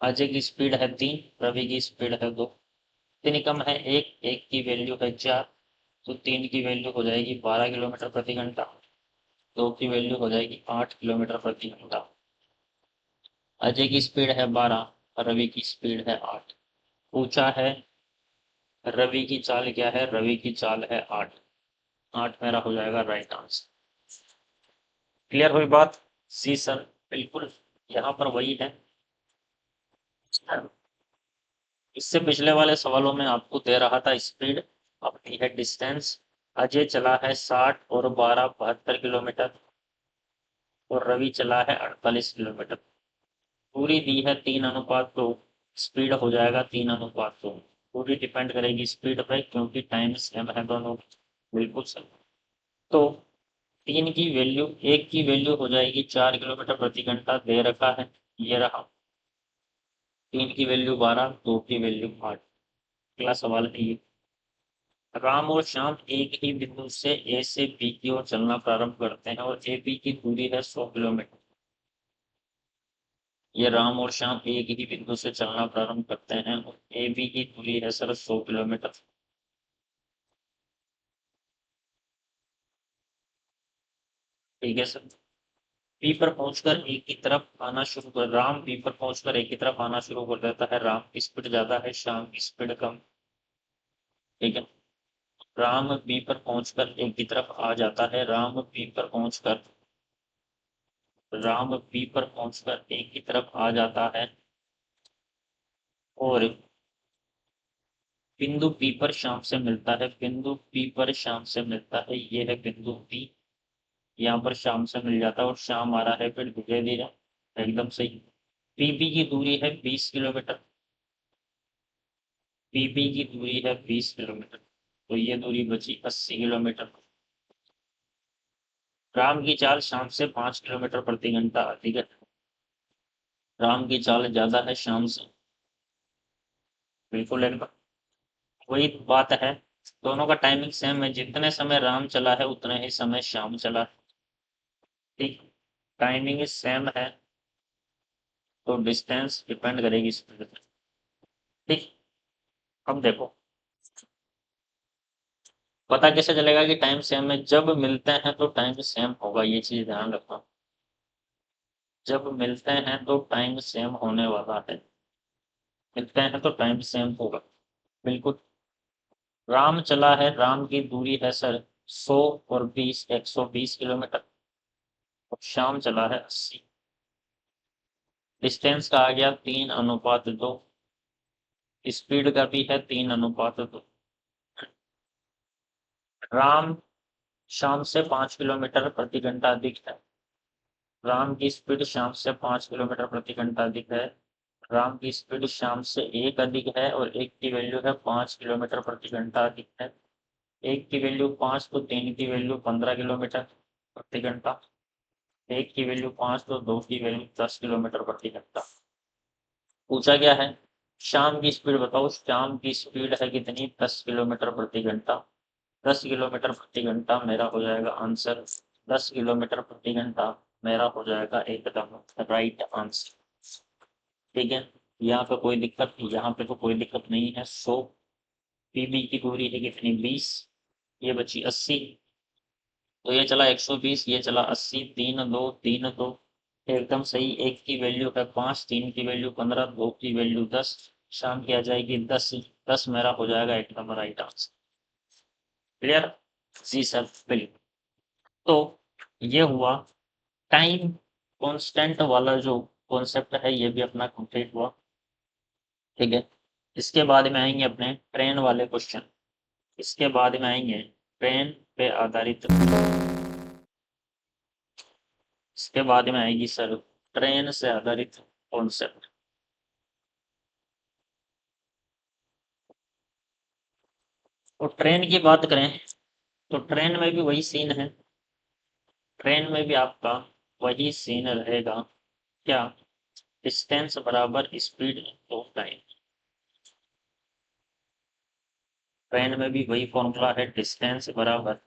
अजय की स्पीड है 3, रवि की स्पीड है 2। कितनी कम है, एक, एक की वैल्यू है 4, तो 3 की वैल्यू हो जाएगी 12 किलोमीटर प्रति घंटा, 2 की वैल्यू हो जाएगी 8 किलोमीटर प्रति घंटा। अजय की स्पीड है 12, रवि की स्पीड है 8। पूछा है रवि की चाल क्या है, रवि की चाल है 8। 8 मेरा हो जाएगा राइट आंसर। क्लियर हुई बात। सी सर, बिल्कुल, यहाँ पर वही है। इससे पिछले वाले सवालों में आपको दे रहा था स्पीड, अब दी है डिस्टेंस। अजय चला है 60 और 12, 72 किलोमीटर, और रवि चला है 48 किलोमीटर। पूरी दी है 3:2, स्पीड हो जाएगा 3:2। पूरी डिपेंड करेगी स्पीड पे, क्योंकि टाइम सेम है दोनों की। बिल्कुल सही। तो 3 की वैल्यू, एक की वैल्यू हो जाएगी 4 किलोमीटर प्रति घंटा दे रखा है, ये रहा। 3 की वैल्यू 12, 2 की वैल्यू 8। अगला सवाल है ये, राम और श्याम एक ही बिंदु से ए से बी की ओर चलना प्रारंभ करते हैं और ए बी की दूरी है 100 किलोमीटर। ये राम और श्याम एक ही बिंदु से चलना प्रारंभ करते हैं और ए बी की दूरी है सर 100 किलोमीटर। ठीक है सर। पी पर पहुंचकर एक की तरफ आना शुरू कर राम पी पर पहुंचकर एक की तरफ आना शुरू कर देता है। राम की स्पीड ज्यादा है, श्याम की स्पीड कम। ठीक है। राम बी पर पहुंचकर एक की तरफ आ जाता है। राम बी पर पहुंचकर एक की तरफ आ जाता है और बिंदु पी पर शाम से मिलता है। बिंदु पी पर शाम से मिलता है, ये है बिंदु पी। यहाँ पर शाम से मिल जाता है और शाम आ रहा है फिर धीरे धीरे। एकदम सही। पीबी की दूरी है 20 किलोमीटर। पीबी की दूरी है 20 किलोमीटर, तो ये दूरी बची 80 किलोमीटर। राम की चाल शाम से 5 किलोमीटर प्रति घंटा अधिक है। राम की चाल ज्यादा है शाम से। बिल्कुल एकदम वही बात है। दोनों का टाइमिंग सेम है, जितने समय राम चला है उतने ही समय शाम चला है। ठीक। टाइमिंग सेम है तो डिस्टेंस डिपेंड करेगी इस पर। ठीक। अब देखो, पता कैसे चलेगा कि टाइम सेम है? जब मिलते हैं तो टाइम सेम होगा, ये चीज ध्यान रखना। जब मिलते हैं तो टाइम सेम होने वाला है। मिलते हैं तो टाइम सेम होगा। बिल्कुल। राम चला है, राम की दूरी है सर 100 और 20 120 किलोमीटर। और शाम चला है 80। डिस्टेंस का आ गया 3:2। स्पीड का भी है 3:2। राम शाम से 5 किलोमीटर प्रति घंटा अधिक है। राम की स्पीड शाम से 5 किलोमीटर प्रति घंटा अधिक है। राम की स्पीड शाम से एक अधिक है और एक की वैल्यू है 5 किलोमीटर प्रति घंटा अधिक है। एक की वैल्यू 5 तो तीन की वैल्यू 15 किलोमीटर प्रति घंटा। एक की वैल्यू 5 तो दो की वैल्यू 10 किलोमीटर प्रति घंटा। पूछा गया है शाम की स्पीड बताओ। शाम की स्पीड है कितनी? 10 किलोमीटर प्रति घंटा। 10 किलोमीटर प्रति घंटा मेरा हो जाएगा आंसर। 10 किलोमीटर प्रति घंटा मेरा हो जाएगा एकदम राइट आंसर। ठीक है। यहाँ पे कोई दिक्कत नहीं, यहाँ पे तो कोई दिक्कत नहीं है। 100। पीबी की दूरी है कितनी? 20। ये बची 80। तो ये चला 120, ये चला 80। 3 2 3 2 एकदम सही। एक की वैल्यू है 5, तीन की वैल्यू 15, दो की वैल्यू 10। शाम की आ जाएगी 10। 10 मेरा हो जाएगा एकदम राइट आंसर। क्लियर? जी सर बिल्कुल। तो ये हुआ टाइम कांस्टेंट वाला जो कॉन्सेप्ट है, ये भी अपना कंप्लीट हुआ। ठीक है। इसके बाद में आएंगे अपने ट्रेन वाले क्वेश्चन। इसके बाद में आएंगे ट्रेन पे आधारित। इसके बाद में आएगी सर ट्रेन से आधारित कॉन्सेप्ट। तो ट्रेन की बात करें तो ट्रेन में भी वही सीन है। ट्रेन में भी आपका वही सीन रहेगा। क्या? डिस्टेंस बराबर स्पीड तो टाइम। ट्रेन में भी वही फॉर्मूला है, डिस्टेंस बराबर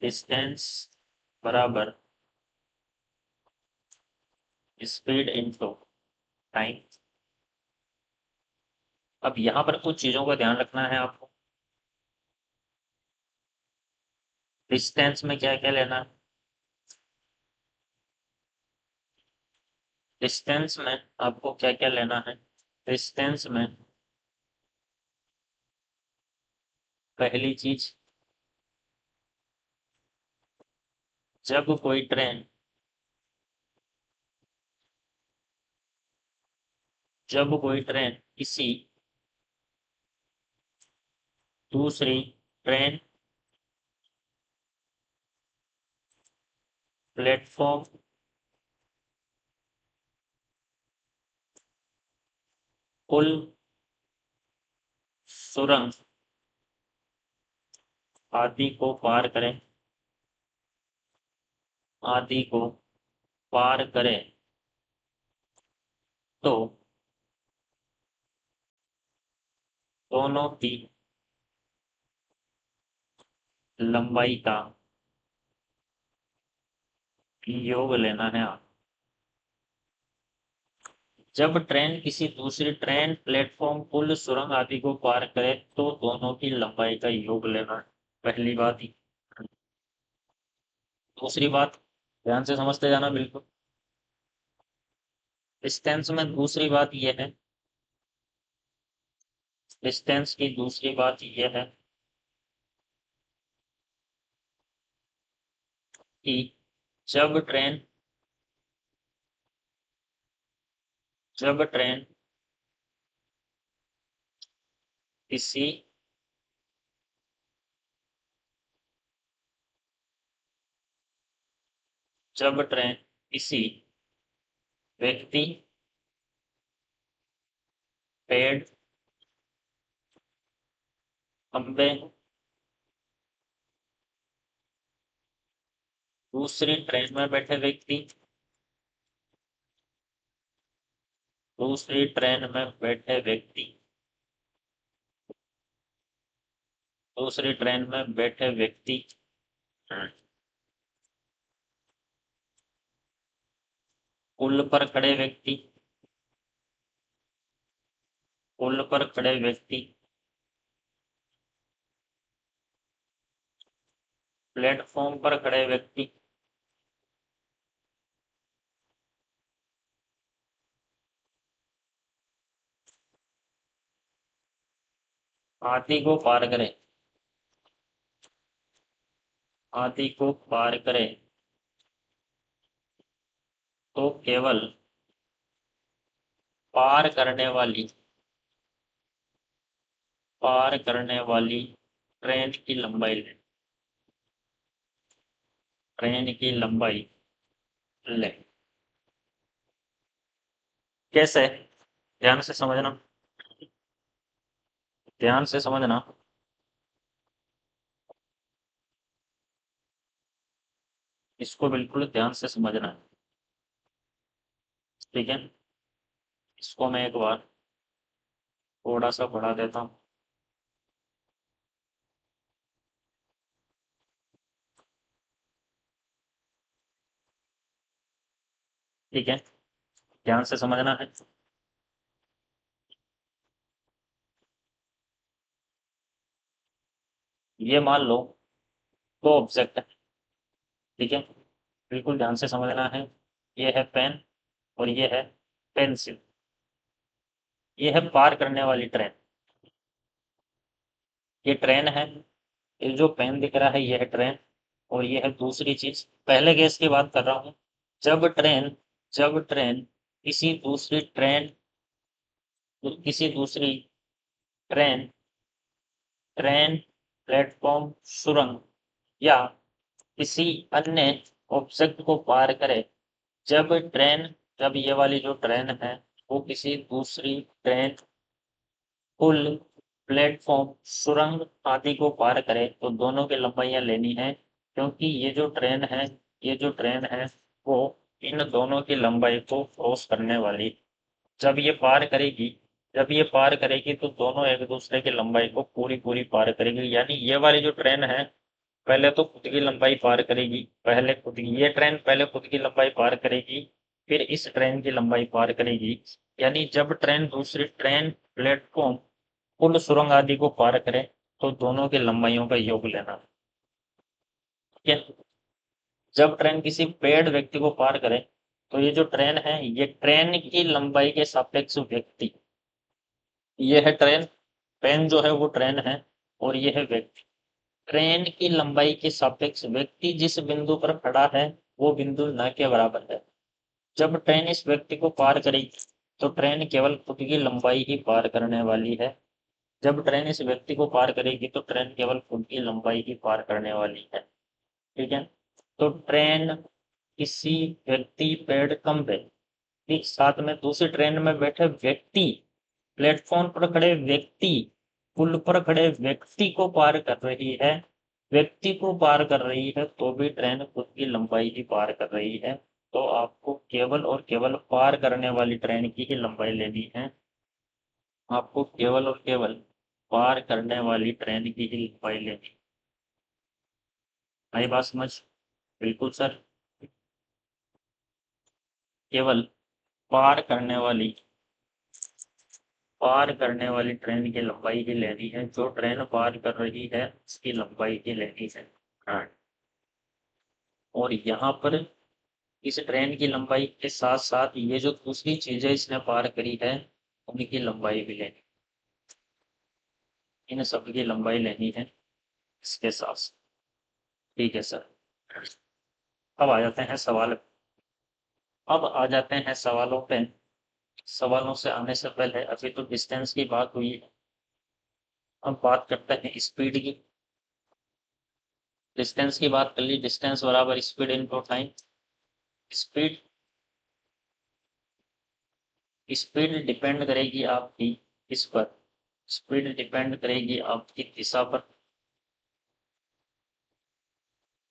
डिस्टेंस बराबर स्पीड इनटू टाइम। अब यहाँ पर कुछ चीजों का ध्यान रखना है आपको। डिस्टेंस में क्या क्या लेना है? डिस्टेंस में आपको क्या क्या लेना है? डिस्टेंस में पहली चीज, जब कोई ट्रेन किसी दूसरी ट्रेन प्लेटफॉर्म पुल सुरंग आदि को पार करें आदि को पार करें तो दोनों की लंबाई का योग लेना है आप। जब ट्रेन किसी दूसरी ट्रेन, प्लेटफॉर्म, पुल, सुरंग आदि को पार करे तो दोनों की लंबाई का योग लेना है। पहली बात ही। दूसरी बात, ध्यान से समझते जाना बिल्कुल। डिस्टेंस में दूसरी बात यह है, डिस्टेंस की दूसरी बात यह है कि जब ट्रेन जब ट्रेन किसी जब ट्रेन किसी व्यक्ति, पेड़, खंबे, दूसरी ट्रेन में बैठे व्यक्ति, दूसरी ट्रेन में बैठे व्यक्ति, दूसरी ट्रेन में बैठे व्यक्ति, पुल पर खड़े व्यक्ति, पुल पर खड़े व्यक्ति, प्लेटफॉर्म पर खड़े व्यक्ति, हाथी को पार करें, हाथी को पार करें तो केवल पार करने वाली पार करने वाली ट्रेन की लंबाई ले, ट्रेन की लंबाई ले। कैसे? ध्यान से समझना, ध्यान से समझना। इसको बिल्कुल ध्यान से समझना है। ठीक है, इसको मैं एक बार थोड़ा सा बढ़ा देता हूँ। ठीक है, ध्यान से समझना है। ये मान लो दो ऑब्जेक्ट है। ठीक है, बिल्कुल ध्यान से समझना है। ये है पेन और ये है पेंसिल। ये है पार करने वाली ट्रेन, ये ट्रेन है। ये जो पेन दिख रहा है ये है ट्रेन, और ये है दूसरी चीज। पहले केस की बात कर रहा हूँ। जब ट्रेन जब ट्रेन किसी दूसरी ट्रेन, किसी दूसरी ट्रेन, ट्रेन, प्लेटफॉर्म, सुरंग या किसी अन्य ऑब्जेक्ट को पार करे, जब ट्रेन जब ये वाली जो ट्रेन है वो किसी दूसरी ट्रेन, पुल, प्लेटफॉर्म, सुरंग आदि को पार करे तो दोनों की लंबाइयां लेनी है, क्योंकि ये जो ट्रेन है वो इन दोनों की लंबाई को क्रॉस करने वाली। जब ये पार करेगी जब ये पार करेगी तो दोनों एक दूसरे की लंबाई को पूरी पूरी पार करेगी। यानी ये वाली जो ट्रेन है पहले तो खुद की लंबाई पार करेगी, पहले खुद की ये ट्रेन पहले खुद की लंबाई पार करेगी, फिर इस ट्रेन की लंबाई पार करेगी। यानी जब ट्रेन दूसरी ट्रेन, प्लेटफॉर्म, पुल, सुरंग आदि को पार करे तो दोनों की लंबाइयों का योग लेना। ठीक है, जब ट्रेन किसी पेड़ व्यक्ति को पार करे तो ये जो ट्रेन है ये ट्रेन की लंबाई के सापेक्ष व्यक्ति, ये है ट्रेन, पेन जो है वो ट्रेन है, और ये है व्यक्ति। ट्रेन की लंबाई के सापेक्ष व्यक्ति जिस बिंदु पर खड़ा है वो बिंदु न के बराबर है। जब ट्रेन इस व्यक्ति को पार करेगी तो ट्रेन केवल खुद की लंबाई ही पार करने वाली है। जब ट्रेन इस व्यक्ति को पार करेगी तो ट्रेन केवल खुद की लंबाई ही पार करने वाली है। ठीक है, तो ट्रेन किसी व्यक्ति, पेड़, खंभे, ठीक साथ में दूसरी ट्रेन में बैठे व्यक्ति, प्लेटफॉर्म पर खड़े व्यक्ति, पुल पर खड़े व्यक्ति को पार कर रही है, व्यक्ति को पार कर रही है तो भी ट्रेन खुद की लंबाई ही पार कर रही है। तो आपको केवल और केवल पार करने वाली ट्रेन की ही लंबाई लेनी है। आपको केवल और केवल पार करने वाली ट्रेन की ही लंबाई लेनी। आई बात समझ? बिल्कुल सर। केवल पार करने वाली ट्रेन की लंबाई ही लेनी है, जो ट्रेन पार कर रही है उसकी लंबाई ही लेनी है। हाँ। और यहाँ पर इस ट्रेन की लंबाई के साथ साथ ये जो दूसरी चीजें इसने पार करी है उनकी लंबाई भी लेनी, इन सब की लंबाई लेनी है इसके साथ। ठीक है सर। अब आ जाते हैं सवाल, अब आ जाते हैं सवालों पे। सवालों से आने से पहले अभी तो डिस्टेंस की बात हुई है, अब बात करते हैं स्पीड की। डिस्टेंस की बात कर ली, डिस्टेंस बराबर speed into time. Speed speed depend करेगी आपकी इस पर, स्पीड डिपेंड करेगी आपकी दिशा पर।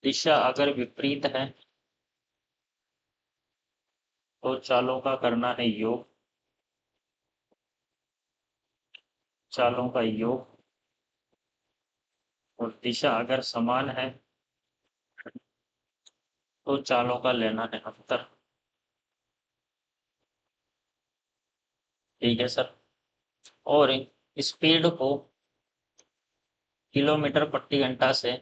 दिशा अगर विपरीत है तो चालों का करना है योग, चालों का योग। और दिशा अगर समान है तो चालों का लेना है अंतर। ठीक है सर। और स्पीड को किलोमीटर प्रति घंटा से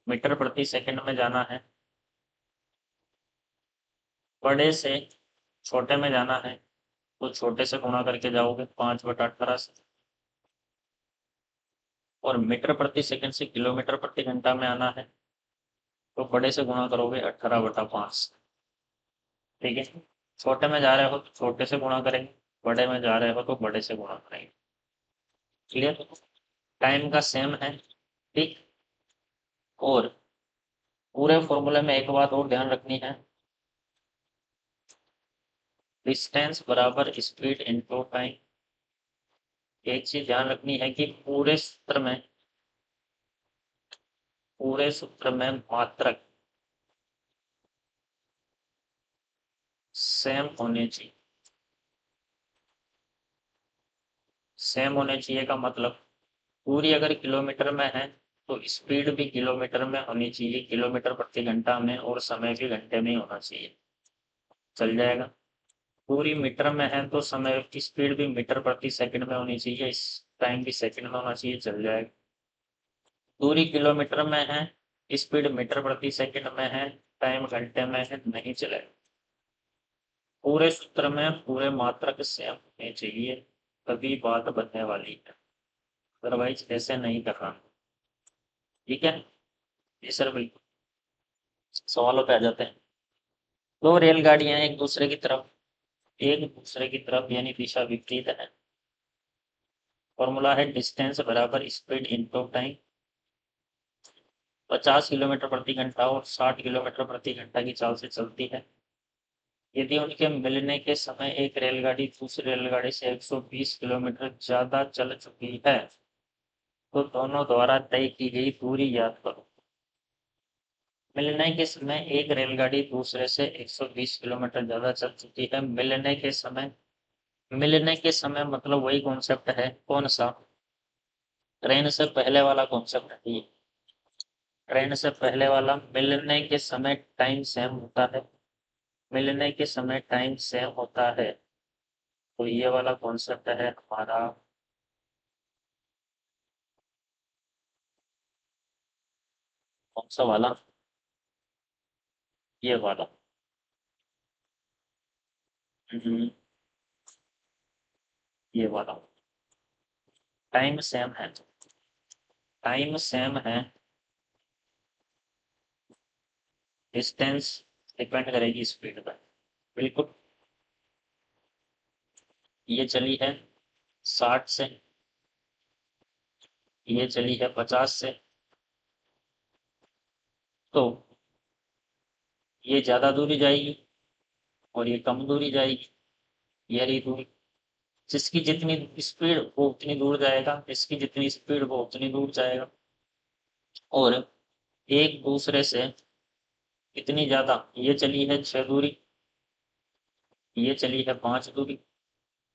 मीटर प्रति सेकंड में जाना है, बड़े से छोटे में जाना है तो छोटे से गुणा करके जाओगे 5/18 से। और मीटर प्रति सेकंड से किलोमीटर प्रति घंटा में आना है तो बड़े से गुणा करोगे 18/5। ठीक है। छोटे में जा रहे हो तो छोटे से गुणा करेंगे, बड़े में जा रहे हो तो बड़े से गुणा करेंगे। क्लियर। टाइम का सेम है। ठीक। और पूरे फॉर्मूले में एक बात और ध्यान रखनी है, डिस्टेंस बराबर स्पीड इनटू टाइम। एक चीज ध्यान रखनी है कि पूरे सूत्र में मात्रक सेम होने चाहिए। सेम होने चाहिए का मतलब, पूरी अगर किलोमीटर में है तो स्पीड भी किलोमीटर में होनी चाहिए, किलोमीटर प्रति घंटा में, और समय भी घंटे में ही होना चाहिए। चल जाएगा। पूरी मीटर में है तो समय की स्पीड भी मीटर प्रति सेकंड में होनी चाहिए, इस टाइम भी सेकंड में होना चाहिए। चल जाएगा। दूरी किलोमीटर में है, स्पीड मीटर प्रति सेकंड में है, टाइम घंटे में है, नहीं चलेगा। पूरे सूत्र में पूरे मात्रक सेम होने चाहिए, तभी बात बनने वाली है, अदरवाइज ऐसे नहीं करना। ठीक है। जी सर बिल्कुल। सवालों पे आ जाते हैं। दो रेलगाड़ियां एक दूसरे की तरफ यानी दिशा विपरीत है। फॉर्मूला है डिस्टेंस बराबर स्पीड इनटू टाइम। 50 किलोमीटर प्रति घंटा और 60 किलोमीटर प्रति घंटा की चाल से चलती है। यदि उनके मिलने के समय एक रेलगाड़ी दूसरी रेलगाड़ी से 120 किलोमीटर ज्यादा चल चुकी है तो दोनों द्वारा तय की गई दूरी याद करो। मिलने के समय एक रेलगाड़ी दूसरे से 120 किलोमीटर ज्यादा चल चुकी है। मिलने के समय मतलब वही कॉन्सेप्ट है, कौन सा? ट्रेन से पहले वाला कॉन्सेप्ट है ये। ट्रेन से पहले वाला, मिलने के समय टाइम सेम होता है, मिलने के समय टाइम सेम होता है, तो ये वाला कॉन्सेप्ट है हमारा। कौन सा वाला? ये वाला। हम्म, ये वाला। टाइम सेम है, टाइम सेम है, डिस्टेंस डिपेंड करेगी स्पीड पर। बिल्कुल। ये चली है 60 से, ये चली है 50 से, तो ये ज्यादा दूरी जाएगी और ये कम दूरी जाएगी। ये रही दूरी। जिसकी जितनी स्पीड वो उतनी दूर जाएगा, जिसकी जितनी स्पीड वो उतनी दूर जाएगा। और एक दूसरे से कितनी ज्यादा, ये चली है 6 दूरी, ये चली है 5 दूरी।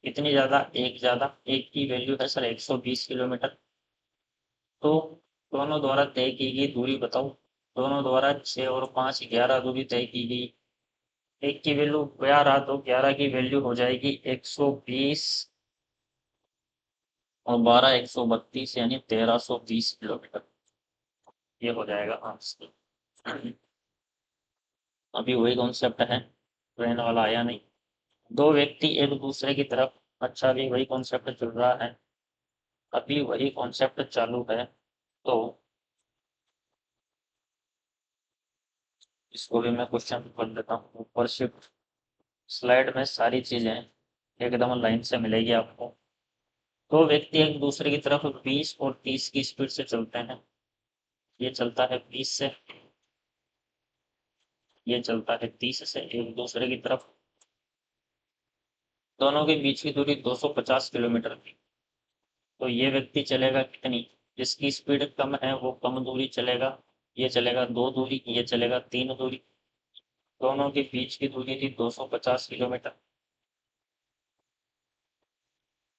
इतनी ज्यादा, एक ज्यादा, एक की वैल्यू है सर 120 किलोमीटर। तो दोनों द्वारा तय की गई दूरी बताओ। दोनों द्वारा 6 और 5 11 दूरी तय की गई। एक की वैल्यू 11 तो 11 की वैल्यू हो जाएगी 120 और 12 132 यानी 1320 किलोमीटर। ये हो जाएगा आंसर। अभी वही कॉन्सेप्ट है, ट्रेन वाला आया नहीं। दो व्यक्ति एक दूसरे की तरफ, अच्छा अभी वही कॉन्सेप्ट चल रहा है, अभी वही कॉन्सेप्ट चालू है। तो इसको भी मैं क्वेश्चन कर लेता हूँ। ऊपर शिफ्ट स्लाइड में सारी चीजें एकदम लाइन से मिलेगी आपको। दो व्यक्ति एक दूसरे की तरफ 20 और 30 की स्पीड से चलते हैं। ये चलता है 20 से, ये चलता है 30 से एक दूसरे की तरफ। दोनों के बीच की दूरी 250 किलोमीटर थी। तो ये व्यक्ति चलेगा कितनी, जिसकी स्पीड कम है वो कम दूरी चलेगा। ये चलेगा 2 दूरी, ये चलेगा 3 दूरी। दोनों के बीच की दूरी थी 250 किलोमीटर।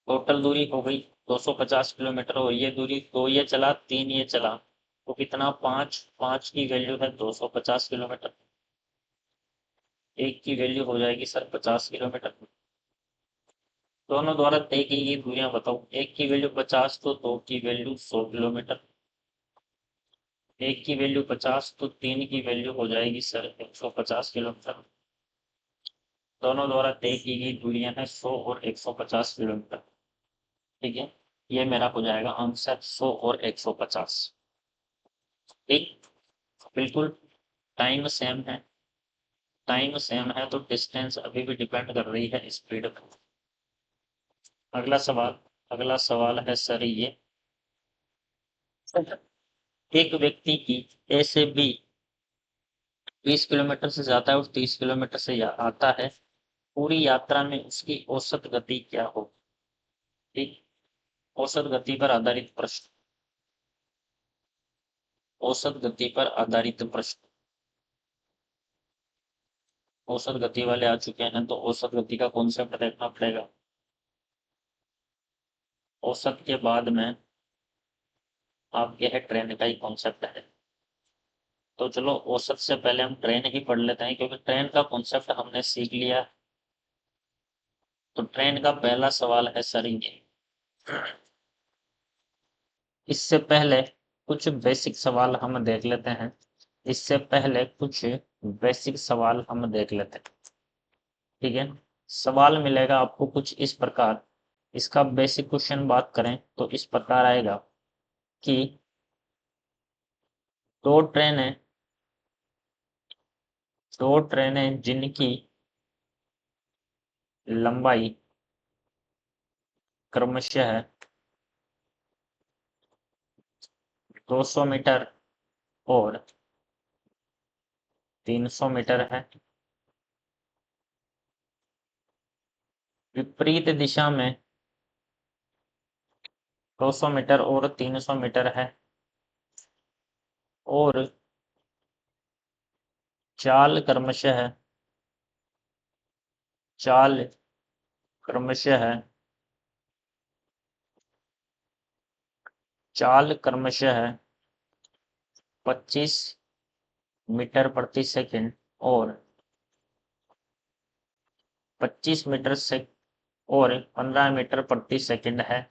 टोटल दूरी हो गई 250 किलोमीटर, और ये दूरी 2 ये चला 3 ये चला, तो कितना 5, 5 की वैल्यू है 250 किलोमीटर। एक की वैल्यू हो जाएगी सर 50 किलोमीटर। दोनों द्वारा तय की गई दूरियां बताओ। एक की वैल्यू 50 तो दो की वैल्यू 100 किलोमीटर। एक की वैल्यू 50 तो तीन की वैल्यू हो जाएगी सर 150 किलोमीटर। दोनों द्वारा तय की गई दूरियां हैं 100 और 150 किलोमीटर। ठीक है, ये मेरा हो जाएगा आंसर 100 और 150। ठीक, बिल्कुल टाइम सेम है। टाइम सेम है तो डिस्टेंस अभी भी डिपेंड कर रही है स्पीड पर। अगला सवाल, अगला सवाल है सर ये, एक व्यक्ति की ए से बी 20 किलोमीटर से जाता है और 30 किलोमीटर से आता है। पूरी यात्रा में उसकी औसत गति क्या हो। ठीक, औसत गति पर आधारित प्रश्न, औसत गति पर आधारित प्रश्न। औसत गति वाले आ चुके हैं तो औसत गति का कॉन्सेप्ट देखना पड़ेगा। औसत के बाद में आपके है ट्रेन का ही कॉन्सेप्ट है। तो चलो औसत से पहले हम ट्रेन ही पढ़ लेते हैं, क्योंकि ट्रेन का कॉन्सेप्ट हमने सीख लिया। तो ट्रेन का पहला सवाल है सर ये, इससे पहले कुछ बेसिक सवाल हम देख लेते हैं। इससे पहले कुछ बेसिक सवाल हम देख लेते हैं। ठीक है, सवाल मिलेगा आपको कुछ इस प्रकार। इसका बेसिक क्वेश्चन बात करें तो इस प्रकार आएगा कि दो ट्रेनें, दो ट्रेनें जिनकी लंबाई क्रमशः 200 मीटर और 300 मीटर है, विपरीत दिशा में 200 मीटर और 300 मीटर है, और चाल क्रमशः, चाल क्रमशः, चाल क्रमशः 25 मीटर प्रति सेकंड और 25 मीटर से और 15 मीटर प्रति सेकंड है।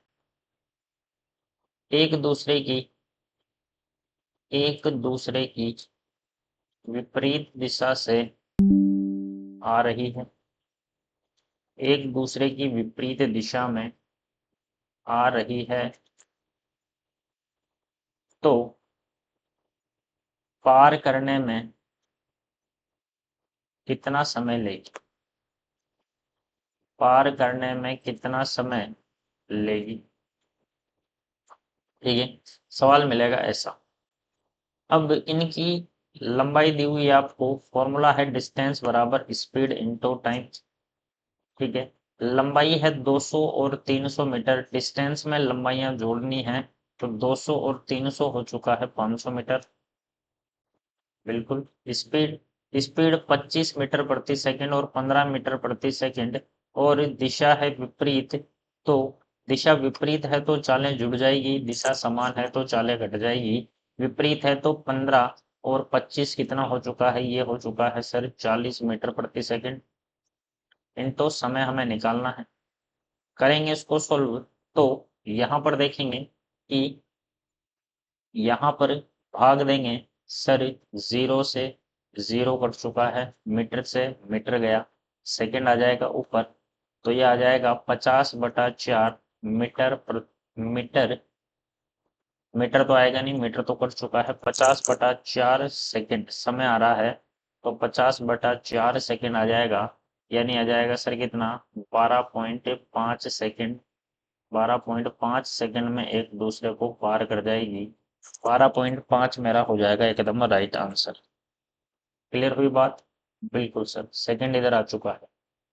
एक दूसरे की, एक दूसरे की विपरीत दिशा से आ रही है, एक दूसरे की विपरीत दिशा में आ रही है। तो पार करने में कितना समय लेगी, पार करने में कितना समय लेगी। ठीक है, सवाल मिलेगा ऐसा। अब इनकी लंबाई दी हुई है आपको, फॉर्मूला है डिस्टेंस बराबर स्पीड इनटू टाइम। ठीक है, लंबाई है 200 और 300 मीटर, डिस्टेंस में लंबाइयां जोड़नी है, तो 200 और 300 हो चुका है 500 मीटर। बिल्कुल, स्पीड, स्पीड 25 मीटर प्रति सेकंड और 15 मीटर प्रति सेकंड, और दिशा है विपरीत। तो दिशा विपरीत है तो चालें जुड़ जाएगी, दिशा समान है तो चालें घट जाएगी। विपरीत है तो 15 और 25 कितना हो चुका है, ये हो चुका है सर 40 मीटर प्रति सेकंड। इनको समय हमें निकालना है, करेंगे इसको सोल्व। तो यहाँ पर देखेंगे कि यहाँ पर भाग देंगे सर, 0 से 0 कट चुका है, मीटर से मीटर गया, सेकंड आ जाएगा ऊपर, तो ये आ जाएगा 50/4 मीटर मीटर। मीटर तो आएगा नहीं, मीटर तो कट चुका है, 50/4 सेकंड समय आ रहा है, तो 50/4 सेकंड आ जाएगा, यानी आ जाएगा सर कितना, 12.5 सेकंड। 12.5 सेकंड में एक दूसरे को पार कर जाएगी। 12.5 मेरा हो जाएगा एकदम राइट आंसर। क्लियर हुई बात? बिल्कुल सर, सेकंड इधर आ चुका है,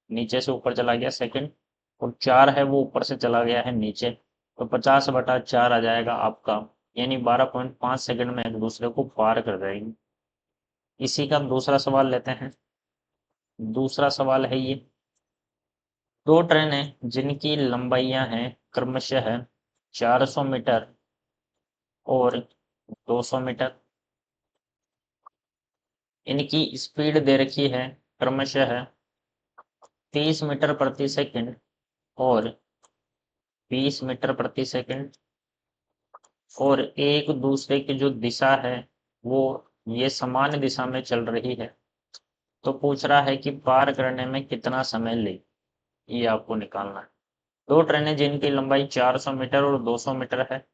नीचे से ऊपर चला गया सेकंड, और 4 है वो ऊपर से चला गया है नीचे, तो 50/4 आ जाएगा आपका, यानी 12.5 सेकंड में एक दूसरे को पार कर जाएंगे। इसी का दूसरा सवाल लेते हैं। दूसरा सवाल है ये, दो ट्रेनें जिनकी लंबाइयां हैं क्रमशः 400 मीटर और 200 मीटर, इनकी स्पीड दे रखी है क्रमशः 30 मीटर प्रति सेकंड और 20 मीटर प्रति सेकंड, और एक दूसरे की जो दिशा है वो ये समान दिशा में चल रही है, तो पूछ रहा है कि पार करने में कितना समय ले, ये आपको निकालना है। दो ट्रेनें जिनकी लंबाई 400 मीटर और 200 मीटर है,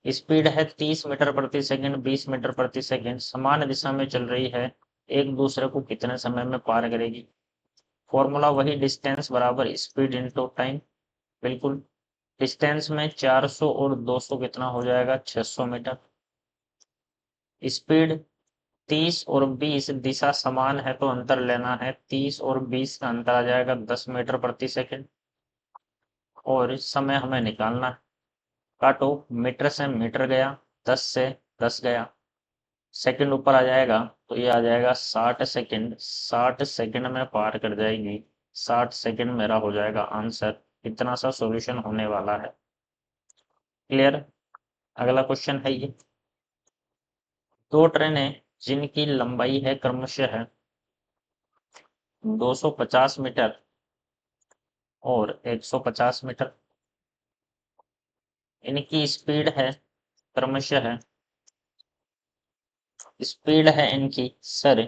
स्पीड है 30 मीटर प्रति सेकंड, 20 मीटर प्रति सेकंड, समान दिशा में चल रही है, एक दूसरे को कितने समय में पार करेगी। फॉर्मूला वही, डिस्टेंस बराबर स्पीड इंटू टाइम। बिल्कुल, डिस्टेंस में 400 और 200 कितना हो जाएगा, 600 मीटर। स्पीड 30 और 20 दिशा समान है तो अंतर लेना है, 30 और 20 का अंतर आ जाएगा 10 मीटर प्रति सेकंड, और समय हमें निकालना है। काटो, मीटर से मीटर गया, 10 से 10 गया, सेकंड ऊपर आ जाएगा, तो ये आ जाएगा 60 सेकंड, 60 सेकंड में पार कर जाएगी। 60 सेकंड मेरा हो जाएगा आंसर, इतना सा सॉल्यूशन होने वाला है। क्लियर? अगला क्वेश्चन है ये, दो ट्रेनें जिनकी लंबाई है क्रमशः 250 मीटर और 150 मीटर, इनकी स्पीड है क्रमशः, स्पीड है इनकी सर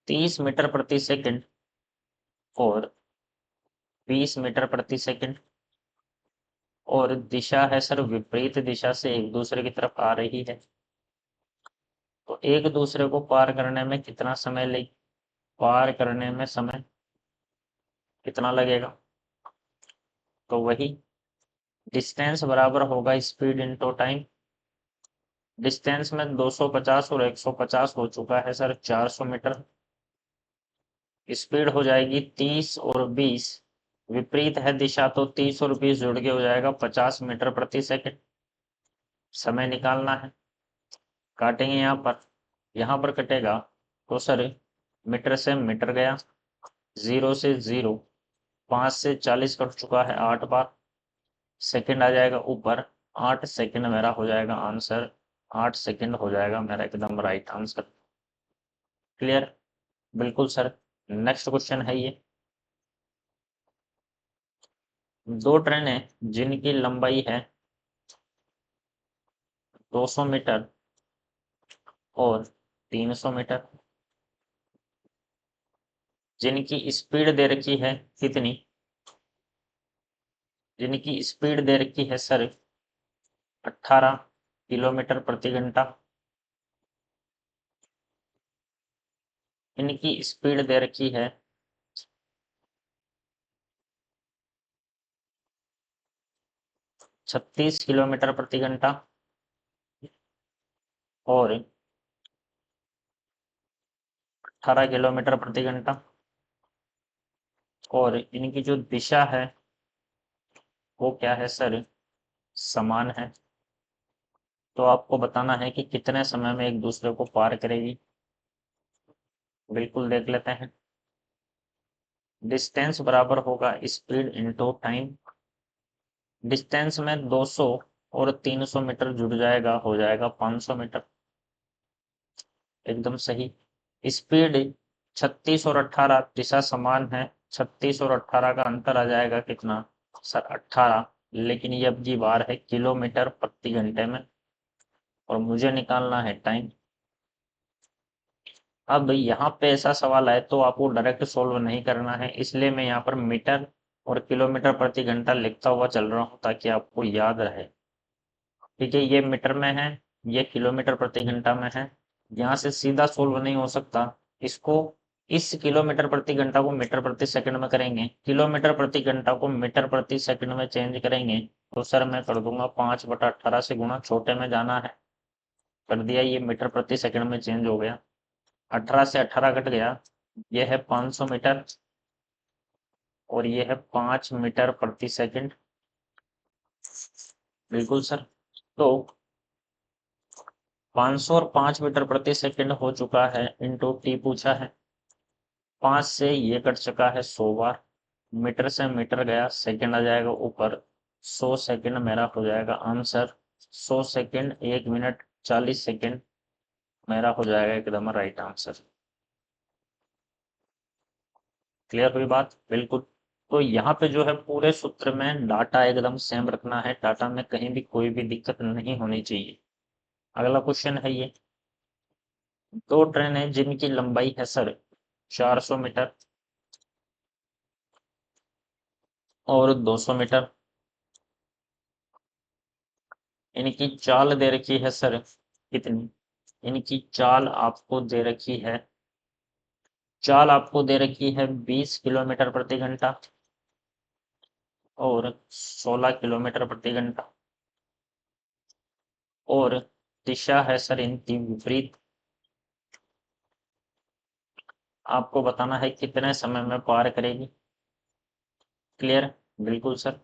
30 मीटर प्रति सेकंड और 20 मीटर प्रति सेकंड, और दिशा है सर विपरीत दिशा से एक दूसरे की तरफ आ रही है, तो एक दूसरे को पार करने में कितना समय ले, पार करने में समय कितना लगेगा, तो वही डिस्टेंस बराबर होगा स्पीड इंटू टाइम। डिस्टेंस में 250 और 150 हो चुका है सर 400 मीटर, स्पीड हो जाएगी 30 और 20, विपरीत है दिशा तो 30 और 20 जुड़ के हो जाएगा 50 मीटर प्रति सेकंड। समय निकालना है, काटेंगे यहाँ पर कटेगा, तो सर मीटर से मीटर गया, 0 से 0, 5 से 40 कट चुका है 8 बार, सेकंड आ जाएगा ऊपर, 8 सेकंड मेरा हो जाएगा आंसर, 8 सेकंड हो जाएगा मेरा एकदम राइट आंसर। क्लियर? बिल्कुल सर। नेक्स्ट क्वेश्चन है ये, दो ट्रेनें जिनकी लंबाई है 200 मीटर और 300 मीटर, जिनकी स्पीड दे रखी है कितनी, जिनकी स्पीड दे रखी है सर 18 किलोमीटर प्रति घंटा, इनकी स्पीड दे रखी है 36 किलोमीटर प्रति घंटा, और 18 किलोमीटर प्रति घंटा, और इनकी जो दिशा है वो क्या है सर, समान है, तो आपको बताना है कि कितने समय में एक दूसरे को पार करेगी। बिल्कुल देख लेते हैं, डिस्टेंस बराबर होगा स्पीड इंटू टाइम। डिस्टेंस में 200 और 300 मीटर जुड़ जाएगा, हो जाएगा 500 मीटर, एकदम सही। स्पीड 36 और 18 दिशा समान है, 36 और 18 का अंतर आ जाएगा कितना सर 18, लेकिन ये अब की बार है किलोमीटर प्रति घंटे में और मुझे निकालना है टाइम। अब यहाँ पे ऐसा सवाल है तो आपको डायरेक्ट सोल्व नहीं करना है, इसलिए मैं यहाँ पर मीटर और किलोमीटर प्रति घंटा लिखता हुआ चल रहा हूँ ताकि आपको याद रहे। ठीक है, ये मीटर में है, ये किलोमीटर प्रति घंटा में है। यहाँ से सीधा सोल्व नहीं हो सकता, इसको इस किलोमीटर प्रति घंटा को मीटर प्रति सेकंड में करेंगे, किलोमीटर प्रति घंटा को मीटर प्रति सेकंड में चेंज करेंगे तो सर मैं कर दूंगा 5/18 से गुणा, छोटे में जाना है, कर दिया, ये मीटर प्रति सेकंड में चेंज हो गया। 18 से 18 कट गया, ये है 500 मीटर और ये है 5 मीटर प्रति सेकंड। बिल्कुल सर। तो 500 और 5 मीटर प्रति सेकंड हो चुका है, इंटू टी पूछा है, 5 से ये कट चुका है 100 बार, मीटर से मीटर गया, सेकंड आ जाएगा ऊपर, 100 सेकंड मेरा हो जाएगा आंसर। 100 सेकंड 1 मिनट 40 सेकंड मेरा हो जाएगा एकदम राइट आंसर। क्लियर हुई बात? बिल्कुल। तो यहाँ पे जो है पूरे सूत्र में डाटा एकदम सेम रखना है, डाटा में कहीं भी कोई भी दिक्कत नहीं होनी चाहिए। अगला क्वेश्चन है ये, दो ट्रेन है जिनकी लंबाई है सर 400 मीटर और 200 मीटर, इनकी चाल दे रखी है सर कितनी, इनकी चाल आपको दे रखी है, चाल आपको दे रखी है 20 किलोमीटर प्रति घंटा और 16 किलोमीटर प्रति घंटा, और दिशा है सर इनकी विपरीत। आपको बताना है कितने समय में पार करेगी। क्लियर? बिल्कुल सर।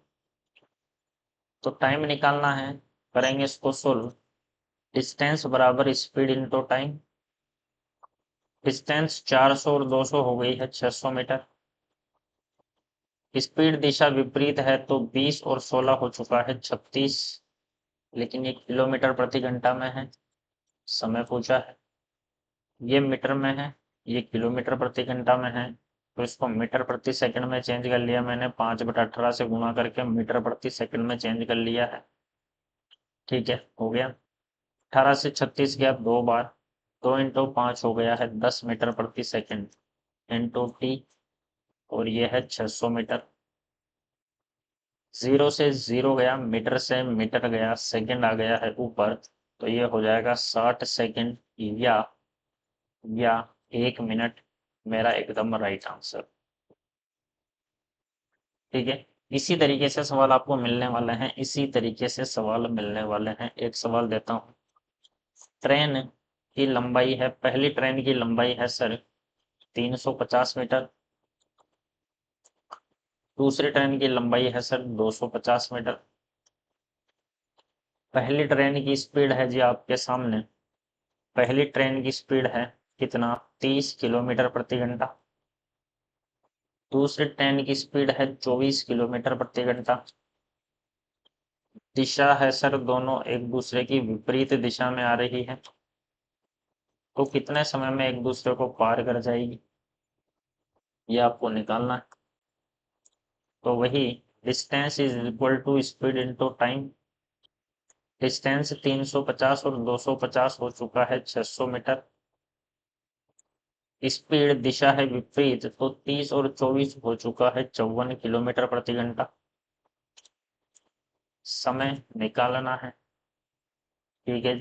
तो टाइम निकालना है, करेंगे इसको सोल्व। डिस्टेंस बराबर स्पीड इनटू टाइम, डिस्टेंस 400 और 200 हो गई है 600 मीटर, स्पीड दिशा विपरीत है तो 20 और 16 हो चुका है 36, लेकिन ये किलोमीटर प्रति घंटा में है, समय पूछा है, ये मीटर में है, ये किलोमीटर प्रति घंटा में है, तो इसको मीटर प्रति सेकंड में चेंज कर लिया मैंने, 5/18 से गुणा करके मीटर प्रति सेकंड में चेंज कर लिया है। ठीक है, हो गया। 18 से 36 गया 2 बार, 2 इंटू 5 हो गया है 10 मीटर प्रति सेकंड इंटू टी, और ये है 600 मीटर। 0 से 0 गया, मीटर से मीटर गया, सेकंड आ गया है ऊपर, तो ये हो जाएगा 60 सेकंड या 1 मिनट, मेरा एकदम राइट आंसर। ठीक है, इसी तरीके से सवाल आपको मिलने वाले हैं, इसी तरीके से सवाल मिलने वाले हैं। एक सवाल देता हूँ, ट्रेन की लंबाई है, पहली ट्रेन की लंबाई है सर 350 मीटर, दूसरी ट्रेन की लंबाई है सर 250 मीटर, पहली ट्रेन की स्पीड है जी आपके सामने, पहली ट्रेन की स्पीड है कितना 30 किलोमीटर प्रति घंटा, दूसरी ट्रेन की स्पीड है 24 किलोमीटर प्रति घंटा, दिशा है सर दोनों एक दूसरे की विपरीत दिशा में आ रही है, तो कितने समय में एक दूसरे को पार कर जाएगी, ये आपको निकालना है। तो वही distance is equal to speed into time, distance 350 और 250 हो चुका है 600 मीटर, स्पीड दिशा है विपरीत तो 30 और 24 हो चुका है 54 किलोमीटर प्रति घंटा, समय निकालना है। ठीक है,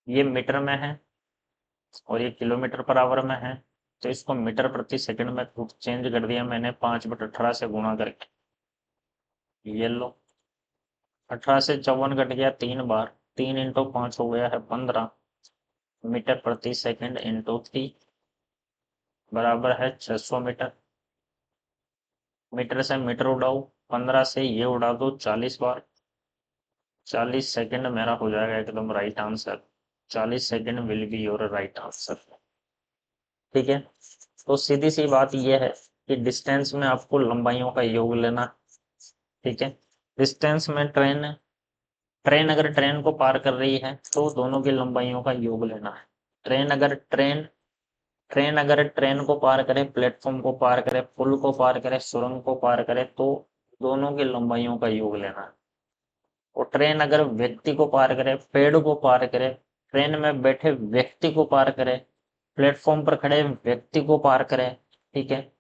ये मीटर में है और ये किलोमीटर पर आवर में है, तो इसको मीटर प्रति सेकंड में चेंज कर दिया मैंने 5/18 से गुणा करके, ये लो 18 से 54 कट गया 3 बार, 3 इंटू 5 हो गया है 15 मीटर प्रति सेकंड इंटू 3 बराबर है 600 मीटर, मीटर से मीटर उड़ाओ, 15 से ये उड़ा दो 40 बार, 40 सेकंड मेरा हो जाएगा एकदम right answer, 40 second will be your right answer. ठीक है, तो सीधी सी बात यह है कि डिस्टेंस में आपको लंबाइयों का योग लेना है। ठीक है, डिस्टेंस में ट्रेन अगर ट्रेन को पार कर रही है तो दोनों की लंबाइयों का योग लेना है। ट्रेन अगर ट्रेन को पार करे, प्लेटफॉर्म को पार करे, पुल को पार करे, सुरंग को पार करे, तो दोनों की लंबाइयों का योग लेना है। और ट्रेन अगर व्यक्ति को पार करे, पेड़ को पार करे, ट्रेन में बैठे व्यक्ति को पार करे, प्लेटफॉर्म पर खड़े व्यक्ति को पार करे, ठीक है,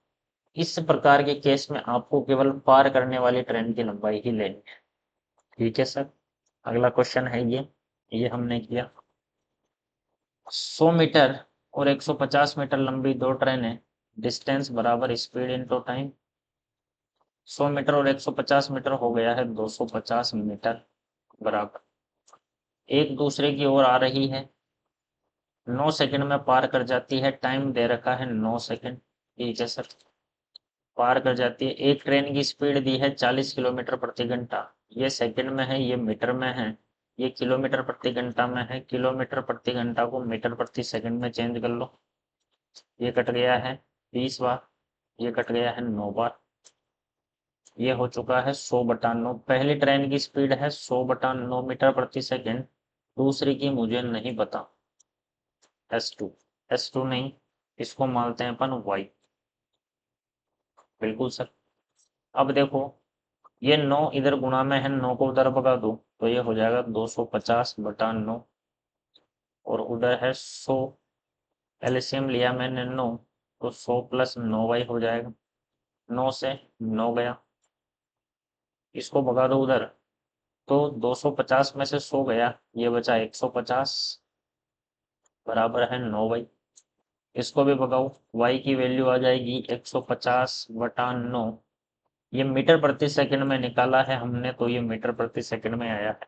इस प्रकार के केस में आपको केवल पार करने वाली ट्रेन की लंबाई ही लेनी है। ठीक है सर, अगला क्वेश्चन है ये हमने किया। 100 मीटर और 150 मीटर लंबी दो ट्रेनें, डिस्टेंस बराबर स्पीड इनटू टाइम। 100 मीटर और 150 मीटर हो गया है 250 मीटर बराबर, एक दूसरे की ओर आ रही है, 9 सेकंड में पार कर जाती है, टाइम दे रखा है 9 सेकंड। ठीक है सर, पार कर जाती है। एक ट्रेन की स्पीड दी है 40 किलोमीटर प्रति घंटा, ये सेकंड में है, ये मीटर में है, ये किलोमीटर प्रति घंटा में है। किलोमीटर प्रति घंटा को मीटर प्रति सेकंड में चेंज कर लो, ये कट गया है 20 बार, ये कट गया है 9 बार, ये हो चुका है 100/9। पहली ट्रेन की स्पीड है 100/9 मीटर प्रति सेकंड, दूसरी की मुझे नहीं पता, S2 नहीं, इसको मानते हैं अपन Y। बिल्कुल सर। अब देखो, ये 9 इधर गुणा में है, 9 को उधर भगा दो तो ये हो जाएगा 250/9, और उधर है 100, एलसीएम लिया मैंने 9, तो 100 + 9y हो जाएगा, 9 से 9 गया, इसको भगा दो उधर, तो 250 में से 100 गया, ये बचा 150 बराबर है 9y। इसको भी भगाओ, y की वैल्यू आ जाएगी 150/9, ये मीटर प्रति सेकंड में निकाला है हमने, तो ये मीटर प्रति सेकंड में आया है।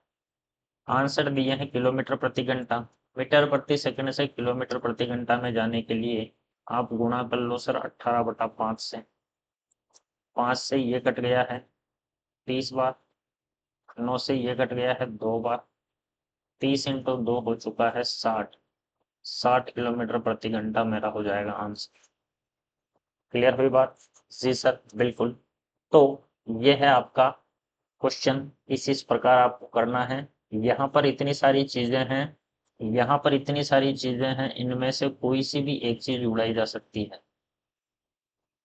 आंसर दिए हैं किलोमीटर प्रति घंटा। मीटर प्रति सेकंड से किलोमीटर प्रति घंटा में जाने के लिए आप गुणा कर लो सर 18/5 से, 5 से ये कट गया है 30 बार, 9 से ये कट गया है 2 बार, 30 × 2 हो चुका है 60 किलोमीटर प्रति घंटा मेरा हो जाएगा आंसर। क्लियर हुई बात? जी सर, बिल्कुल। तो ये है आपका क्वेश्चन, इस प्रकार आपको करना है। यहाँ पर इतनी सारी चीजें हैं, यहाँ पर इतनी सारी चीजें हैं, इनमें से कोई सी भी एक चीज उड़ाई जा सकती है।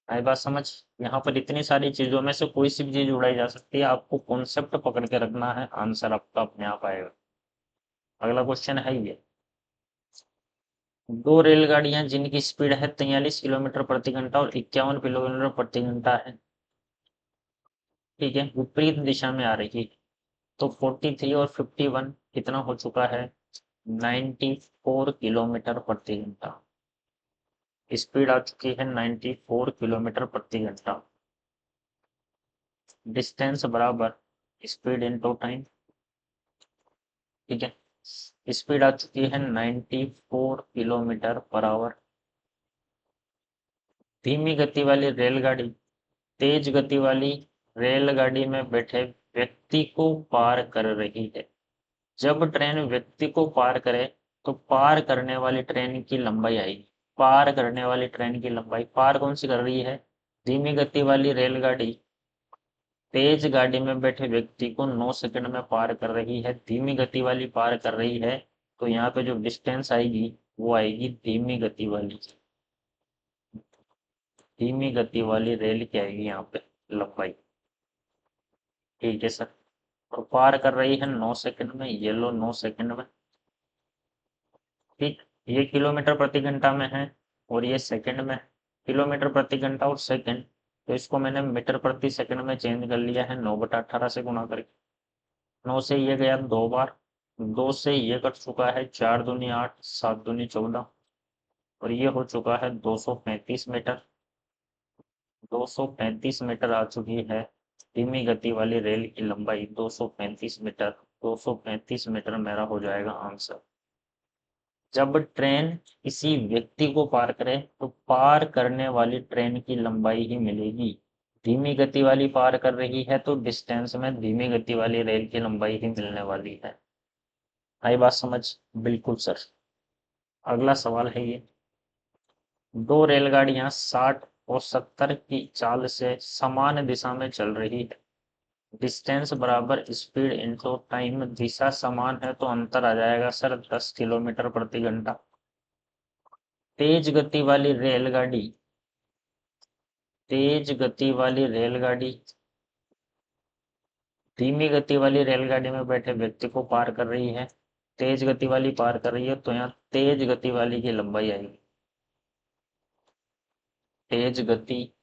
आई बात समझ? यहाँ पर इतनी सारी चीजों में से कोई सी भी चीज उड़ाई जा सकती है, आपको कॉन्सेप्ट पकड़ के रखना है, आंसर आपका अपने आप आएगा। अगला क्वेश्चन है ये, दो रेलगाड़ियां जिनकी स्पीड है 43 किलोमीटर प्रति घंटा और 51 किलोमीटर प्रति घंटा है, ठीक है, विपरीत दिशा में आ रही है, तो 43 और 51 कितना हो चुका है, 94 किलोमीटर प्रति घंटा। स्पीड आ चुकी है 94 किलोमीटर प्रति घंटा, डिस्टेंस बराबर स्पीड इनटू टाइम। ठीक है, स्पीड आ चुकी है 94 किलोमीटर पर आवर। धीमी गति वाली रेलगाड़ी तेज गति वाली रेलगाड़ी में बैठे व्यक्ति को पार कर रही है। जब ट्रेन व्यक्ति को पार करे तो पार करने वाली ट्रेन की लंबाई आएगी। पार करने वाली ट्रेन की लंबाई, पार कौन सी कर रही है, धीमी गति वाली रेलगाड़ी तेज गाड़ी में बैठे व्यक्ति को 9 सेकंड में पार कर रही है, धीमी गति वाली पार कर रही है, तो यहाँ पे जो डिस्टेंस आएगी वो आएगी धीमी गति वाली, धीमी गति वाली रेल की आएगी यहाँ पे लंबाई। ठीक है सर, और पार कर रही है 9 सेकंड में, ये लो 9 सेकंड में। ठीक, ये किलोमीटर प्रति घंटा में है और ये सेकंड में, किलोमीटर प्रति घंटा और सेकंड, तो इसको मैंने मीटर प्रति सेकंड में चेंज कर लिया है 9/18 से गुणा करके। 9 से ये गया 2 बार, 2 से ये कट चुका है, 4 दूनी 8, 7 दूनी 14, और ये हो चुका है 235 मीटर। 235 मीटर आ चुकी है धीमी गति वाली रेल की लंबाई, 235 मीटर। 235 मीटर मेरा हो जाएगा आंसर। जब ट्रेन किसी व्यक्ति को पार करे तो पार करने वाली ट्रेन की लंबाई ही मिलेगी। धीमी गति वाली पार कर रही है तो डिस्टेंस में धीमी गति वाली रेल की लंबाई ही मिलने वाली है। आई बात समझ? बिल्कुल सर। अगला सवाल है ये, दो रेलगाड़ियां 60 और 70 की चाल से समान दिशा में चल रही है, डिस्टेंस बराबर स्पीड इनटू टाइम। दिशा समान है तो अंतर आ जाएगा सर 10 किलोमीटर प्रति घंटा। तेज गति वाली रेलगाड़ी, तेज गति वाली रेलगाड़ी धीमी गति वाली रेलगाड़ी में बैठे व्यक्ति को पार कर रही है। तेज गति वाली पार कर रही है, तो यहाँ तेज गति वाली की लंबाई आएगी। तेज गति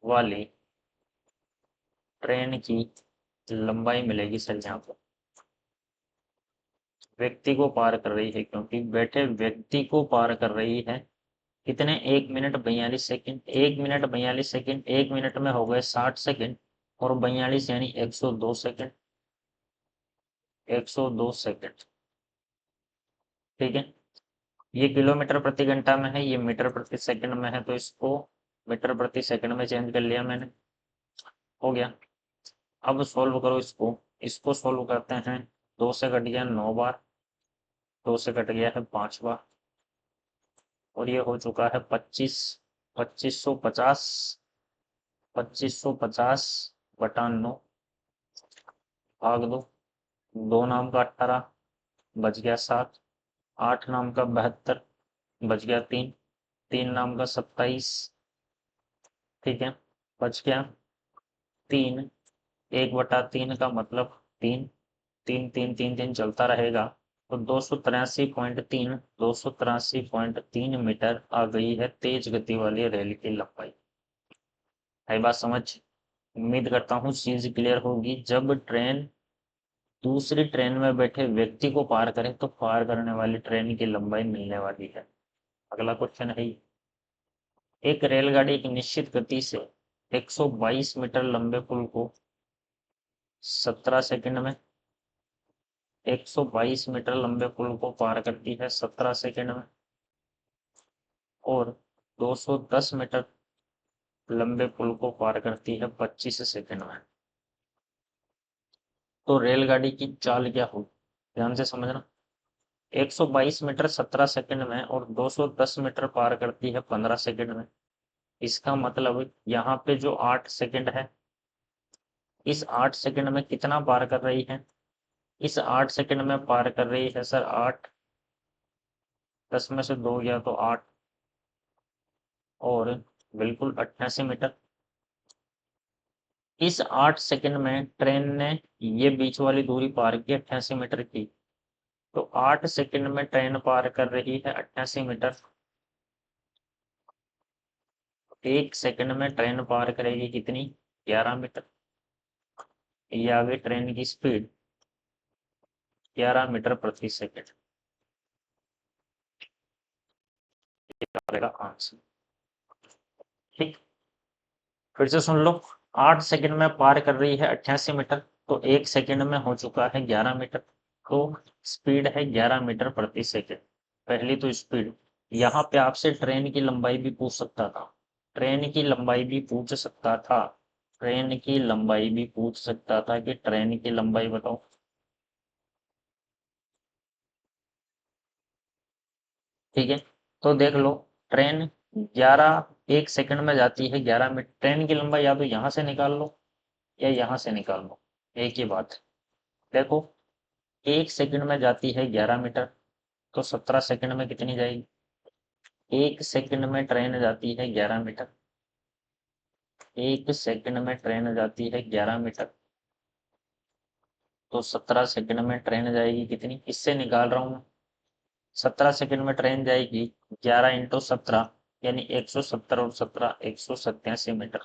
वाली ट्रेन की लंबाई मिलेगी सर यहाँ पर। व्यक्ति को पार कर रही है, क्योंकि बैठे व्यक्ति को पार कर रही है। कितने? 1 minute 42 second. 1 minute 42 second, 1 minute में हो गए 60 सेकंड, और 42 यानी 102 सेकंड। 102 सेकंड, ठीक है। ये किलोमीटर प्रति घंटा में है, ये मीटर प्रति सेकंड में है, तो इसको मीटर प्रति सेकंड में चेंज कर लिया मैंने। हो गया। अब सॉल्व करो इसको। इसको सॉल्व करते हैं। 2 से कट गया 9 बार, 2 से कट गया है 5 बार, और ये हो चुका है 25। 2550, 2550 बटा 9 भाग 2। 2 नाम का 18 बच गया 7। 8 नाम का 72 बच गया 3। 3 नाम का 27, ठीक है, बच गया 3। 1/3 का मतलब 3। 3 3 3 3 चलता रहेगा, तो 283.3, 283.3 मीटर आ गई है तेज गति वाली रेल की लंबाई। है बात समझ? उम्मीद करता हूँ चीज क्लियर होगी। जब ट्रेन दूसरी ट्रेन में बैठे व्यक्ति को पार करे, तो पार करने वाली ट्रेन की लंबाई मिलने वाली है। अगला क्वेश्चन है, एक रेलगाड़ी एक निश्चित गति से 122 मीटर लंबे पुल को 17 सेकंड में, 122 मीटर लंबे पुल को पार करती है 17 सेकंड में, और 210 मीटर लंबे पुल को पार करती है 25 सेकंड में। तो रेलगाड़ी की चाल क्या होगी? ध्यान से समझना। 122 मीटर 17 सेकंड में और 210 मीटर पार करती है 15 सेकंड में। इसका मतलब यहाँ पे जो 8 सेकंड है, इस 8 सेकंड में कितना पार कर रही है? इस 8 सेकंड में पार कर रही है सर 8, 10 में से 2 गया तो 8, और बिल्कुल 88 मीटर। इस 8 सेकंड में ट्रेन ने ये बीच वाली दूरी पार की 88 मीटर की, तो 8 सेकंड में ट्रेन पार कर रही है 88 मीटर। 1 सेकंड में ट्रेन पार करेगी कितनी? 11 मीटर। ये आ गई ट्रेन की स्पीड, 11 मीटर प्रति सेकंड। आंसर, ठीक। फिर से सुन लो। 8 सेकंड में पार कर रही है 88 मीटर, तो 1 सेकंड में हो चुका है 11 मीटर, तो स्पीड है 11 मीटर प्रति सेकंड। पहली तो स्पीड। यहाँ पे आपसे ट्रेन की लंबाई भी पूछ सकता था, ट्रेन की लंबाई भी पूछ सकता था, ट्रेन की लंबाई भी पूछ सकता था कि ट्रेन की लंबाई बताओ। ठीक है, तो देख लो, ट्रेन 11 1 सेकंड में जाती है 11 मीटर। ट्रेन की लंबाई या तो यहाँ से निकाल लो या यहाँ से निकाल लो, एक ही बात है। देखो, 1 सेकंड में जाती है 11 मीटर, तो 17 सेकंड में कितनी जाएगी? 1 सेकंड में ट्रेन जाती है 11 मीटर, 1 सेकंड में ट्रेन जाती है 11 मीटर, तो 17 सेकंड में ट्रेन जाएगी कितनी? इससे निकाल रहा हूँ मैं। 17 सेकंड में ट्रेन जाएगी 11 × 17, यानी 170, और 17 187 मीटर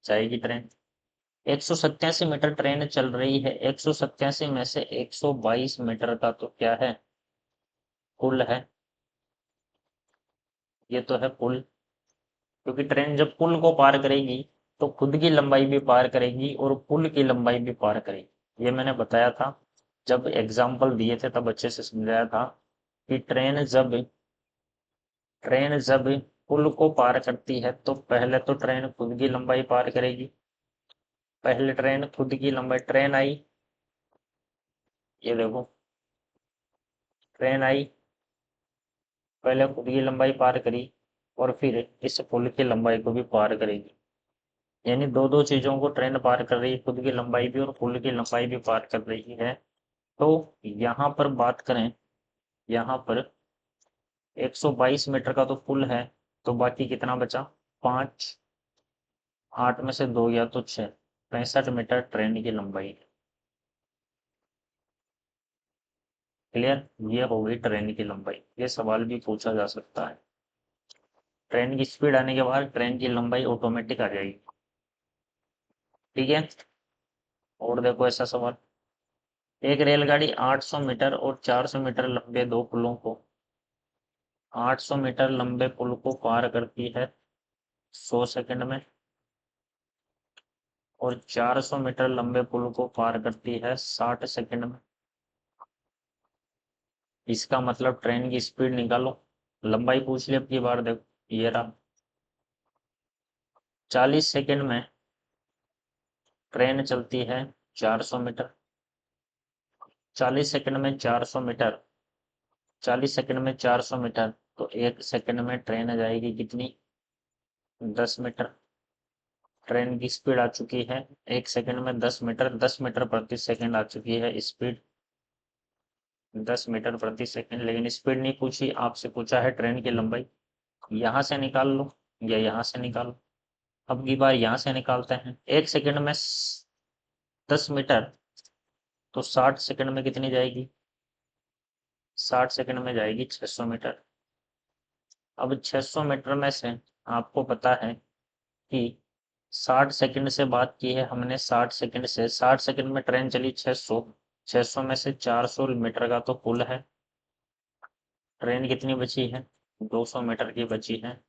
जाएगी ट्रेन। 187 मीटर ट्रेन चल रही है, 187 में से 122 मीटर का तो क्या है? पुल है। ये तो है पुल, क्योंकि ट्रेन जब पुल को पार करेगी तो खुद की लंबाई भी पार करेगी और पुल की लंबाई भी पार करेगी। ये मैंने बताया था, जब एग्जाम्पल दिए थे तब अच्छे से समझाया था कि ट्रेन जब पुल को पार करती है, तो पहले तो ट्रेन खुद की लंबाई पार करेगी। पहले ट्रेन खुद की लंबाई, ट्रेन आई, ये देखो ट्रेन आई, पहले खुद की लंबाई पार करी, और फिर इस पुल की लंबाई को भी पार करेगी। यानी दो दो चीजों को ट्रेन पार कर रही है, खुद की लंबाई भी और पुल की लंबाई भी पार कर रही है। तो यहाँ पर बात करें, यहाँ पर 122 मीटर का तो पुल है, तो बाकी कितना बचा? 5, 8 में से 2 गया तो 6, 65 मीटर ट्रेन की लंबाई है। क्लियर? ये हो गई ट्रेन की लंबाई। ये सवाल भी पूछा जा सकता है। ट्रेन की स्पीड आने के बाद ट्रेन की लंबाई ऑटोमेटिक आ जाएगी। ठीक है, और देखो ऐसा सवाल, एक रेलगाड़ी 800 मीटर और 400 मीटर लंबे दो पुलों को 800 मीटर लंबे पुल को पार करती है 100 सेकंड में, और 400 मीटर लंबे पुल को पार करती है 60 सेकंड में। इसका मतलब ट्रेन की स्पीड निकालो। लंबाई पूछ ली अब की बार, देखो ये रहा। 40 सेकंड में ट्रेन चलती है 400 मीटर, 40 सेकंड में 400 मीटर, 40 सेकंड में 400 मीटर, तो 1 सेकंड में ट्रेन जाएगी कितनी? 10 मीटर। ट्रेन की स्पीड आ चुकी है 1 सेकंड में 10 मीटर, 10 मीटर प्रति सेकंड आ चुकी है स्पीड, 10 मीटर प्रति सेकंड। लेकिन स्पीड नहीं पूछी, आपसे पूछा है ट्रेन की लंबाई। यहाँ से निकाल लो या यहाँ से निकालो। अब की बार यहाँ से निकालते हैं। 1 सेकंड में 10 मीटर, तो 60 सेकंड में कितनी जाएगी? 60 सेकंड में जाएगी 600 मीटर। अब 600 मीटर में से आपको पता है कि 60 सेकंड से बात की है हमने, 60 सेकंड से 60 सेकंड में ट्रेन चली 600, 600 में से 400 मीटर का तो पुल है। ट्रेन कितनी बची है? 200 मीटर की बची है।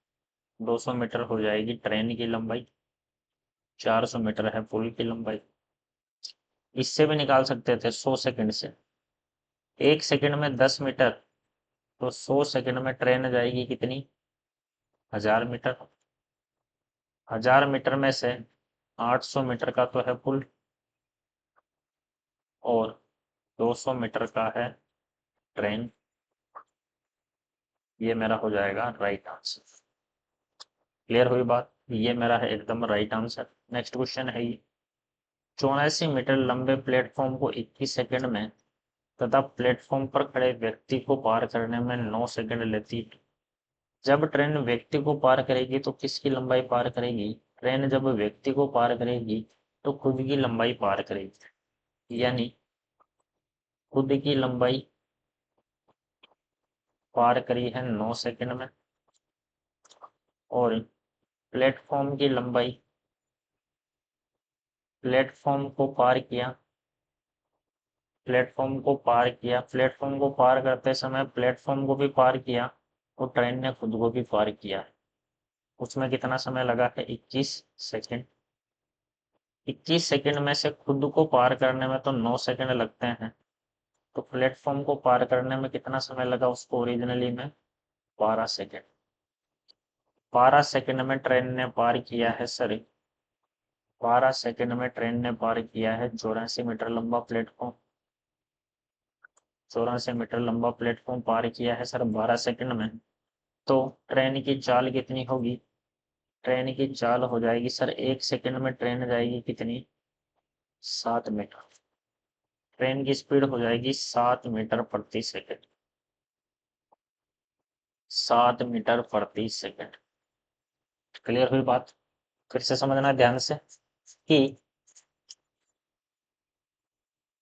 200 मीटर हो जाएगी ट्रेन की लंबाई, 400 मीटर है पुल की लंबाई। इससे भी निकाल सकते थे 100 सेकंड से। 1 सेकंड में 10 मीटर, तो 100 सेकंड में ट्रेन जाएगी कितनी? 1000 मीटर। 1000 मीटर में से 800 मीटर का तो है पुल, और 200 मीटर का है ट्रेन। ये मेरा हो जाएगा राइट आंसर। क्लियर हुई बात? ये मेरा है एकदम राइट आंसर। नेक्स्ट क्वेश्चन है ये, 84 मीटर लंबे प्लेटफॉर्म को 21 सेकंड में तथा प्लेटफॉर्म पर खड़े व्यक्ति को पार करने में 9 सेकंड लेती है। जब ट्रेन व्यक्ति को पार करेगी तो किसकी लंबाई पार करेगी? ट्रेन जब व्यक्ति को पार करेगी तो खुद की लंबाई पार करेगी, यानी खुद की लंबाई पार करी है 9 सेकंड में, और प्लेटफॉर्म की लंबाई, प्लेटफॉर्म को पार किया, प्लेटफॉर्म को पार किया, प्लेटफॉर्म को पार करते समय प्लेटफॉर्म को भी पार किया, और ट्रेन ने खुद को भी पार किया। उसमें कितना समय लगा है? 21 सेकंड। 21 सेकंड में से खुद को पार करने में तो 9 सेकंड लगते हैं, तो प्लेटफॉर्म को पार करने में कितना समय लगा उसको ओरिजिनली में? 12 सेकंड। 12 सेकंड में ट्रेन ने पार किया है, सॉरी, 12 सेकंड में ट्रेन ने पार किया है 84 मीटर लंबा प्लेटफॉर्म। 84 मीटर लंबा प्लेटफॉर्म पार किया है सर 12 सेकंड में। तो ट्रेन की चाल कितनी होगी? ट्रेन की चाल हो जाएगी सर, 1 सेकंड में ट्रेन जाएगी कितनी? 7 मीटर। ट्रेन की स्पीड हो जाएगी 7 मीटर प्रति सेकंड, 7 मीटर प्रति सेकंड। क्लियर हुई बात? फिर से समझना ध्यान से कि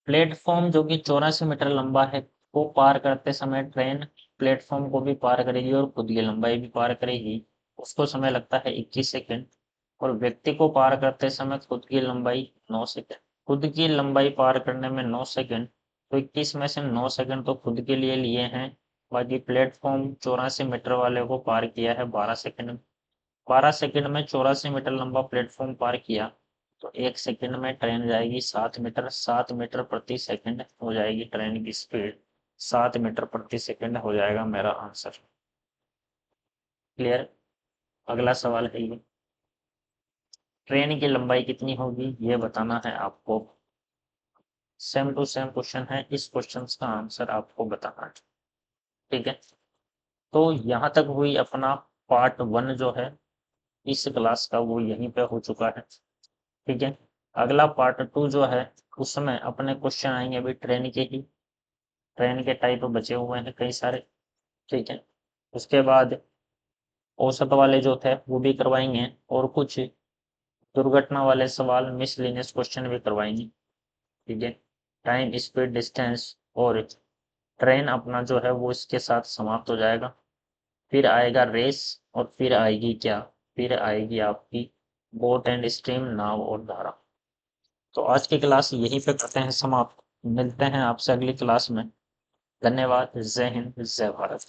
प्लेटफॉर्म जो कि 84 मीटर लंबा है को पार करते समय ट्रेन प्लेटफॉर्म को भी पार करेगी और खुद की लंबाई भी पार करेगी, उसको समय लगता है 21 सेकंड। और व्यक्ति को पार करते समय खुद की लंबाई 9 सेकंड। खुद की लंबाई पार करने में 9 सेकंड, तो 21 में से 9 सेकंड तो खुद के लिए लिए हैं, बाकी प्लेटफॉर्म 84 मीटर वाले को पार किया है 12 सेकंड में। 12 सेकंड में 84 मीटर लंबा प्लेटफॉर्म पार किया, तो 1 सेकंड में ट्रेन जाएगी 7 मीटर, 7 मीटर प्रति सेकंड हो जाएगी ट्रेन की स्पीड, 7 मीटर प्रति सेकंड हो जाएगा मेरा आंसर। क्लियर? अगला सवाल है ये, ट्रेन की लंबाई कितनी होगी ये बताना है आपको। सेम टू सेम क्वेश्चन है, इस क्वेश्चन का आंसर आपको बताना है। ठीक है, तो यहाँ तक हुई अपना पार्ट 1 जो है इस क्लास का, वो यहीं पे हो चुका है। ठीक है, अगला पार्ट 2 जो है उसमें अपने क्वेश्चन आएंगे अभी ट्रेन के ही। ट्रेन के टाइप बचे हुए हैं कई सारे। ठीक है, उसके बाद औसत वाले जो थे वो भी करवाएंगे, और कुछ दुर्घटना वाले सवाल, मिसलिनियस क्वेश्चन भी करवाएंगे। ठीक है, टाइम, स्पीड, डिस्टेंस और ट्रेन अपना जो है वो इसके साथ समाप्त हो जाएगा। फिर आएगा रेस, और फिर आएगी क्या, फिर आएगी आपकी बोट एंड स्ट्रीम, नाव और धारा। तो आज की क्लास यहीं पे करते हैं समाप्त। मिलते हैं आपसे अगली क्लास में। धन्यवाद। जय हिंद, जय भारत।